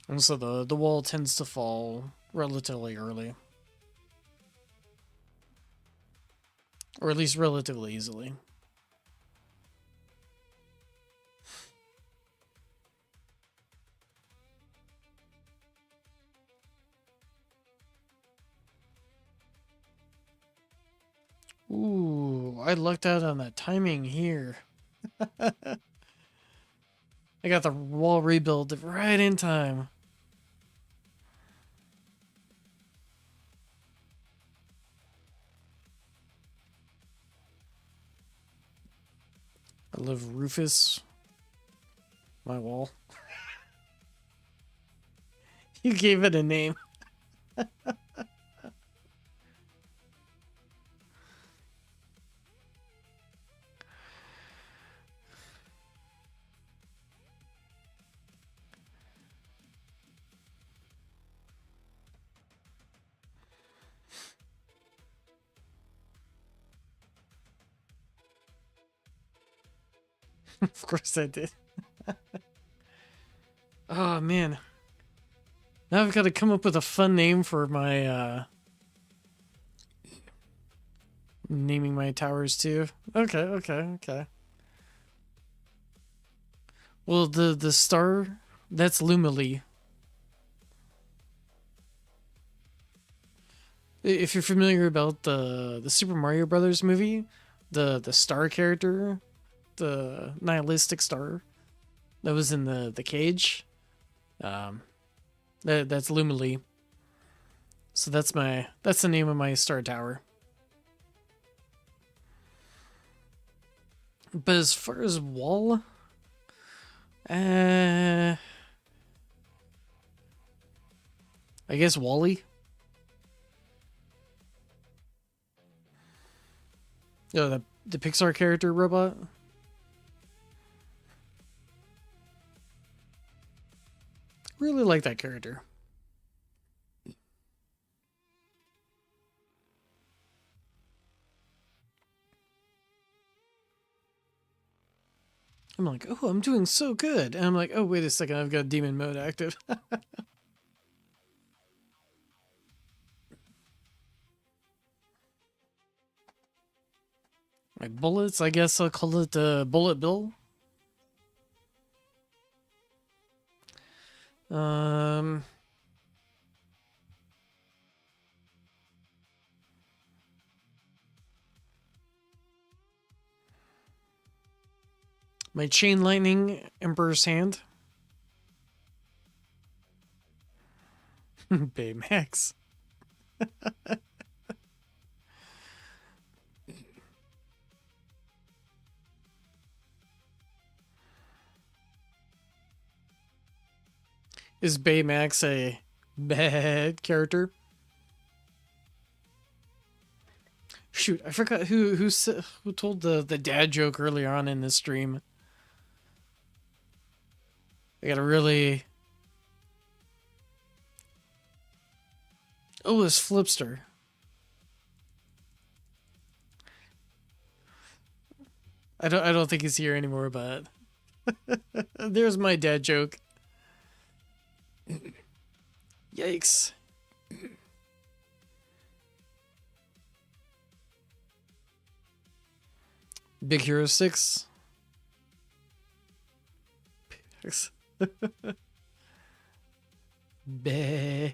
And so the wall tends to fall relatively early. Or at least relatively easily. Ooh, I lucked out on that timing here. I got the wall rebuilt right in time. I love Rufus. My wall. You gave it a name. Of course I did. Oh man. Now I've got to come up with a fun name for my naming my towers too. Okay. Well, the star, that's Lumily. If you're familiar about the Super Mario Brothers movie, the star character, the nihilistic star that was in the cage, um, that's Lumily. So that's the name of my star tower. But as far as wall, I guess Wally. Oh, the Pixar character robot. Really like that character. I'm like, oh, I'm doing so good. And I'm like, oh, wait a second, I've got demon mode active. My bullets, I guess I'll call it Bullet Bill. Um, my Chain Lightning Emperor's Hand. Baymax. Is Baymax a bad character? Shoot, I forgot who told the dad joke earlier on in this stream. I gotta really. Oh, it's Flipster. I don't think he's here anymore, but there's my dad joke. Yikes. Big Hero 6. Bah.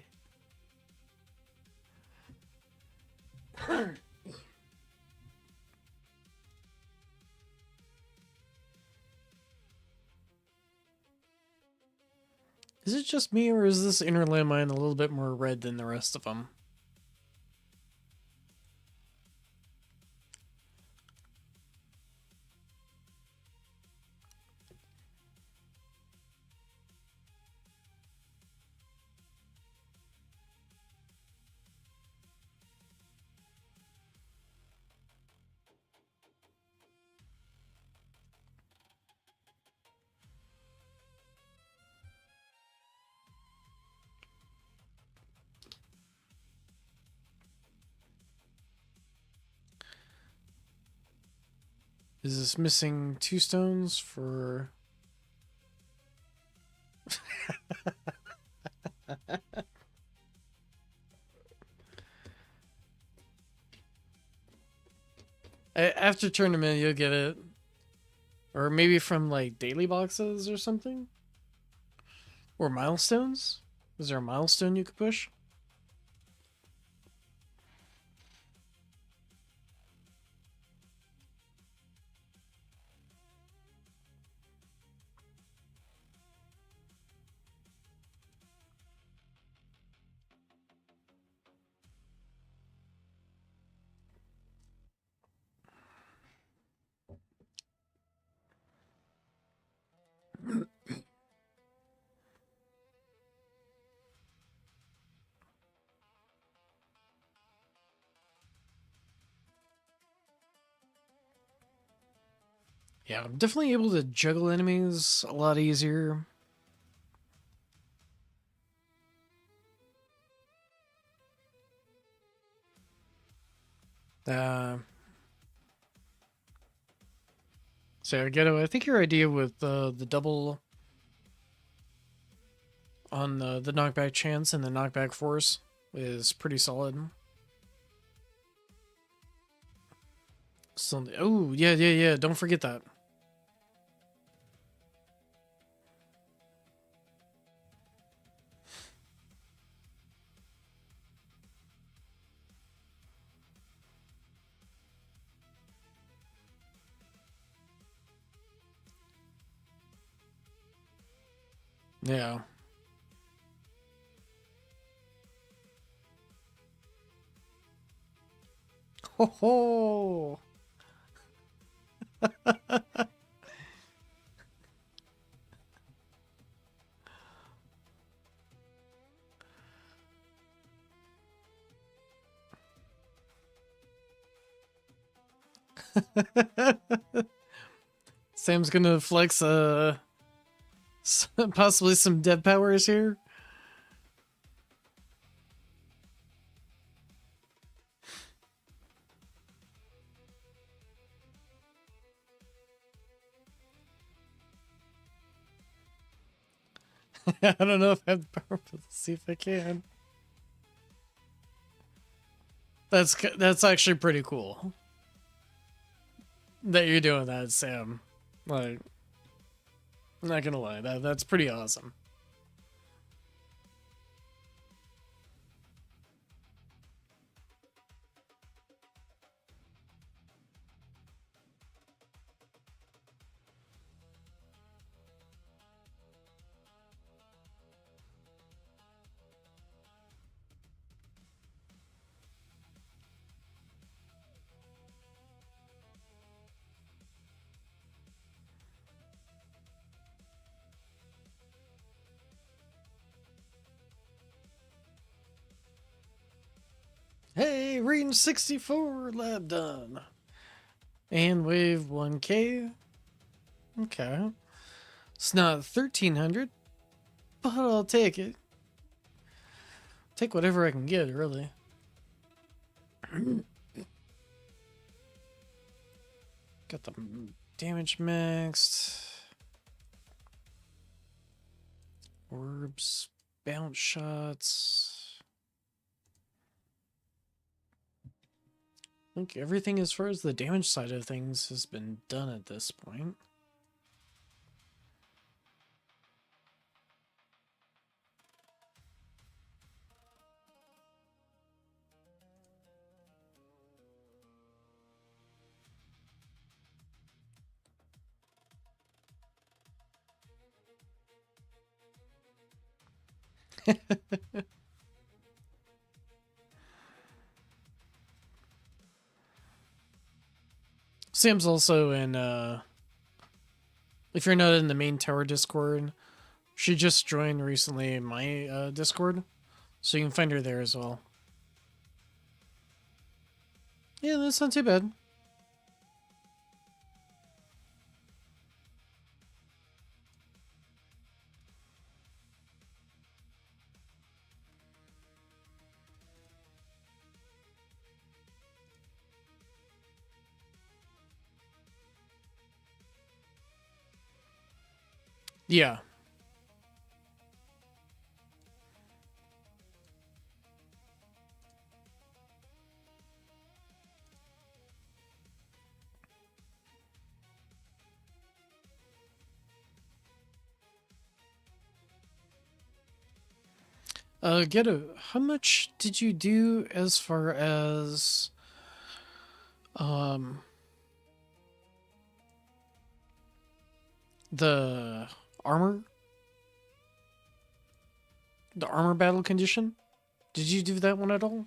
Is it just me, or is this inner landmine a little bit more red than the rest of them? Is this missing 2 stones for... After tournament, you'll get it. Or maybe from like daily boxes or something? Or milestones? Is there a milestone you could push? Yeah, I'm definitely able to juggle enemies a lot easier. Uh, so, Ghetto, I think your idea with the double on the knockback chance and the knockback force is pretty solid. So, oh, yeah. Don't forget that. Yeah. Ho ho! Sam's gonna flex possibly some dev powers here. I don't know if I have the power, but let's see if I can. That's actually pretty cool that you're doing that, Sam. Like, I'm not gonna lie, that's pretty awesome. Hey, range 64 lab done. And wave 1K. Okay. It's not 1300, but I'll take it. Take whatever I can get, really. Got the damage maxed. Orbs, bounce shots. I think everything as far as the damage side of things has been done at this point. Sam's also in, if you're not in the main tower Discord, she just joined recently in my Discord, so you can find her there as well. Yeah, that's not too bad. Yeah. Ghetto, how much did you do as far as um the armor? The armor battle condition? Did you do that one at all?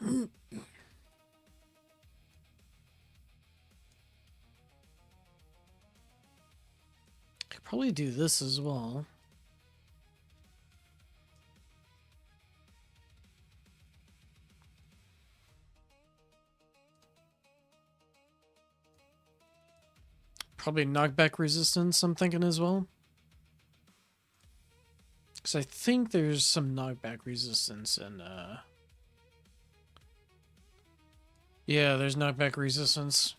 Could probably do this as well. Probably knockback resistance, I'm thinking as well. Because I think there's some knockback resistance in, yeah, there's knockback resistance.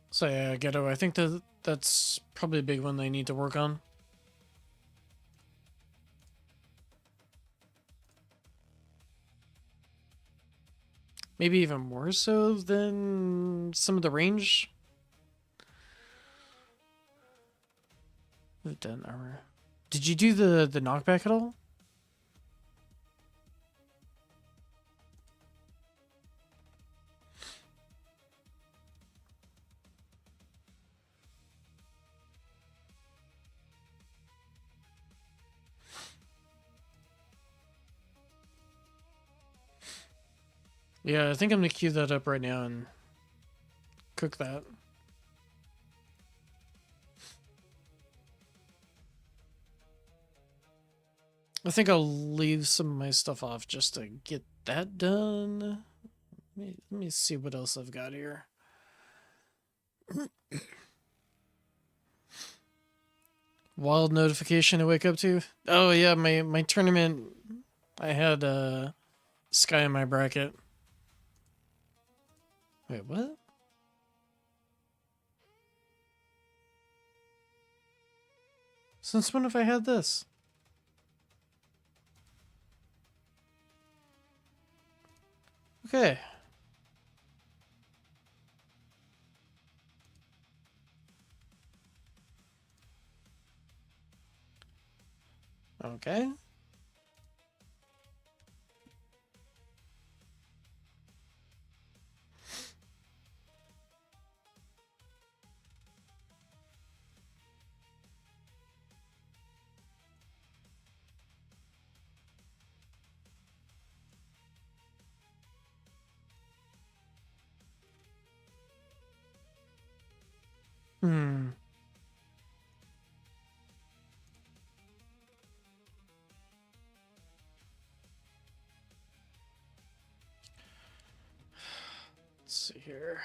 So yeah, Ghetto, I think that's probably a big one they need to work on. Maybe even more so than some of the range. We've done armor. Did you do the knockback at all? Yeah, I think I'm gonna queue that up right now and cook that. I think I'll leave some of my stuff off just to get that done. Let me see what else I've got here. Wild notification to wake up to. Oh yeah, my tournament. I had Skye in my bracket. Wait, what? Since when have I had this? Okay. Okay. Hmm. Let's see here.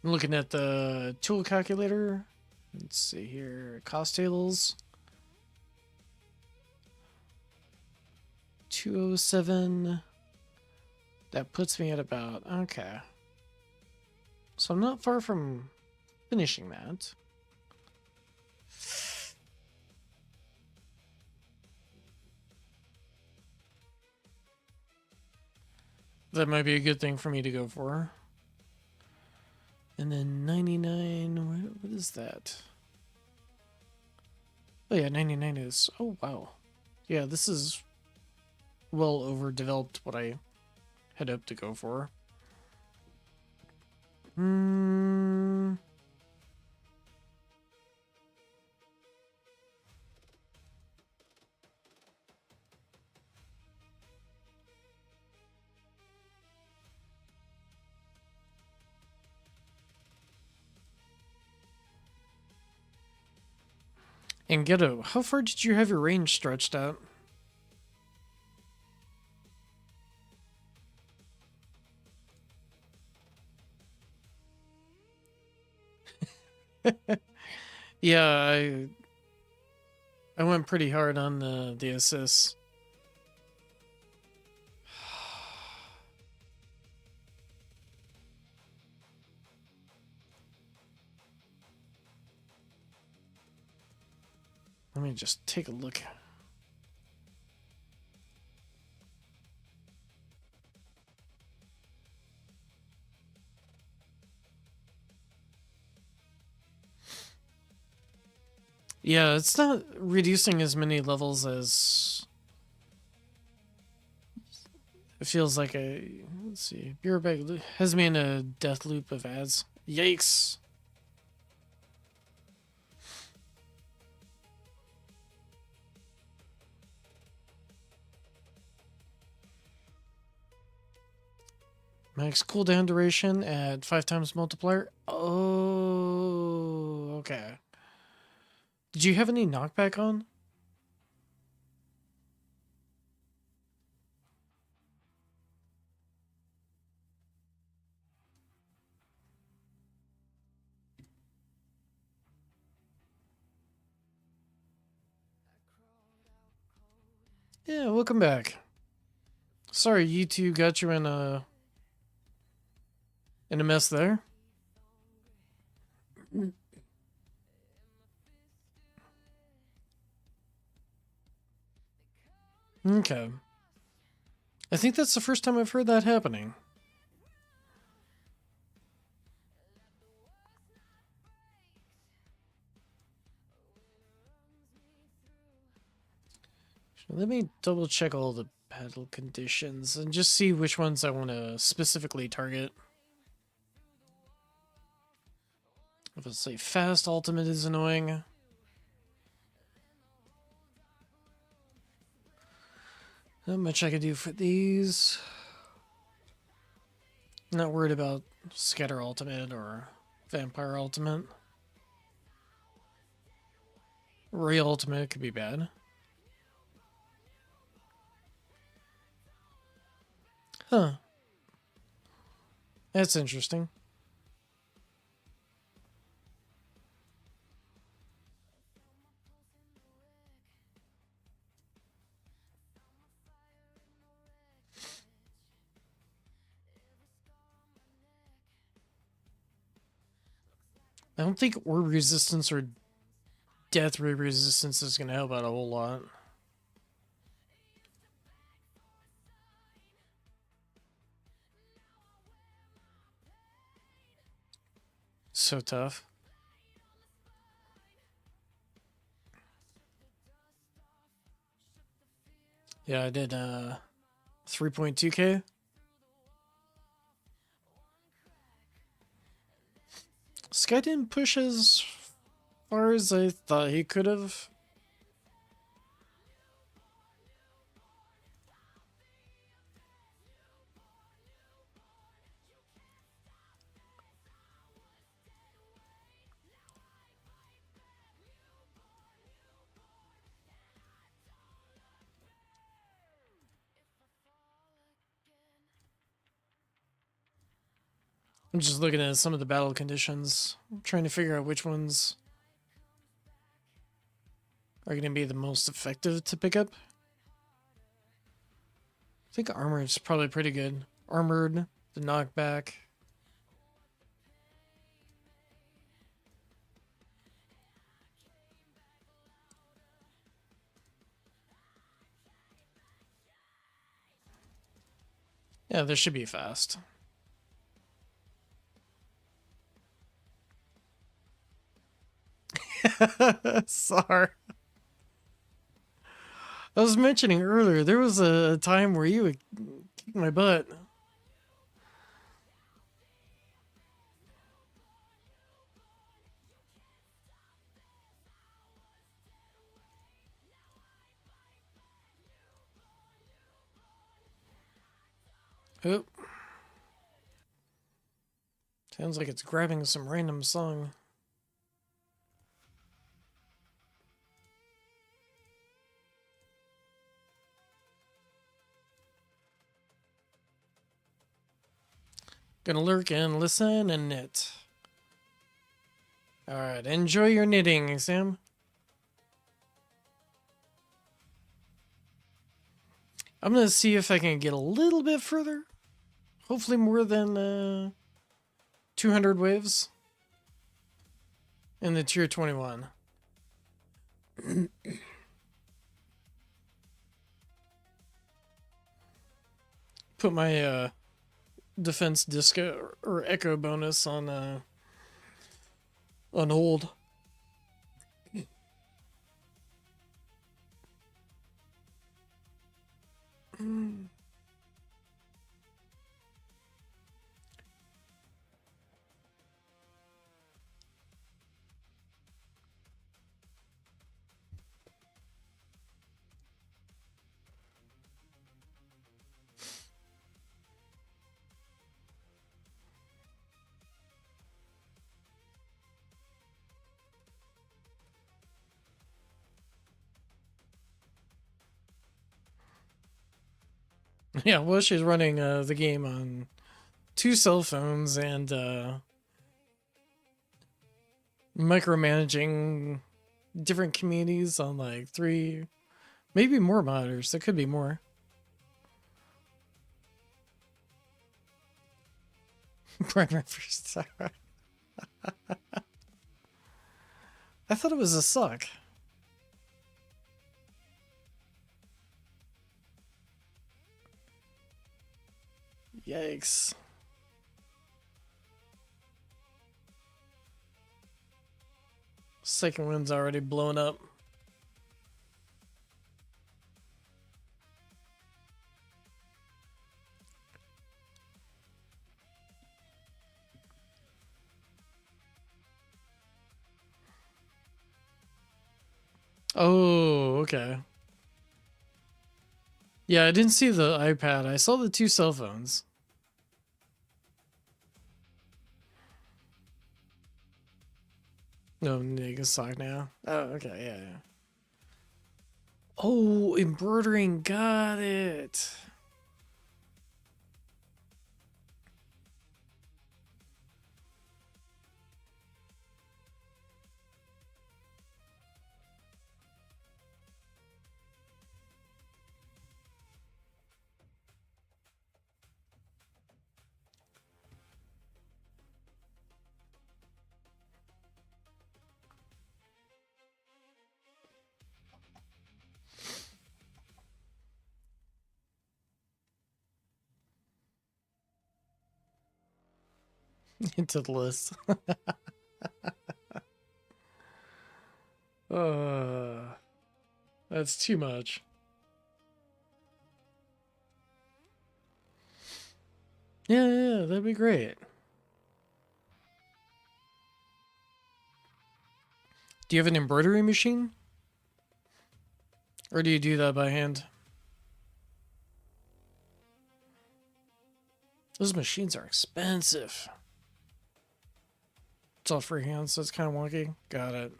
I'm looking at the tool calculator. Let's see here. Cost tables. 207. That puts me at about, okay. So I'm not far from finishing that. That might be a good thing for me to go for. And then 99, what is that? Oh yeah, 99 is, oh wow. Yeah, this is well overdeveloped what I had hoped to go for. Hmm. And Ghetto, how far did you have your range stretched out? Yeah, I went pretty hard on the assists. Let me just take a look. Yeah, it's not reducing as many levels as it feels like a. Let's see. Beer bag has me in a death loop of ads. Yikes. Max cooldown duration at 5 times multiplier. Oh, okay. Did you have any knockback on? Yeah, welcome back. Sorry, you two got you in a mess there. Okay. I think that's the first time I've heard that happening. Let me double check all the battle conditions and just see which ones I want to specifically target. If it's say fast ultimate is annoying. Not much I can do for these. Not worried about scatter ultimate or vampire ultimate. Ray ultimate could be bad. Huh. That's interesting. I don't think orb resistance or death ray resistance is going to help out a whole lot. So tough. Yeah, I did 3.2k. Skye didn't push as far as I thought he could have. I'm just looking at some of the battle conditions, trying to figure out which ones are going to be the most effective to pick up. I think armored is probably pretty good. Armored, the knockback. Yeah, this should be fast. Sorry. I was mentioning earlier, there was a time where you would kick my butt. Oop. Sounds like it's grabbing some random song. Gonna lurk and listen and knit. Alright, enjoy your knitting, Sam. I'm gonna see if I can get a little bit further. Hopefully more than 200 waves in the tier 21. Put my defense disco or echo bonus on hold. Yeah, well, she's running the game on 2 cell phones and micromanaging different communities on like 3, maybe more monitors. There could be more. Primary first. I thought it was a suck. Yikes. Second one's already blown up. Oh, okay. Yeah, I didn't see the iPad. I saw the 2 cell phones. No, nigga sock now. Oh, okay, yeah, yeah. Oh, embroidering, got it. Into the list. uh, that's too much. Yeah, yeah, yeah, that'd be great. Do you have an embroidery machine? Or do you do that by hand? Those machines are expensive. It's all freehand, so it's kind of wonky. Got it.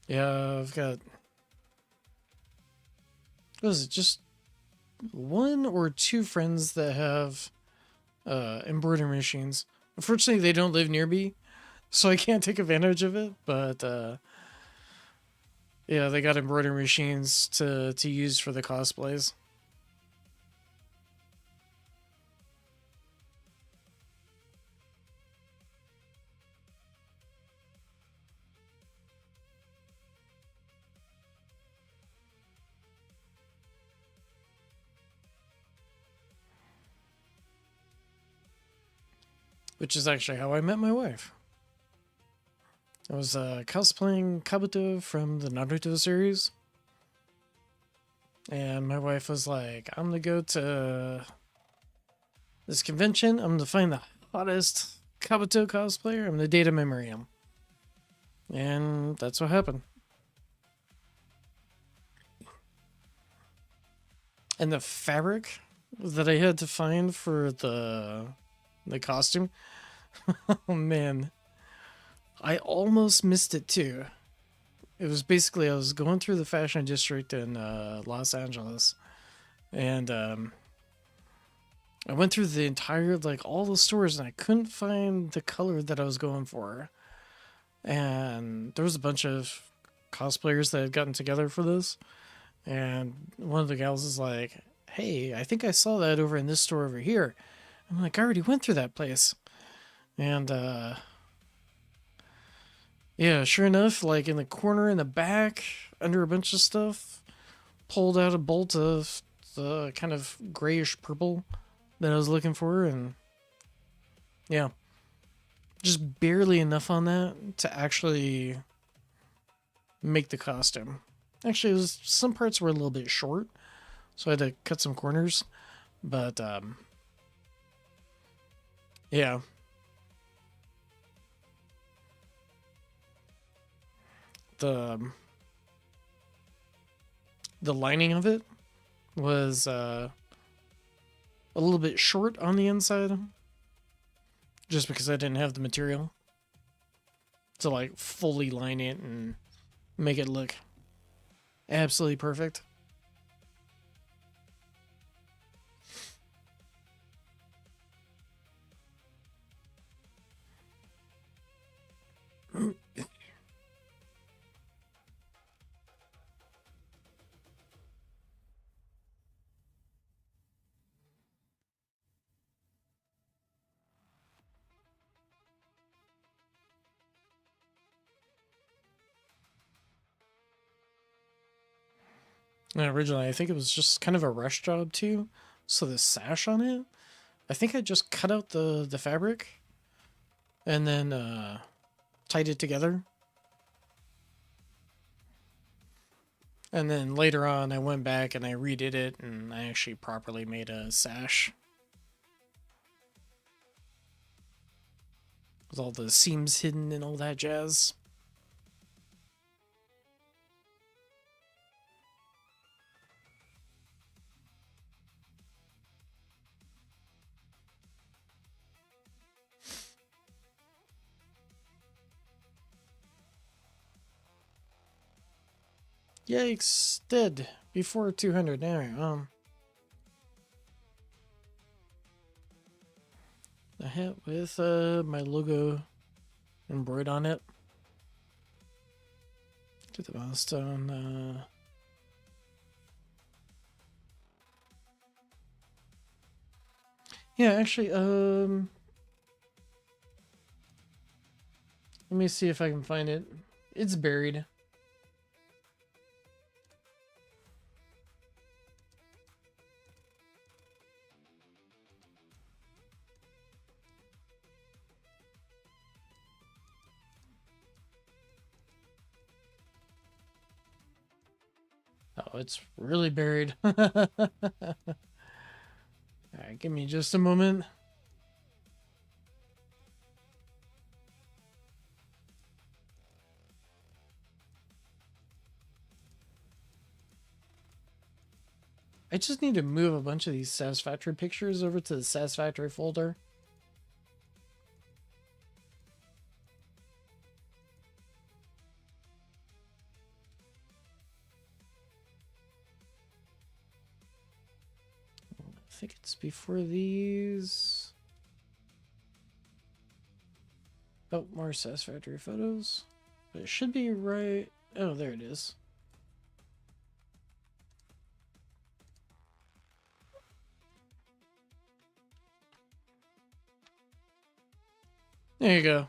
Yeah, I've got. What is it? Just 1 or 2 friends that have embroidery machines. Unfortunately, they don't live near me, so I can't take advantage of it. But yeah, they got embroidery machines to use for the cosplays. Which is actually how I met my wife. I was cosplaying Kabuto from the Naruto series. And my wife was like, I'm gonna go to this convention. I'm gonna find the hottest Kabuto cosplayer. I'm gonna date him and marry him. And that's what happened. And the fabric that I had to find for the costume, oh man, I almost missed it too. It was basically I was going through the fashion district in Los Angeles, and I went through the entire like all the stores, and I couldn't find the color that I was going for. And there was a bunch of cosplayers that had gotten together for this, and one of the gals is like, "Hey, I think I saw that over in this store over here." I'm like, "I already went through that place," and yeah, sure enough, like in the corner in the back, under a bunch of stuff, pulled out a bolt of the kind of grayish purple that I was looking for, and yeah, just barely enough on that to actually make the costume. Actually, it was some parts were a little bit short, so I had to cut some corners, but yeah. The the lining of it was a little bit short on the inside, just because I didn't have the material to like fully line it and make it look Absolutely perfect. And originally, I think it was just kind of a rush job too. So the sash on it, I think I just cut out the fabric and then tied it together. And then later on, I went back and I redid it, and I actually properly made a sash with all the seams hidden and all that jazz. Yikes! Dead before 200. Now, a hat with my logo embroidered on it. Do the milestone. Yeah, actually, let me see if I can find it. It's buried. Oh, it's really buried. Alright, give me just a moment. I just need to move a bunch of these Satisfactory pictures over to the Satisfactory folder. I think it's before these. Oh, more Satisfactory photos. But it should be right. Oh, there it is. There you go.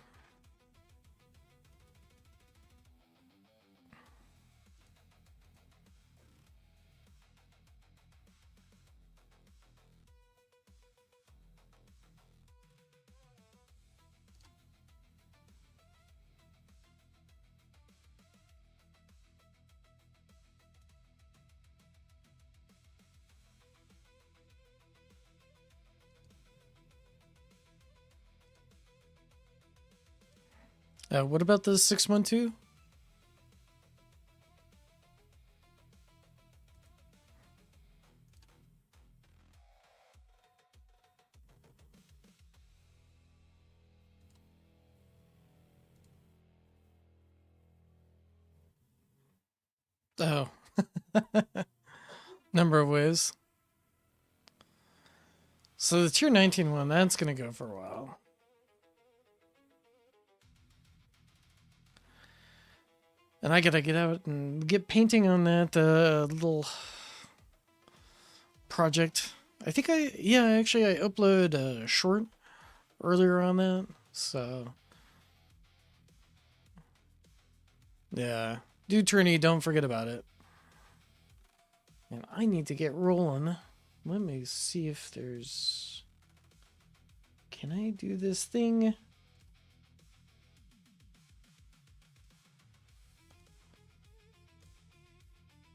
What about the 612? Oh. Number of ways. So the tier 19 one, that's going to go for a while. And I gotta get out and get painting on that little project. I think actually I uploaded a short earlier on that. So, yeah. Do Trini, don't forget about it. And I need to get rolling. Let me see if there's... Can I do this thing?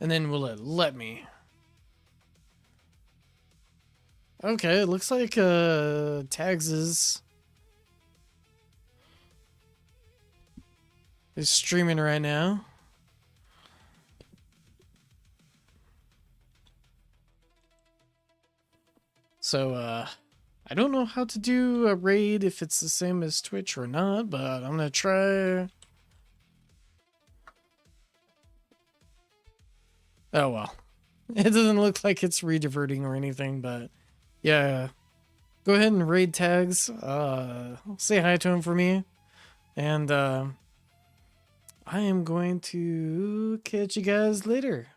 And then will it let me? Okay, it looks like Tags is streaming right now. So I don't know how to do a raid, if it's the same as Twitch or not, but I'm gonna try. Oh well. It doesn't look like it's rediverting or anything, but yeah. Go ahead and raid tags. Say hi to him for me. And I am going to catch you guys later.